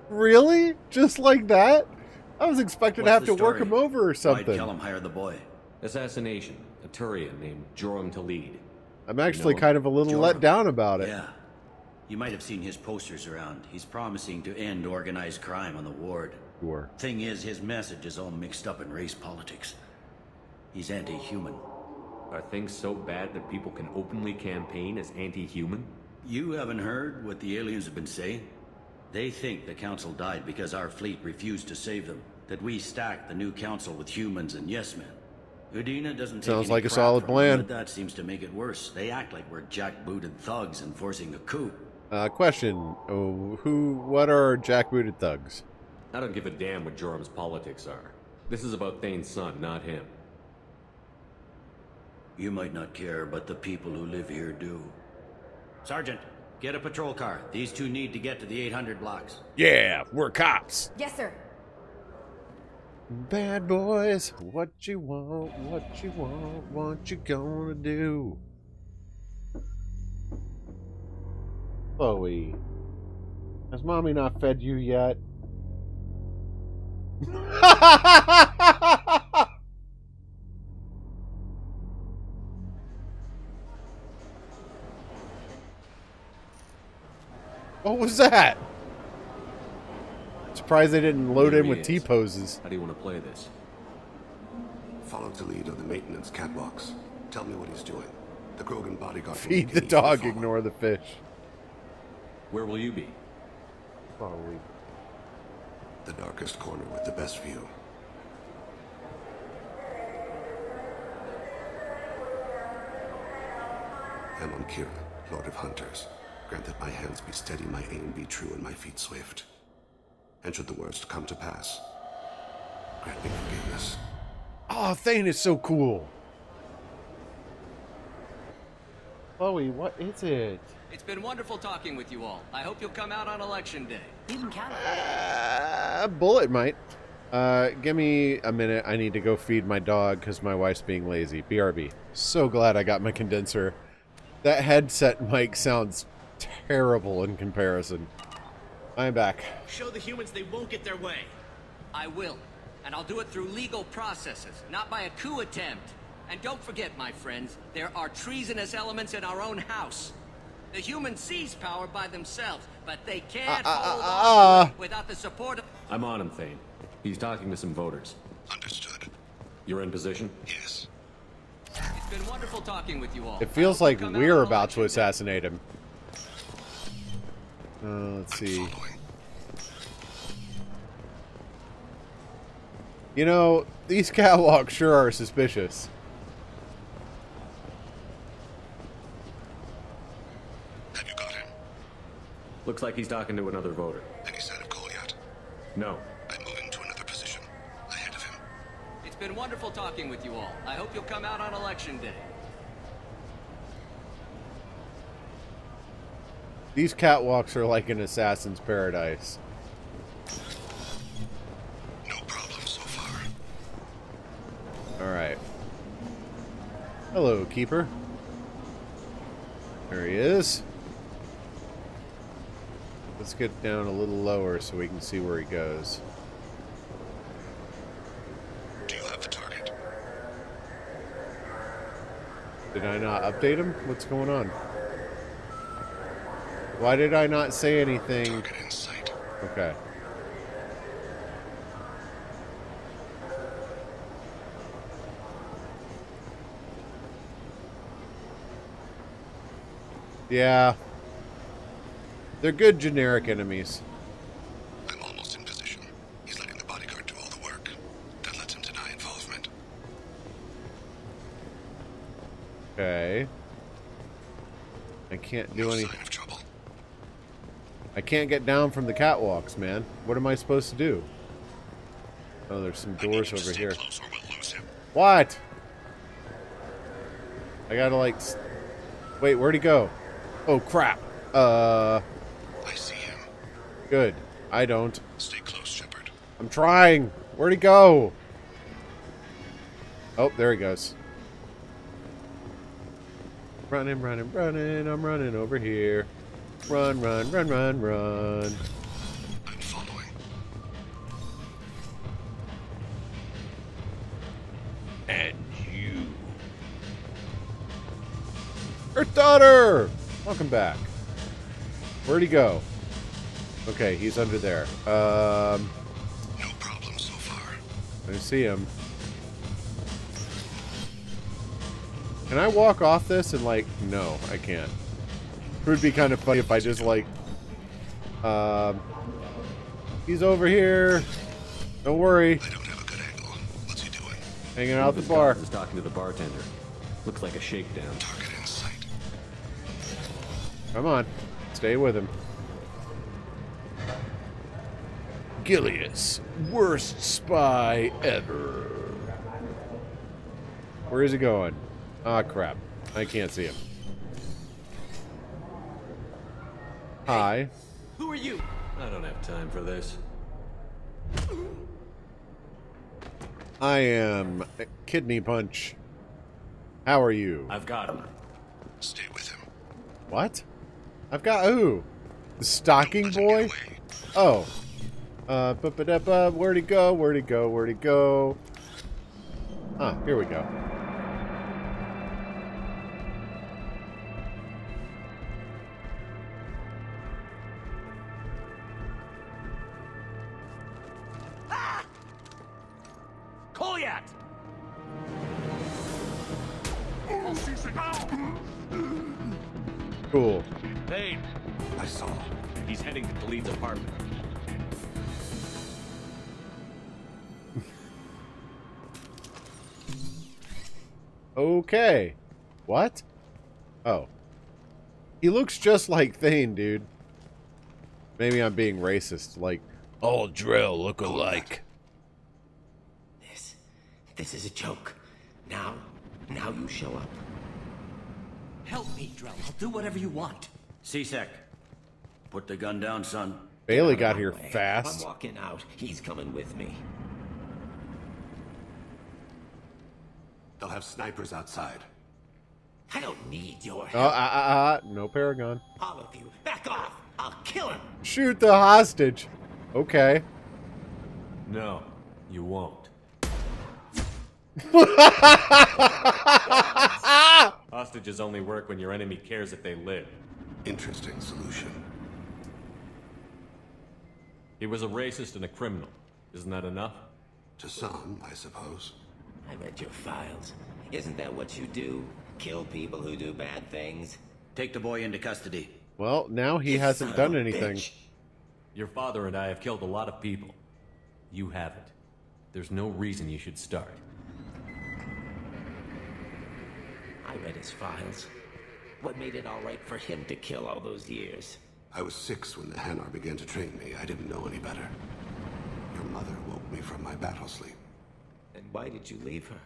Really? Just like that? I was expecting to have What's to the work story? him over or Why'd something. Kellum hire the boy? Assassination. A Turian named Joram Talid. I'm actually him? kind of a little Joram. let down about it. Yeah. You might have seen his posters around. He's promising to end organized crime on the ward. Sure. Thing is, his message is all mixed up in race politics. He's anti-human. Are things so bad that people can openly campaign as anti-human? You haven't heard what the aliens have been saying? They think the council died because our fleet refused to save them. That we stacked the new council with humans and yes-men. Udina doesn't take Sounds any like a crap solid from them, plan. but that seems to make it worse. They act like we're jackbooted thugs enforcing a coup. Question. What are jackbooted thugs? I don't give a damn what Joram's politics are. This is about Thane's son, not him. You might not care, but the people who live here do. Sergeant, get a patrol car. These two need to get to the 800 blocks. Yeah, we're cops. Yes, sir. Bad boys, what you want, what you gonna do? Chloe, has mommy not fed you yet? What was that? Surprised they didn't load There in he with is. T-poses. How do you want to play this? Follow the lead on the maintenance catwalks. Tell me what he's doing. The Krogan bodyguard. will Feed make the it easy to dog, follow. ignore the fish. Where will you be? Probably. The darkest corner with the best view. I'm on Kieran, Lord of Hunters. Grant that my hands be steady, my aim be true, and my feet swift. And should the worst come to pass, grant me forgiveness. Oh, Thane is so cool. Chloe, what is it? It's been wonderful talking with you all. I hope you'll come out on election day. You can count Bullet might. Give me a minute. I need to go feed my dog because my wife's being lazy. BRB. So glad I got my condenser. That headset mic sounds terrible in comparison. I'm back. Show the humans they won't get their way. I will. And I'll do it through legal processes, not by a coup attempt. And don't forget, my friends, there are treasonous elements in our own house. The humans seize power by themselves, but they can't hold on to it without the support of... I'm on him, Thane. He's talking to some voters. Understood. You're in position? Yes. It's been wonderful talking with you all. It feels like we're about to assassinate him. Let's see. You know, these catwalks sure are suspicious. Have you got him? Looks like he's talking to another voter. Any sign of Goliath? No. I'm moving to another position. Ahead of him. It's been wonderful talking with you all. I hope you'll come out on election day. These catwalks are like an assassin's paradise. No problem so far. Alright. Hello, Keeper. There he is. Let's get down a little lower so we can see where he goes. Do you have the target? Did I not update him? What's going on? Why did I not say anything? Target in sight. Okay. Yeah. They're good generic enemies. I'm almost in position. He's letting the bodyguard do all the work. That lets him deny involvement. Okay. I can't do anything. Sign of trouble. I can't get down from the catwalks, man. What am I supposed to do? Oh, there's some doors over here. Close or we'll lose him. What? I gotta like... Wait, where'd he go? Oh, crap. I see him. Good. I don't. Stay close, Shepard. I'm trying. Where'd he go? Oh, there he goes. Running, running, running. I'm running over here. Run, run, run, run, run. I'm following. And you. Earth Daughter! Welcome back. Where'd he go? Okay, he's under there. No problem so far. I see him. Can I walk off this and like... No, I can't. It would be kind of funny if I just like... he's over here. Don't worry. I don't have a good angle. What's he doing? Hanging out at the bar. Is talking to the bartender. Looks like a shakedown. Target in sight. Come on. Stay with him. Gilius. Worst spy ever. Where is he going? Ah, crap. I can't see him. Hi. Who are you? I don't have time for this. I am Kidney Punch. How are you? I've got him. Stay with him. What? I've got who? The stocking boy? Oh. Where'd he go? Where'd he go? Where'd he go? Ah, here we go. Goliath! Cool. Hey! I saw him. He's heading to Khalid's apartment. Okay. What? Oh. He looks just like Thane, dude. Maybe I'm being racist. Like, all Drell look alike. This is a joke. Now you show up. Help me, Drell. I'll do whatever you want. C-Sec, put the gun down, son. Bailey got here I'm fast. walking out. He's coming with me. They'll have snipers outside. I don't need your help. No Paragon. All of you, back off. I'll kill him. Shoot the hostage. Okay. No, you won't. Hostages only work when your enemy cares if they live. Interesting solution. He was a racist and a criminal. Isn't that enough? To some, I suppose. I read your files. Isn't that what you do? Kill people who do bad things? Take the boy into custody. Well, now he hasn't done anything. Your father and I have killed a lot of people. You haven't. There's no reason you should start. I read his files. What made it all right for him to kill all those years? I was 6 when the Hanar began to train me. I didn't know any better. Your mother woke me from my battle sleep. And why did you leave her?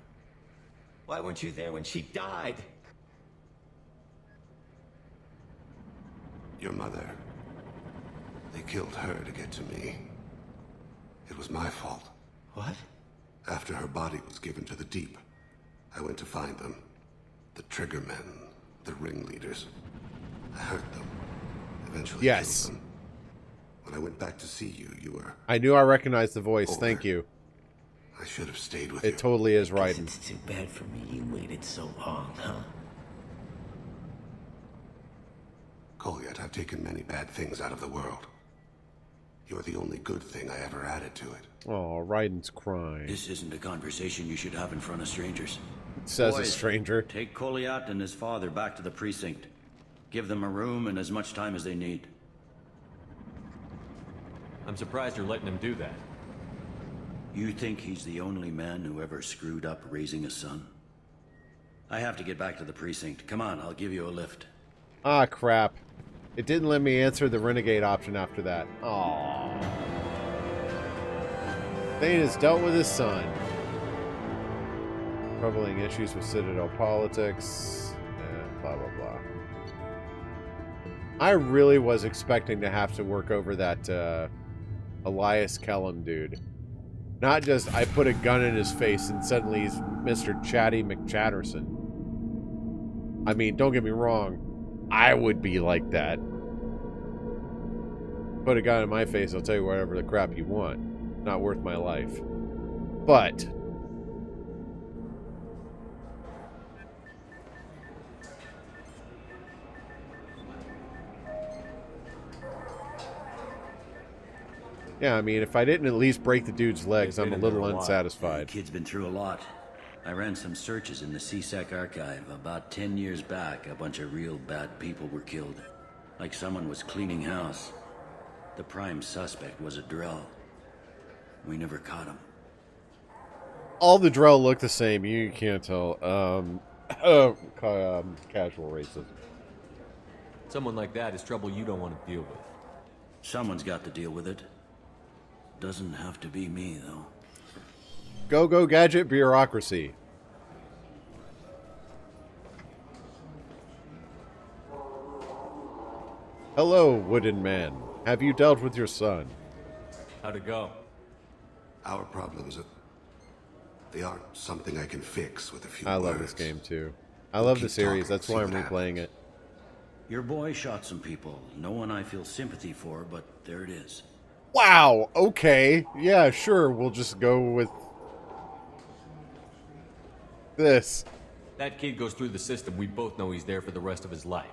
Why weren't you there when she died? Your mother. They killed her to get to me. It was my fault. What? After her body was given to the Deep, I went to find them. The Triggermen, the ringleaders. I hurt them. Eventually killed them. When I went back to see you, you were... I knew I recognized the voice. Thank you. I should have stayed with you. It totally is right. It's too bad for me you waited so long, huh? Kolyat, I've taken many bad things out of the world. You're the only good thing I ever added to it. Oh, Raiden's crying. This isn't a conversation you should have in front of strangers. Says a Boys, stranger. Take Kolyat and his father back to the precinct. Give them a room and as much time as they need. I'm surprised you're letting him do that. You think he's the only man who ever screwed up raising a son? I have to get back to the precinct. Come on, I'll give you a lift. Ah, crap. It didn't let me answer the Renegade option after that. Aww. Thane has dealt with his son. Troubling issues with Citadel politics. And blah, blah, blah. I really was expecting to have to work over that Elias Kellum dude. Not just I put a gun in his face and suddenly he's Mr. Chatty McChatterson. I mean, don't get me wrong. I would be like that. Put a gun in my face, I'll tell you whatever the crap you want. Not worth my life. But... yeah, I mean, if I didn't at least break the dude's legs, I'm a little unsatisfied. The kid's been through a lot. I ran some searches in the C-Sec archive. About 10 years back, a bunch of real bad people were killed. Like someone was cleaning house. The prime suspect was a Drell. We never caught him. All the Drell look the same. You can't tell. Casual racism. Someone like that is trouble you don't want to deal with. Someone's got to deal with it. Doesn't have to be me, though. Go gadget bureaucracy. Hello, wooden man. Have you dealt with your son? How'd it go? Our problems, they aren't something I can fix with a few I words. love this game too. I love the series. That's why I'm replaying it. Your boy shot some people. No one I feel sympathy for, but there it is. Wow. Okay. Yeah, sure. We'll just go with this. That kid goes through the system. We both know he's there for the rest of his life.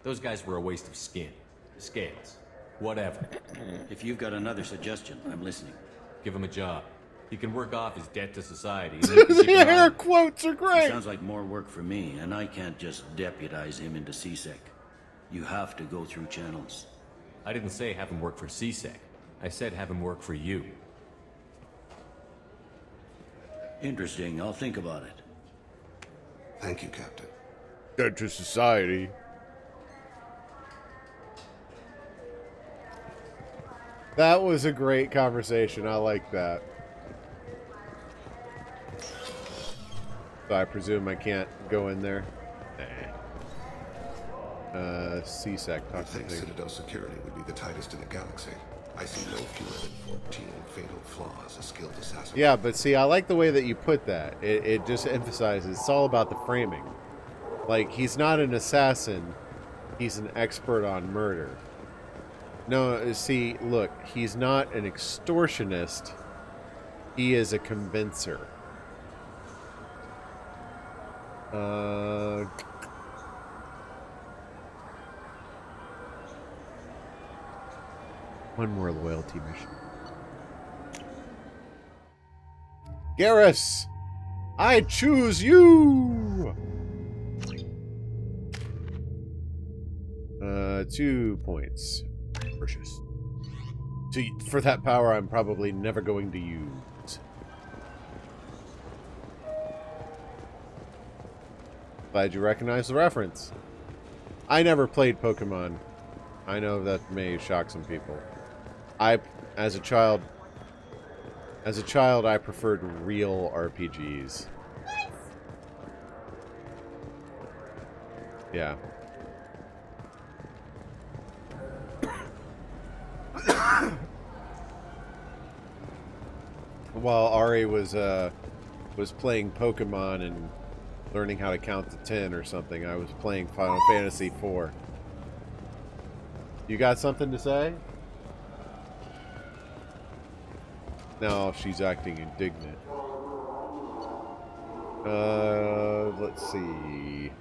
Those guys were a waste of skin. Scales. Whatever. If you've got another suggestion, I'm listening. Give him a job. He can work off his debt to society. The air quotes are great. It sounds like more work for me, and I can't just deputize him into C-Sec. You have to go through channels. I didn't say have him work for C-Sec. I said have him work for you. Interesting. I'll think about it. Thank you, Captain. Dead to society. That was a great conversation. I like that. So I presume I can't go in there. CSEC. I think Citadel security would be the tightest in the galaxy. I see no fewer than 14 fatal flaws a skilled assassin. Yeah, but see, I like the way that you put that. It just emphasizes it's all about the framing. Like, he's not an assassin. He's an expert on murder. No, see, look, he's not an extortionist. He is a convincer. One more loyalty mission. Garrus, I choose you! 2 points. Precious. For that power I'm probably never going to use. Glad you recognize the reference. I never played Pokemon. I know that may shock some people. As a child, I preferred real RPGs. Yeah. While Ari was playing Pokemon and learning how to count to 10 or something, I was playing Final Fantasy IV. You got something to say? No, she's acting indignant. Let's see.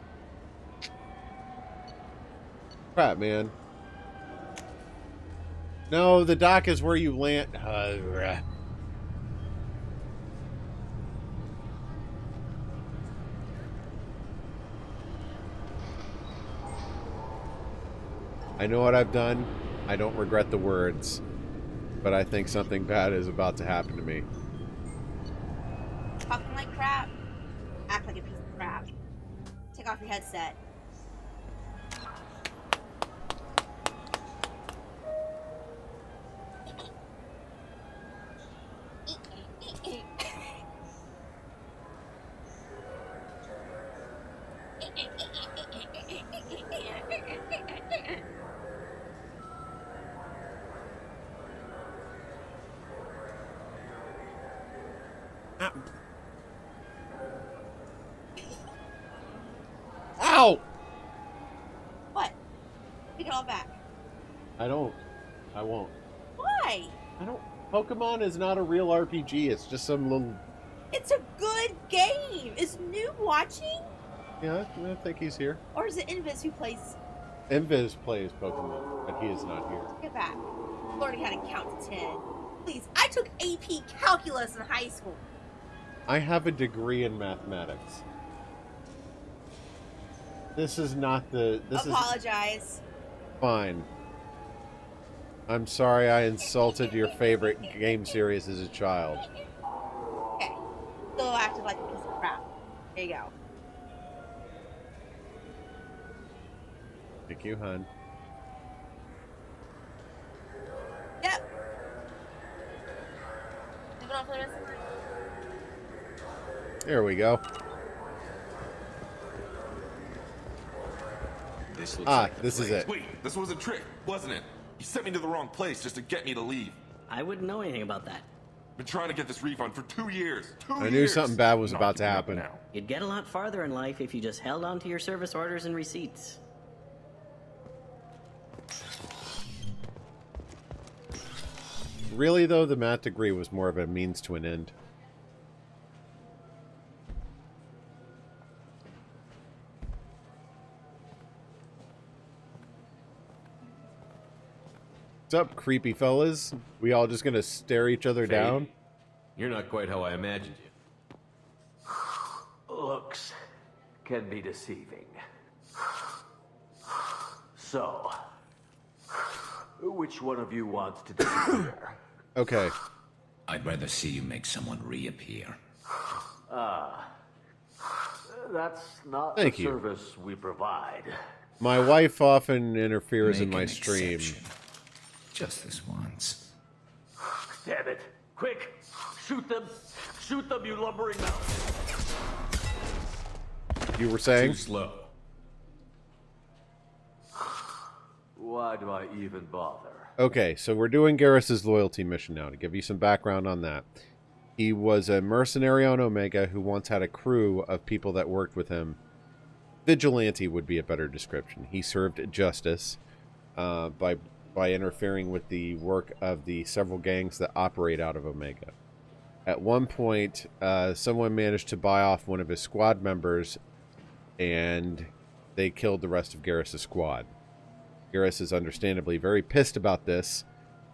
Crap, man. No, the dock is where you land. I know what I've done. I don't regret the words. But I think something bad is about to happen to me. Talking like crap. Act like a piece of crap. Take off your headset. Ow! What? Take it all back. I won't. Why? Pokemon is not a real RPG. It's just some little... It's a good game. Is Noob watching? Yeah, I think he's here. Or is it Invis who plays? Invis plays Pokemon, but he is not here. Get back. Learning how to count to 10. Please, I took AP Calculus in high school. I have a degree in mathematics. This is not the... Apologize. Fine. I'm sorry I insulted your favorite game series as a child. Okay. Still acted like a piece of crap. There you go. Thank you, hon. Yep. Moving on for the rest of the night. There we go. This is it. Wait, this was a trick, wasn't it? You sent me to the wrong place just to get me to leave. I wouldn't know anything about that. Been trying to get this refund for 2 years. I knew something bad was about to happen. You'd get a lot farther in life if you just held on to your service orders and receipts. Really, though, the math degree was more of a means to an end. What's up, creepy fellas? We all just gonna stare each other down? You're not quite how I imagined you. Looks can be deceiving. So, which one of you wants to disappear? Okay. I'd rather see you make someone reappear. That's not Thank the you. service we provide. My wife often interferes in Make my an stream. exception. Just this once. Damn it. Quick! Shoot them! Shoot them, you lumbering mouse! You were saying? Too slow. Why do I even bother? Okay, so we're doing Garrus's loyalty mission now. To give you some background on that. He was a mercenary on Omega who once had a crew of people that worked with him. Vigilante would be a better description. He served justice by interfering with the work of the several gangs that operate out of Omega. At one point, someone managed to buy off one of his squad members, and they killed the rest of Garrus's squad. Garrus is understandably very pissed about this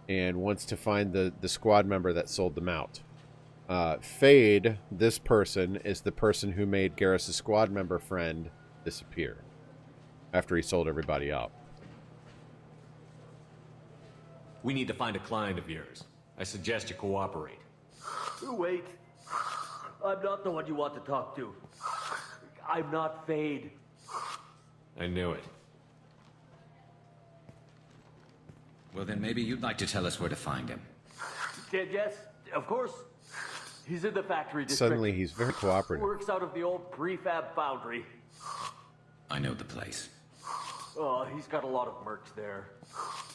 and wants to find the squad member that sold them out. Fade, this person, is the person who made Garrus's squad member friend disappear after he sold everybody out. We need to find a client of yours. I suggest you cooperate. Wait. I'm not the one you want to talk to. I'm not Fade. I knew it. Well, then maybe you'd like to tell us where to find him. Yes, of course. He's in the factory district. Suddenly, he's very cooperative. Works out of the old prefab foundry. I know the place. Oh, he's got a lot of mercs there.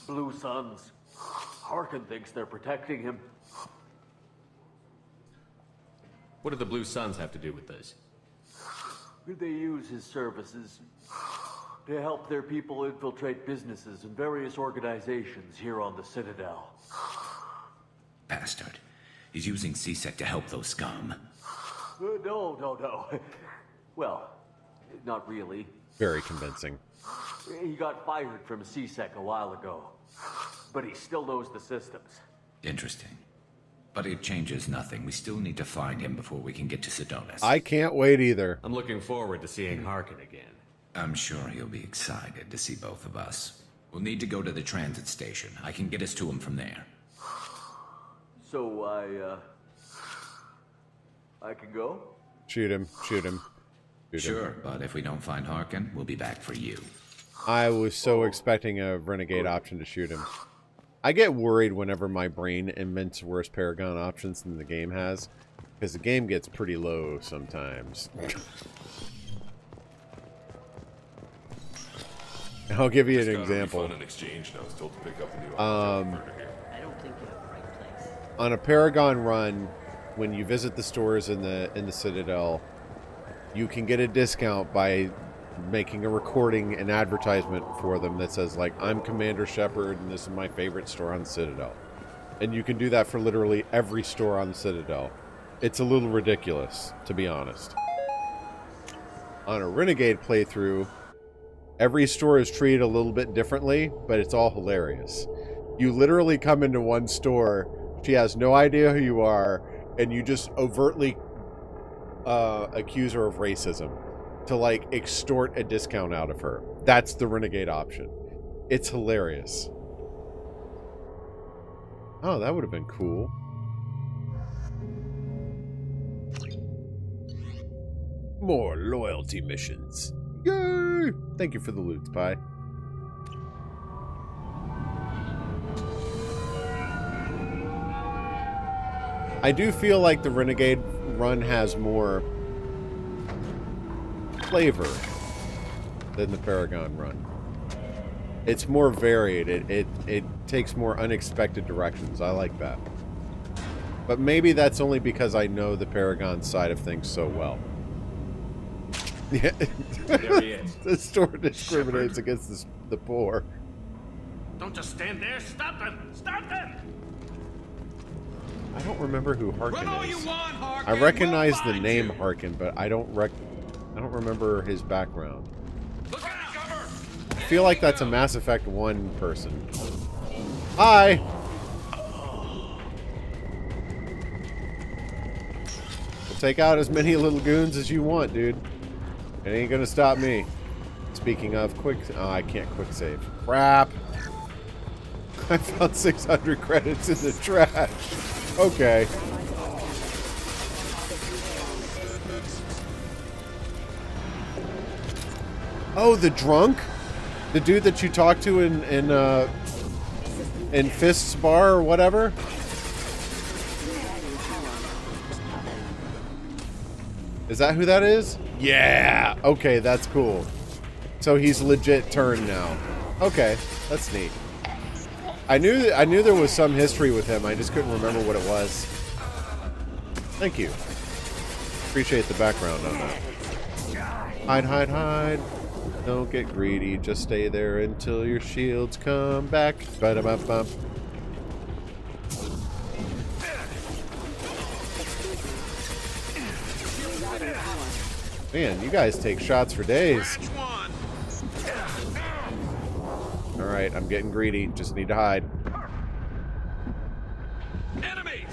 Blue Suns. Harkin thinks they're protecting him. What do the Blue Suns have to do with this? They use his services to help their people infiltrate businesses and various organizations here on the Citadel. Bastard. He's using CSEC to help those scum. No. Well, not really. Very convincing. He got fired from CSEC a while ago, but he still knows the systems. Interesting. But it changes nothing. We still need to find him before we can get to Sedonis. I can't wait either. I'm looking forward to seeing Harkin again. I'm sure he'll be excited to see both of us. We'll need to go to the transit station. I can get us to him from there. So I can go? Shoot him. Sure, but if we don't find Harkin, we'll be back for you. I was so expecting a renegade option to shoot him. I get worried whenever my brain invents worse Paragon options than the game has, because the game gets pretty low sometimes. I'll give you an example. I don't think you have the right place. On a Paragon run, when you visit the stores in the Citadel, you can get a discount by making a recording and advertisement for them that says, like, I'm Commander Shepard and this is my favorite store on the Citadel. And you can do that for literally every store on the Citadel. It's a little ridiculous, to be honest. On a Renegade playthrough, every store is treated a little bit differently, but it's all hilarious. You literally come into one store, she has no idea who you are, and you just overtly accuse her of racism to, like, extort a discount out of her. That's the Renegade option. It's hilarious. Oh, that would have been cool. More loyalty missions. Yay! Thank you for the loot, Spy. I do feel like the Renegade run has more flavor than the Paragon run. It's more varied. It takes more unexpected directions. I like that. But maybe that's only because I know the Paragon side of things so well. Yeah. There he is. The store discriminates against the poor. Don't just stand there. Stop them! Stop them! I don't remember who Harkin Run all is. you want, Harkin. I recognize the We'll name find you. Harkin, but I don't remember his background. Look out, cover! I feel like that's a Mass Effect 1 person. Hi! We'll take out as many little goons as you want, dude. It ain't gonna stop me. Speaking of oh, I can't quick save. Crap! I found 600 credits in the trash. Okay. Oh, the drunk? The dude that you talked to in Fist's bar or whatever? Is that who that is? Yeah! Okay, that's cool. So he's legit turned now. Okay, that's neat. I knew there was some history with him. I just couldn't remember what it was. Thank you. Appreciate the background on that. Hide, hide, hide. Don't get greedy. Just stay there until your shields come back. Ba-da-ba-bum. Man, you guys take shots for days. Alright, I'm getting greedy. Just need to hide. Enemies!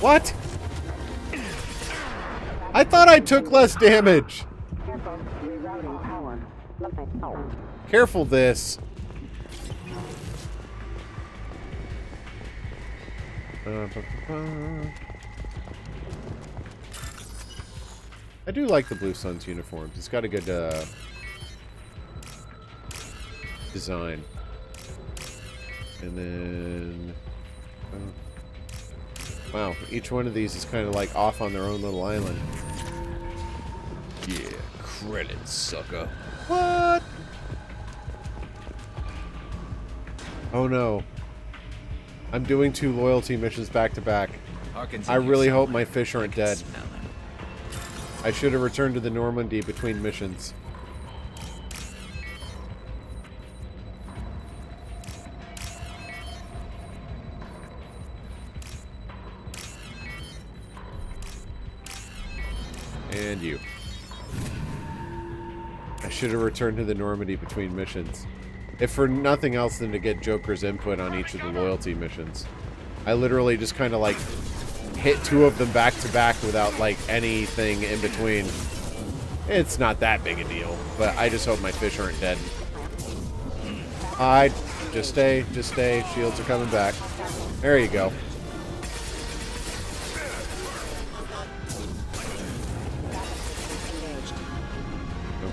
What? I thought I took less damage. Careful this. I do like the Blue Suns uniforms. It's got a good design. And then wow, each one of these is kind of like off on their own little island. Yeah, credits, sucker. What? Oh no. I'm doing 2 loyalty missions back to back. I really hope my fish aren't dead. I should have returned to the Normandy between missions. And you. I should have returned to the Normandy between missions. If for nothing else than to get Joker's input on each of the loyalty missions. I literally just kind of like hit 2 of them back to back without like anything in between. It's not that big a deal, but I just hope my fish aren't dead. Hide. Just stay. Just stay. Shields are coming back. There you go.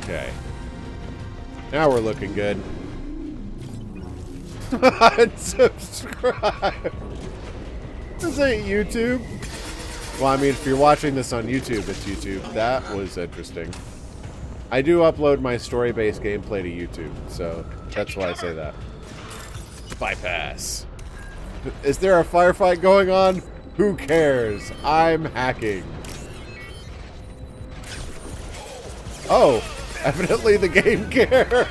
Okay. Now we're looking good. Unsubscribe. This ain't YouTube. Well, I mean, if you're watching this on YouTube, it's YouTube. That was interesting. I do upload my story-based gameplay to YouTube, so that's why I say that. Bypass. Is there a firefight going on? Who cares? I'm hacking. Oh, evidently the game cares.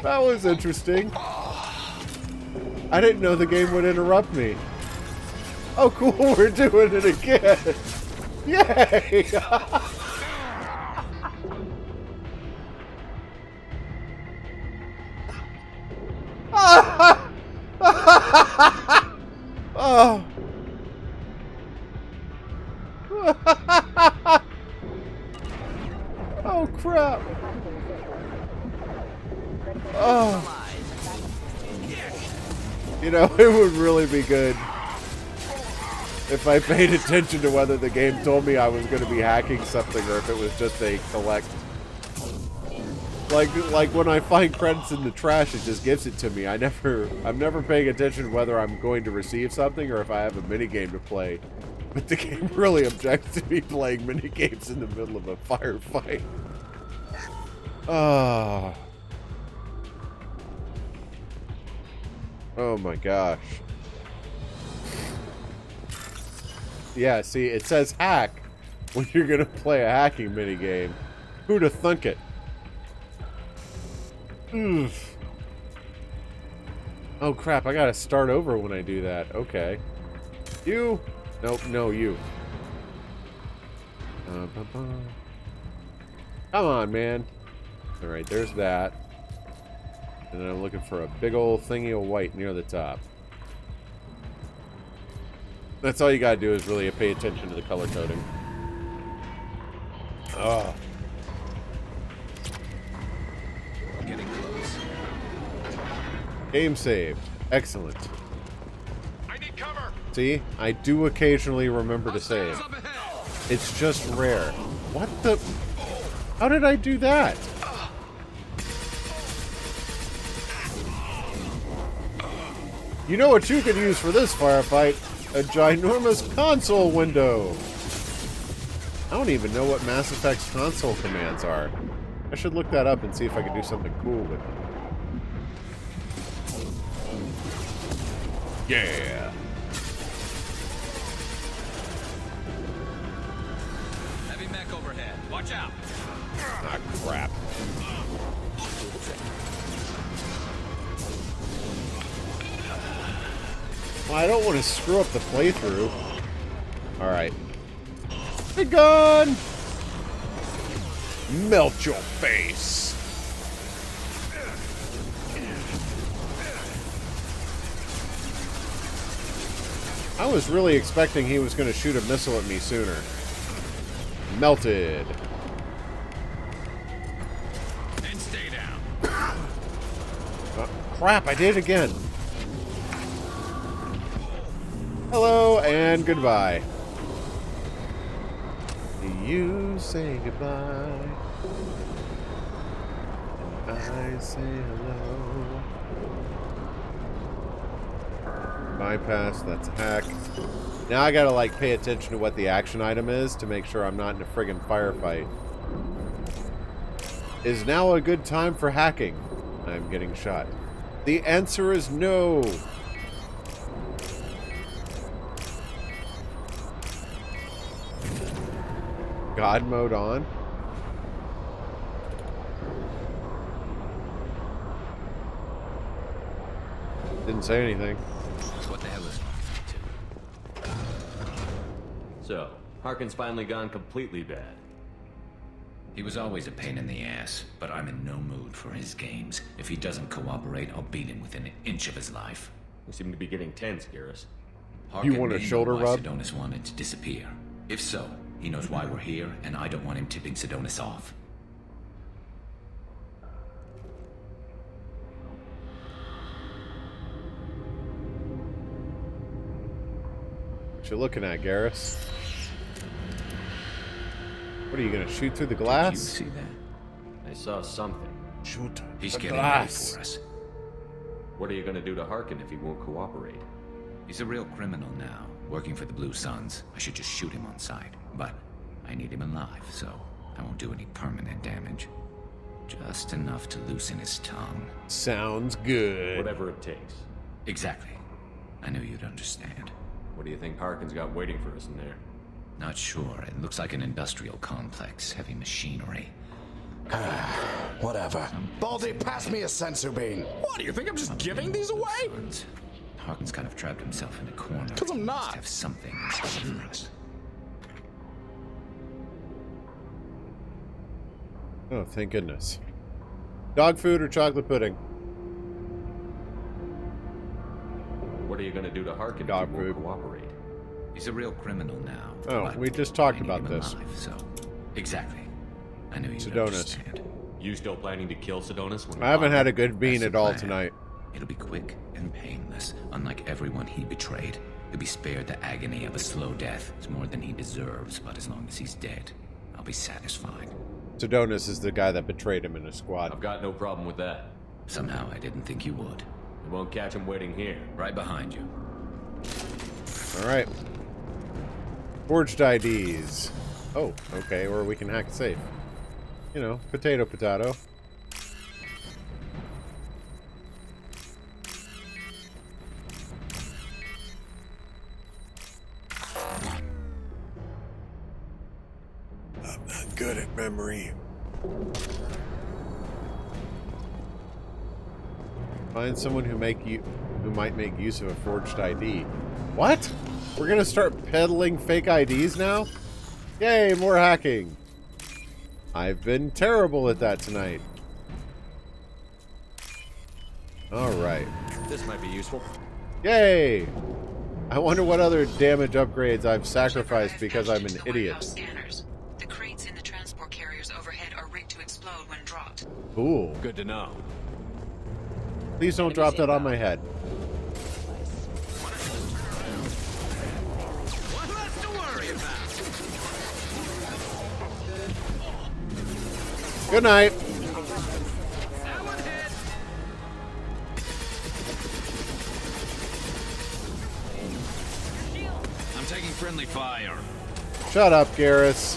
That was interesting. I didn't know the game would interrupt me. Oh, cool, we're doing it again. Yay! Oh. Oh, crap. Oh. You know, it would really be good if I paid attention to whether the game told me I was going to be hacking something or if it was just a collect. Like when I find credits in the trash, it just gives it to me. I'm never paying attention to whether I'm going to receive something or if I have a minigame to play. But the game really objects to me playing minigames in the middle of a firefight. Oh. Oh my gosh. Yeah, see, it says hack when you're gonna play a hacking minigame. Who'd have thunk it? Oof. Oh crap, I gotta start over when I do that. Okay. You? Nope, no, you. Come on, man. Alright, there's that. And then I'm looking for a big old thingy of white near the top. That's all you gotta do is really pay attention to the color coding. Oh. Getting close. Game saved. Excellent. I need cover. See? I do occasionally remember to save. It's just rare. What the... How did I do that? You know what you could use for this firefight? A ginormous console window. I don't even know what Mass Effect's console commands are. I should look that up and see if I can do something cool with them. Yeah. Heavy mech overhead. Watch out. Ah, crap. Well, I don't want to screw up the playthrough. Alright. Big gun! Melt your face! I was really expecting he was going to shoot a missile at me sooner. Melted. And stay down. Crap, I did it again. Hello and goodbye. You say goodbye. And I say hello. Bypass, that's a hack. Now I gotta, like, pay attention to what the action item is to make sure I'm not in a friggin' firefight. Is now a good time for hacking? I'm getting shot. The answer is no. God mode on. Didn't say anything. What the hell is So, Harkin's finally gone completely bad. He was always a pain in the ass, but I'm in no mood for his games. If he doesn't cooperate, I'll beat him within an inch of his life. We seem to be getting tense, Garrus. You want a shoulder rub? Sidonis wanted to disappear. If so, he knows why we're here, and I don't want him tipping Sidonis off. What you looking at, Garrus? What are you gonna shoot through the glass? Did you see that? I saw something. Shoot. He's the getting glass. ready for us. What are you gonna do to Harkin if he won't cooperate? He's a real criminal now, working for the Blue Suns. I should just shoot him on sight, but I need him alive, so I won't do any permanent damage. Just enough to loosen his tongue. Sounds good. Whatever it takes. Exactly. I knew you'd understand. What do you think Harkin's got waiting for us in there? Not sure. It looks like an industrial complex. Heavy machinery. Whatever. Baldy, pass me a sensor beam. What, do you think I'm just giving these away? Harkin's kind of trapped himself in a corner. Because I'm He not. must have something for us. Oh, thank goodness. Dog food or chocolate pudding? What are you gonna do to Harkin Dog if he won't food. cooperate? He's a real criminal now. Oh, but we just talked I need about him this. alive, so exactly. I knew you'd Sidonis. understand. You still planning to kill Sidonis when I haven't had a That's good bean the at all plan. tonight. It'll be quick and painless. Unlike everyone he betrayed, he'll be spared the agony of a slow death. It's more than he deserves, but as long as he's dead, I'll be satisfied. Sidonis is the guy that betrayed him in his squad. I've got no problem with that. Somehow I didn't think you would. You won't catch him waiting here. Right behind you. Alright. Forged IDs. Oh, okay, or we can hack safe. You know, potato, potato. I'm not good at memory. Find someone who might make use of a forged ID. What? We're gonna start peddling fake IDs now? Yay, more hacking. I've been terrible at that tonight. Alright. This might be useful. Yay! I wonder what other damage upgrades I've sacrificed because I'm an idiot. Scanners. The crates in the transport carriers overhead are rigged to explode when dropped. Cool. Good to know. Please don't drop that on my head. One less to worry about. Good night. Friendly fire. Shut up, Garrus.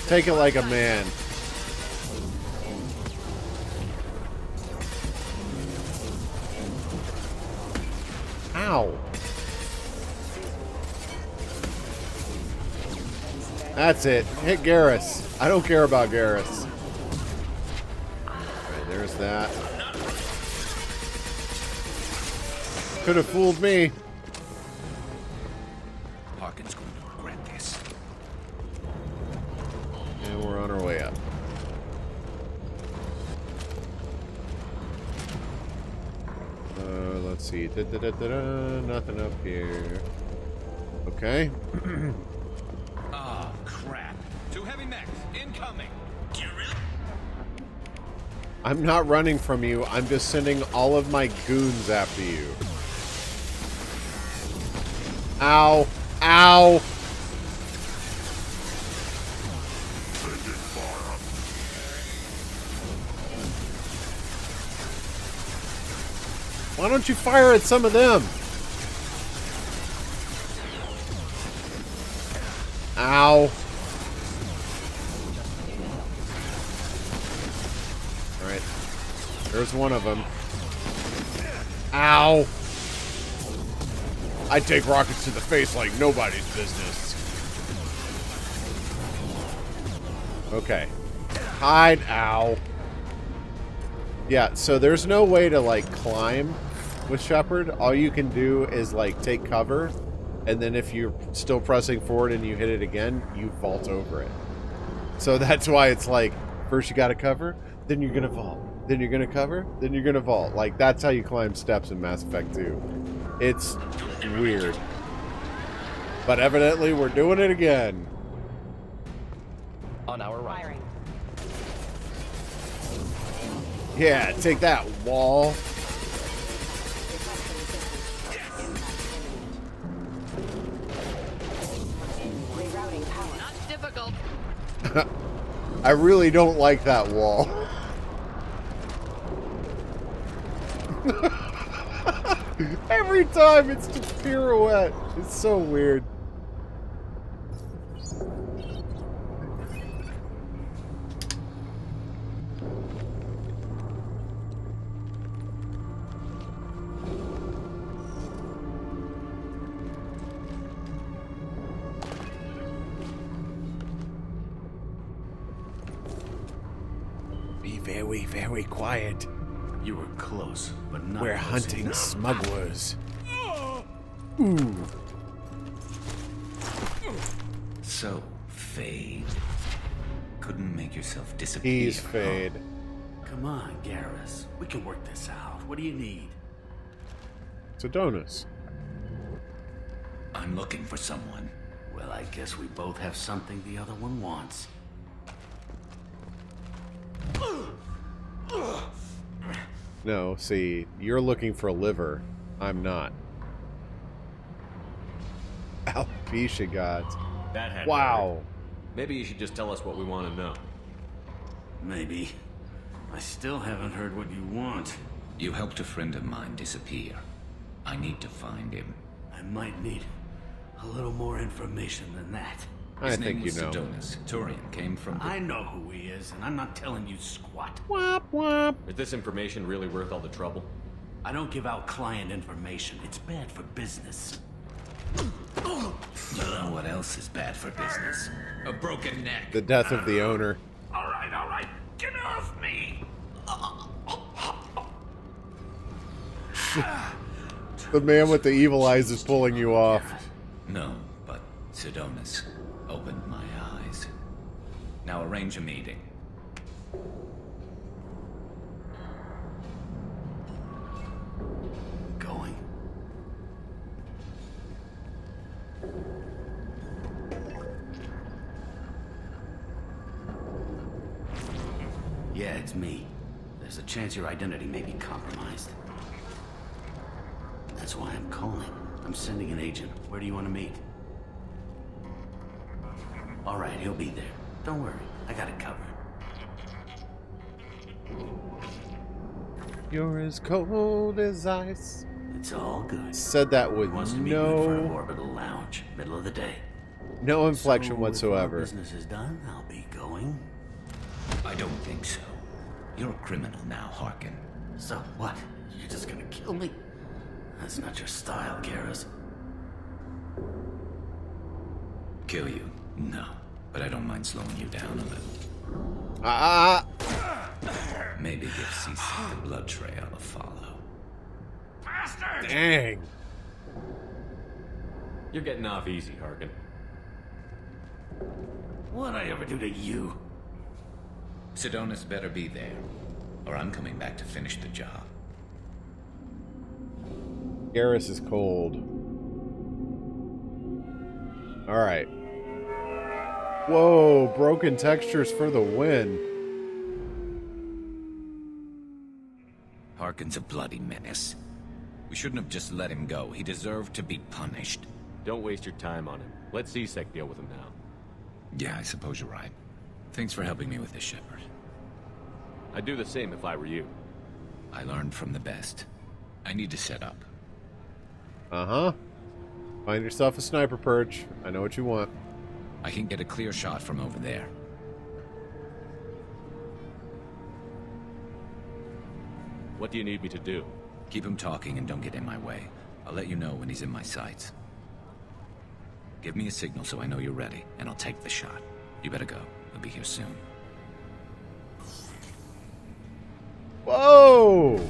Take it like a man. Ow. That's it. Hit Garrus. I don't care about Garrus. Alright, there's that. Could have fooled me. Harkin's going to regret this. And we're on our way up. Let's see. Nothing up here. Okay. Oh, crap. Two heavy mechs incoming. I'm not running from you. I'm just sending all of my goons after you. Ow. Ow. Why don't you fire at some of them? Ow. Alright. There's one of them. Ow. I take rockets to the face like nobody's business. Okay. Hide. Ow. Yeah, so there's no way to, like, climb with Shepard. All you can do is, like, take cover, and then if you're still pressing forward and you hit it again, you vault over it. So that's why it's like, first you gotta cover, then you're gonna vault. Then you're gonna cover, then you're gonna vault. Like, that's how you climb steps in Mass Effect 2. It's weird. But evidently, we're doing it again. On our right. Yeah, take that, wall. Not difficult. I really don't like that wall. Every time it's just pirouette. It's so weird. Be very, very quiet. You were close, but not We're close hunting enough. smugglers. Ooh. So, Fade. Couldn't make yourself disappear. He's Fade. Come on, Garrus. We can work this out. What do you need? Sidonus. I'm looking for someone. Well, I guess we both have something the other one wants. No, see, you're looking for a liver. I'm not. Alopecia gods. That had Wow. Maybe you should just tell us what we want to know. Maybe. I still haven't heard what you want. You helped a friend of mine disappear. I need to find him. I might need a little more information than that. His name was Sidonus. Turian came from the... I know who he is, and I'm not telling you squat. Wop, wop. Is this information really worth all the trouble? I don't give out client information. It's bad for business. You know what else is bad for business? A broken neck. The death of the owner. All right. Get off me! The man with the evil eyes is pulling you off. No, but Sidonus opened my eyes. Now arrange a meeting. Going. Yeah, it's me. There's a chance your identity may be compromised. That's why I'm calling. I'm sending an agent. Where do you want to meet? All right, he'll be there. Don't worry, I got it covered. You're as cold as ice. It's all good. Said that with He wants to meet you in front of no Orbital Lounge. Middle of the day. No inflection So, whatsoever. If our business is done, I'll be going. I don't think so. You're a criminal now, Harkin. So what? You're just gonna kill me? That's not your style, Garrus. Kill you? No. But I don't mind slowing you down a little. Maybe give Cece the blood trail a follow. Bastard! Dang. You're getting off easy, Harkin. What'd I ever do to you? Sidonis better be there, or I'm coming back to finish the job. Garrus is cold. Alright. Whoa, broken textures for the win. Harkin's a bloody menace. We shouldn't have just let him go. He deserved to be punished. Don't waste your time on him. Let C-Sec deal with him now. Yeah, I suppose you're right. Thanks for helping me with this, Shepard. I'd do the same if I were you. I learned from the best. I need to set up. Uh-huh. Find yourself a sniper perch. I know what you want. I can get a clear shot from over there. What do you need me to do? Keep him talking and don't get in my way. I'll let you know when he's in my sights. Give me a signal so I know you're ready, and I'll take the shot. You better go. He'll be here soon. Whoa!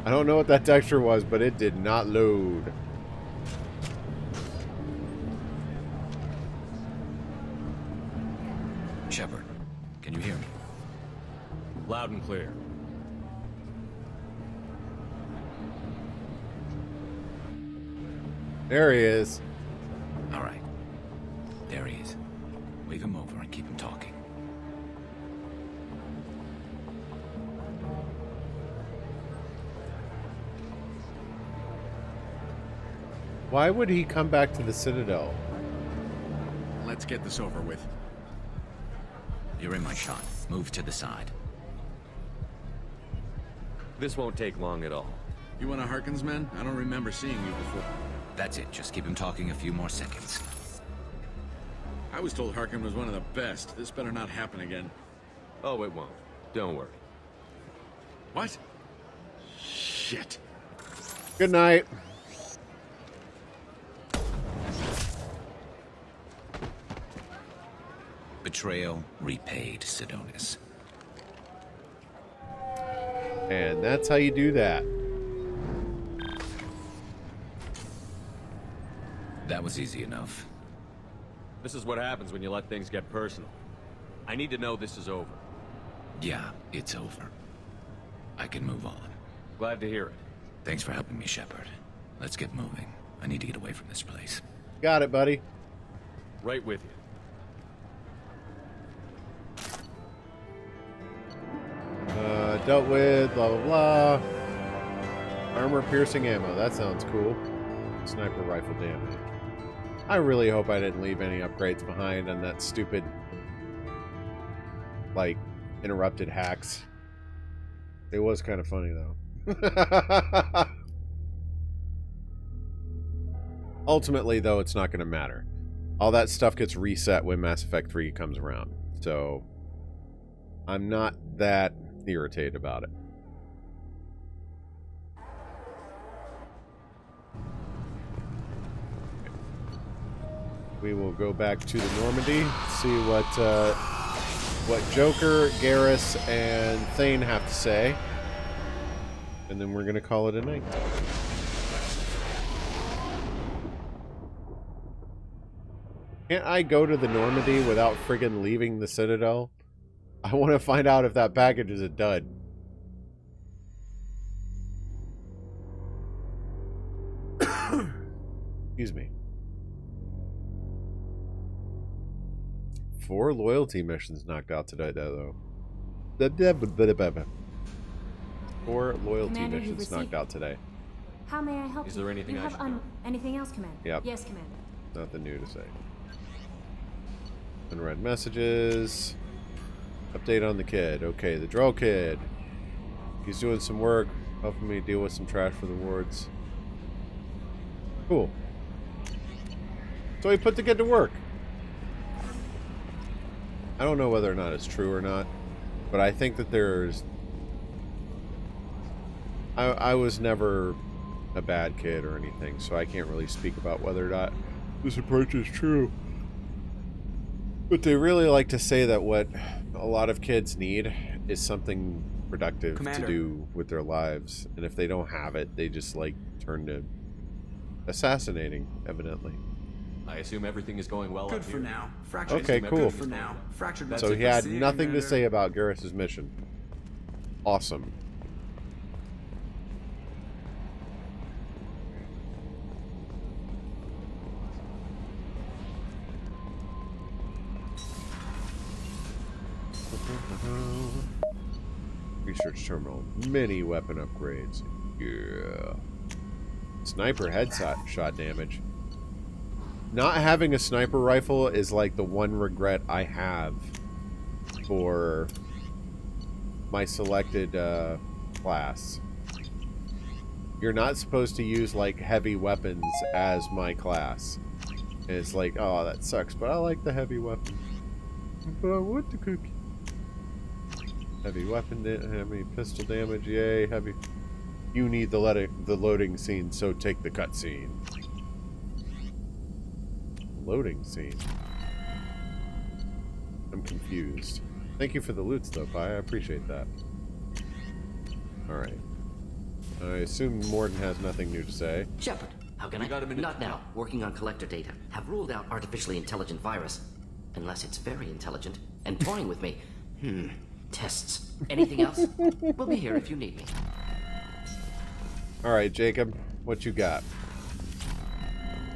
I don't know what that texture was, but it did not load. Shepard, can you hear me? Loud and clear. There he is. All right. There he is. Wave him over and keep him talking. Why would he come back to the Citadel? Let's get this over with. You're in my shot. Move to the side. This won't take long at all. You one of Harkin's men? I don't remember seeing you before. That's it. Just keep him talking a few more seconds. I was told Harkin was one of the best. This better not happen again. Oh, it won't. Don't worry. What? Shit. Good night. Betrayal repaid, Sidonis. And that's how you do that. That was easy enough. This is what happens when you let things get personal. I need to know this is over. Yeah, it's over. I can move on. Glad to hear it. Thanks for helping me, Shepard. Let's get moving. I need to get away from this place. Got it, buddy. Right with you. Dealt with, blah, blah, blah. Armor-piercing ammo. That sounds cool. Sniper rifle damage. I really hope I didn't leave any upgrades behind on that stupid, like, interrupted hacks. It was kind of funny, though. Ultimately, though, it's not going to matter. All that stuff gets reset when Mass Effect 3 comes around. So, I'm not that irritated about it. We will go back to the Normandy, see what Joker, Garrus, and Thane have to say, and then we're gonna call it a night. Can't I go to the Normandy without friggin' leaving the Citadel? I want to find out if that package is a dud. Excuse me. 4 loyalty missions knocked out today, though. 4 loyalty Commander, missions knocked out today. How may I help you? Is there anything you I have should know? anything else, Commander? Yep. Yes, Commander. Nothing new to say. Unread messages. Update on the kid. Okay, the drill kid. He's doing some work, helping me deal with some trash for the wards. Cool. So he put the kid to work. I don't know whether or not it's true or not, but I think that there's... I was never a bad kid or anything, so I can't really speak about whether or not this approach is true. But they really like to say that what a lot of kids need is something productive Commander. to do with their lives. And if they don't have it, they just like turn to assassinating, evidently. I assume everything is going well. Good for now. Fractured. Okay, cool. Good for now. Fractured. So he had nothing to say about Garrus's mission. Awesome. Research terminal. Mini weapon upgrades. Yeah. Sniper headshot damage. Not having a sniper rifle is like the one regret I have for my selected class. You're not supposed to use like heavy weapons as my class. And it's like, oh, that sucks, but I like the heavy weapon. But I want the cookie. Heavy weapon, heavy pistol damage, yay, heavy. You need the loading scene, so take the cutscene. Loading scene. I'm confused. Thank you for the loots, though, Pi. I appreciate that. Alright. I assume Morden has nothing new to say. Shepard, how can I? Not now. Working on collector data. Have ruled out artificially intelligent virus. Unless it's very intelligent. And toying with me. Tests. Anything else? We'll be here if you need me. Alright, Jacob. What you got?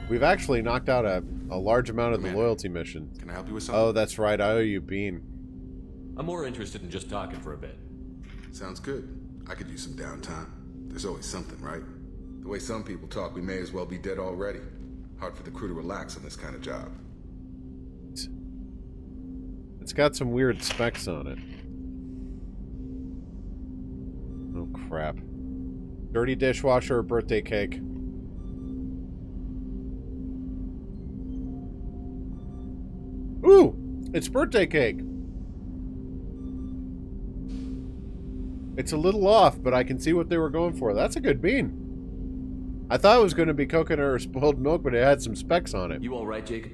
We've actually knocked out a large amount of the loyalty mission. Can I help you with something? Oh, that's right. I owe you Bean. I'm more interested in just talking for a bit. Sounds good. I could use some downtime. There's always something, right? The way some people talk, we may as well be dead already. Hard for the crew to relax on this kind of job. It's got some weird specs on it. Oh, crap. Dirty dishwasher or birthday cake? Ooh! It's birthday cake! It's a little off, but I can see what they were going for. That's a good bean. I thought it was going to be coconut or spoiled milk, but it had some specks on it. You alright, Jacob?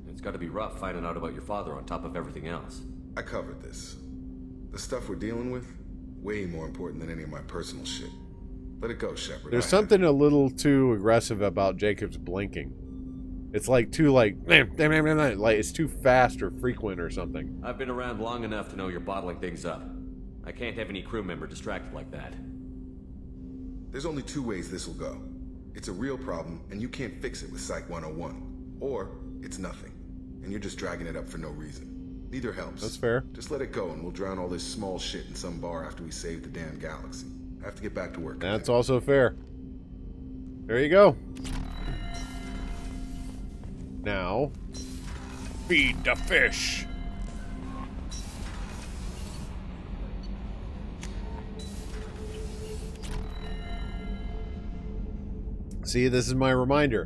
It's got to be rough finding out about your father on top of everything else. I covered this. The stuff we're dealing with, way more important than any of my personal shit. Let it go, Shepard. There's something a little too aggressive about Jacob's blinking. It's like too like it's too fast or frequent or something. I've been around long enough to know you're bottling things up. I can't have any crew member distracted like that. There's only two ways this will go. It's a real problem, and you can't fix it with Psych 101. Or it's nothing, and you're just dragging it up for no reason. Neither helps. That's fair. Just let it go, and we'll drown all this small shit in some bar after we save the damn galaxy. I have to get back to work. That's also fair. There you go. Now, feed the fish. See, this is my reminder.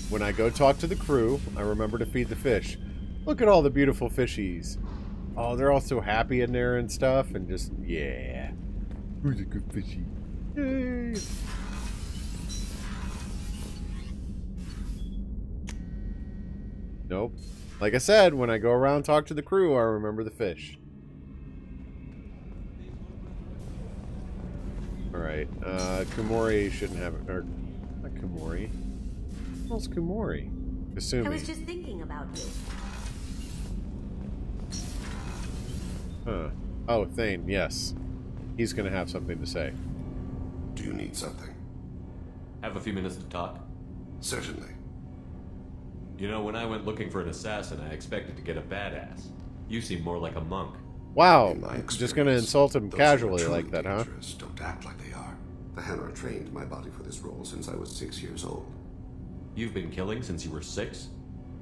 When I go talk to the crew, I remember to feed the fish. Look at all the beautiful fishies. Oh, they're all so happy in there and stuff, and just, yeah. Who's a good fishy? Yay! Nope. Like I said, when I go around and talk to the crew, I remember the fish. Alright, Kumori shouldn't have it. Or, not Kumori. What's Kumori? Kasumi. I was just thinking about you. Huh. Oh, Thane, yes. He's gonna have something to say. Do you need something? Have a few minutes to talk? Certainly. You know, when I went looking for an assassin, I expected to get a badass. You seem more like a monk. Wow, just gonna insult him casually like that, huh? Don't act like they are. The Hammer trained my body for this role since I was 6 years old. You've been killing since you were 6?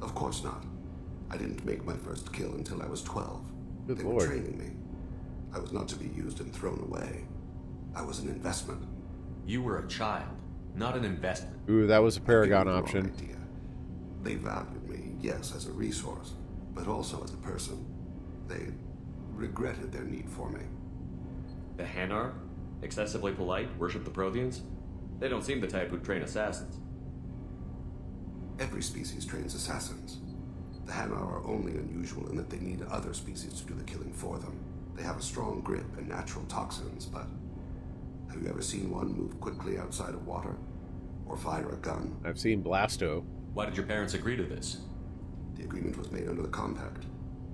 Of course not. I didn't make my first kill until I was 12. Good They lord. were training me. I was not to be used and thrown away. I was an investment. You were a child, not an investment. Ooh, that was a Paragon I gave option. the wrong idea. They valued me, yes, as a resource, but also as a person. They regretted their need for me. The Hanar? Excessively polite, worship the Protheans? They don't seem the type who'd train assassins. Every species trains assassins. The Hanar are only unusual in that they need other species to do the killing for them. They have a strong grip and natural toxins, but have you ever seen one move quickly outside of water? Or fire a gun? I've seen Blasto. Why did your parents agree to this? The agreement was made under the Compact.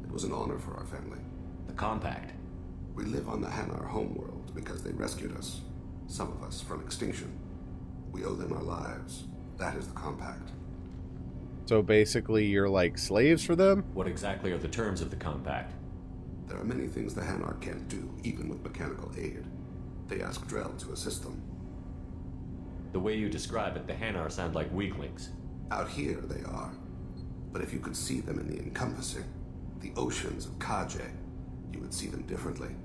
It was an honor for our family. The Compact? We live on the Hanar homeworld because they rescued us. Some of us from extinction. We owe them our lives. That is the Compact. So basically you're like slaves for them? What exactly are the terms of the Compact? There are many things the Hanar can't do, even with mechanical aid. They ask Drell to assist them. The way you describe it, the Hanar sound like weaklings. Out here they are. But if you could see them in the encompassing, the oceans of Kaje, you would see them differently.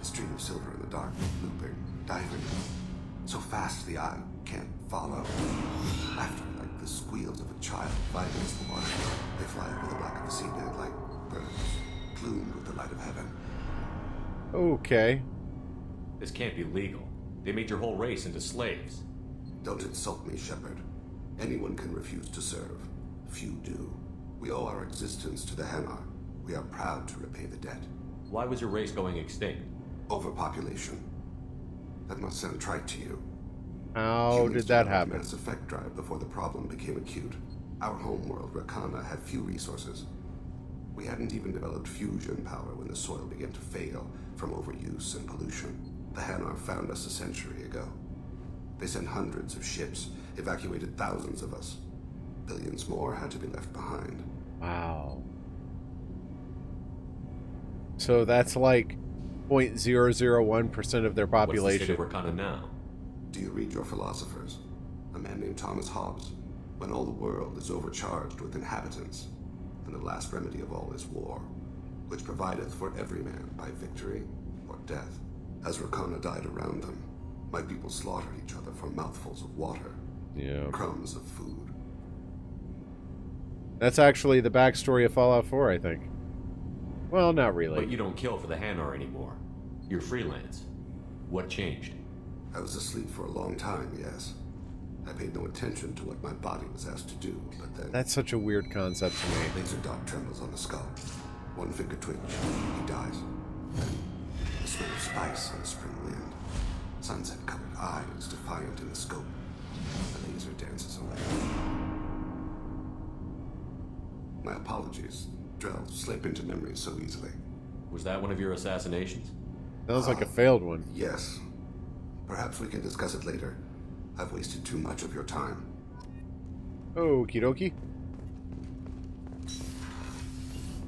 A stream of silver in the dark, looping, diving. So fast the eye can't follow. Laughter like the squeals of a child flying against the water. They fly over the black of the seabed like birds, plumed with the light of heaven. Okay. This can't be legal. They made your whole race into slaves. Don't insult me, Shepard. Anyone can refuse to serve. Few do. We owe our existence to the Hanar. We are proud to repay the debt. Why was your race going extinct? Overpopulation. That must sound trite to you. How did that happen? Mass effect drive before the problem became acute. Our homeworld, Rakana, had few resources. We hadn't even developed fusion power when the soil began to fail from overuse and pollution. The Hanar found us a century ago. They sent hundreds of ships, evacuated thousands of us. Billions more had to be left behind. Wow. So that's like 0.001% of their population. What's the state of Rakana now? Do you read your philosophers? A man named Thomas Hobbes. When all the world is overcharged with inhabitants, then the last remedy of all is war, which provideth for every man by victory or death. As Rakana died around them, my people slaughtered each other for mouthfuls of water, crumbs of food. That's actually the backstory of Fallout 4, I think. Well, not really. But you don't kill for the Hanar anymore. You're freelance. What changed? I was asleep for a long time, yes. I paid no attention to what my body was asked to do, but then... That's such a weird concept to me. Laser dot trembles on the skull. One finger twitch, he dies. Then the smell of spice on the spring wind. Sunset-colored eyes defiant in the scope. The laser dances away. My apologies. Drell slip into memory so easily. Was that one of your assassinations? Sounds like a failed one. Yes. Perhaps we can discuss it later. I've wasted too much of your time. Okie dokie.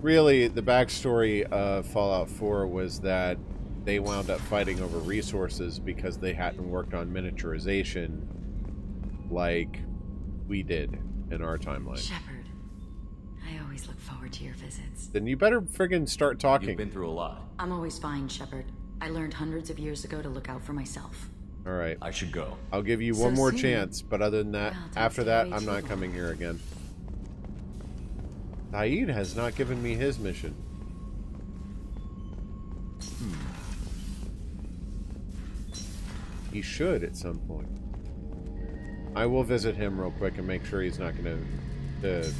Really, the backstory of Fallout 4 was that they wound up fighting over resources because they hadn't worked on miniaturization like we did in our timeline. Shepard, I always look forward to your visits. Then you better friggin' start talking. You've been through a lot. I'm always fine, Shepard. I learned hundreds of years ago to look out for myself. All right. I should go. I'll give you So one more soon? chance, but other than that, Well, don't after stay that, away I'm too not long. coming here again. Saeed has not given me his mission. He should at some point. I will visit him real quick and make sure he's not going to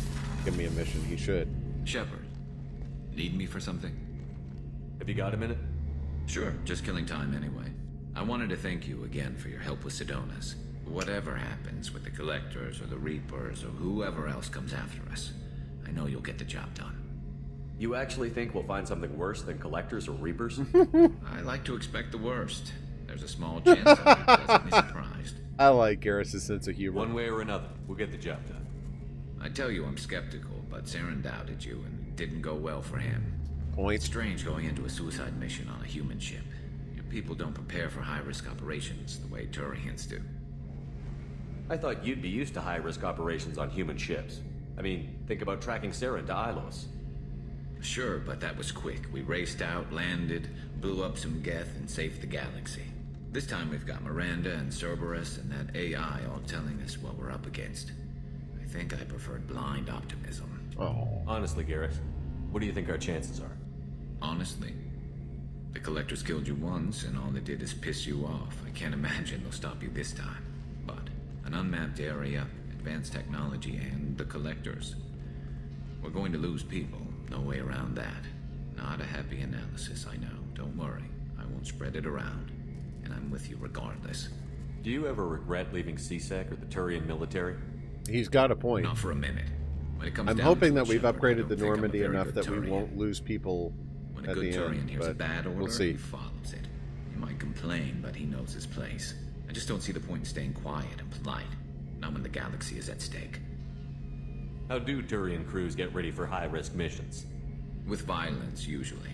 give me a mission. He should. Shepard, need me for something? Have you got a minute? Sure, just killing time anyway. I wanted to thank you again for your help with Sedona's. Whatever happens with the Collectors or the Reapers or whoever else comes after us, I know you'll get the job done. You actually think we'll find something worse than Collectors or Reapers? I like to expect the worst. There's a small chance I'll be pleasantly surprised. I like Garrus' sense of humor. One way or another, we'll get the job done. I tell you I'm skeptical, but Saren doubted you and it didn't go well for him. Point. It's strange going into a suicide mission on a human ship. Your people don't prepare for high-risk operations the way Turians do. I thought you'd be used to high-risk operations on human ships. I mean, think about tracking Saren to Ilos. Sure, but that was quick. We raced out, landed, blew up some geth, and saved the galaxy. This time we've got Miranda and Cerberus and that AI all telling us what we're up against. I think I preferred blind optimism. Oh. Honestly, Garrett, what do you think our chances are? Honestly, the Collectors killed you once, and all they did is piss you off. I can't imagine they'll stop you this time. But an unmapped area, advanced technology, and the Collectors. We're going to lose people. No way around that. Not a happy analysis, I know. Don't worry. I won't spread it around. And I'm with you regardless. Do you ever regret leaving CSEC or the Turian military? He's got a point. Not for a minute. When it comes I'm down hoping to that we've Shepard, upgraded I the don't think I'm a Normandy very enough good that we Turian. won't lose people When a at good the Turian end, hears a but bad order, we'll see. he follows it. He might complain, but he knows his place. I just don't see the point in staying quiet and polite. Not when the galaxy is at stake. How do Turian crews get ready for high-risk missions? With violence, usually.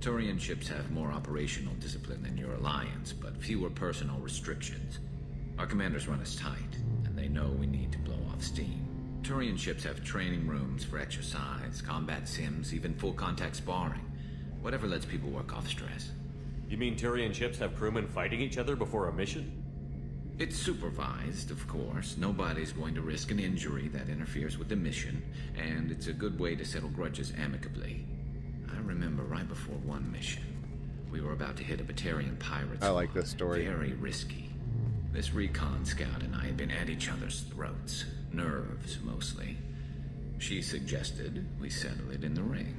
Turian ships have more operational discipline than your alliance, but fewer personal restrictions. Our commanders run us tight, and they know we need to blow off steam. Turian ships have training rooms for exercise, combat sims, even full-contact sparring. Whatever lets people work off stress. You mean Turian ships have crewmen fighting each other before a mission? It's supervised, of course. Nobody's going to risk an injury that interferes with the mission, and it's a good way to settle grudges amicably. I remember right before one mission, we were about to hit a Batarian pirate. I like this story. Very risky. This recon scout and I had been at each other's throats. Nerves, mostly. She suggested we settle it in the ring.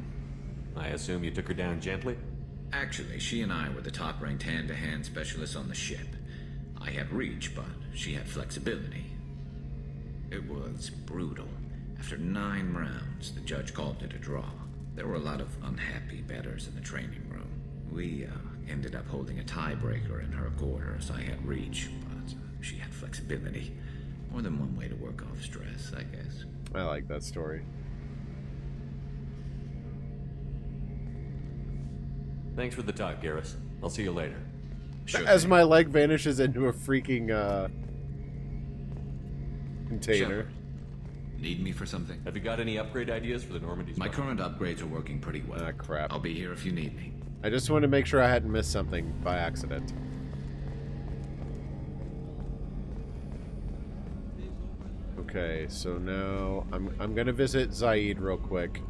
I assume you took her down gently? Actually, she and I were the top-ranked hand-to-hand specialists on the ship. I had reach, but she had flexibility. It was brutal. After 9 rounds, the judge called it a draw. There were a lot of unhappy bettors in the training room. We ended up holding a tiebreaker in her quarters. I had reach, but she had flexibility. More than one way to work off stress, I guess. I like that story. Thanks for the talk, Garrus. I'll see you later. Sure As thing. my leg vanishes into a freaking container. Shepard, need me for something? Have you got any upgrade ideas for the Normandy's? My current upgrades are working pretty well. Ah, crap. I'll be here if you need me. I just wanted to make sure I hadn't missed something by accident. Okay, so now I'm gonna visit Zaid real quick.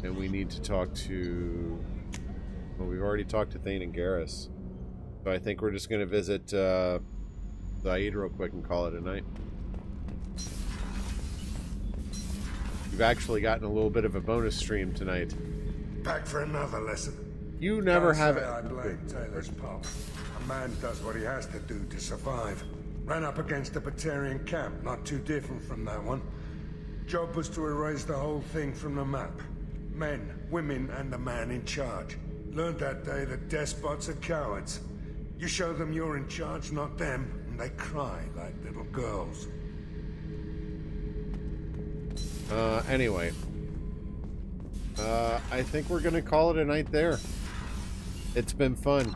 And we need to talk to... Well, we've already talked to Thane and Garrus. So I think we're just gonna visit Zaid real quick and call it a night. You've actually gotten a little bit of a bonus stream tonight. Back for another lesson. You never Don't have say it. I blame Taylor's pop. A man does what he has to do to survive. Ran up against a Batarian camp, not too different from that one. Job was to erase the whole thing from the map. Men, women, and the man in charge. Learned that day that despots are cowards. You show them you're in charge, not them, and they cry like little girls. Anyway. I think we're gonna call it a night there. It's been fun.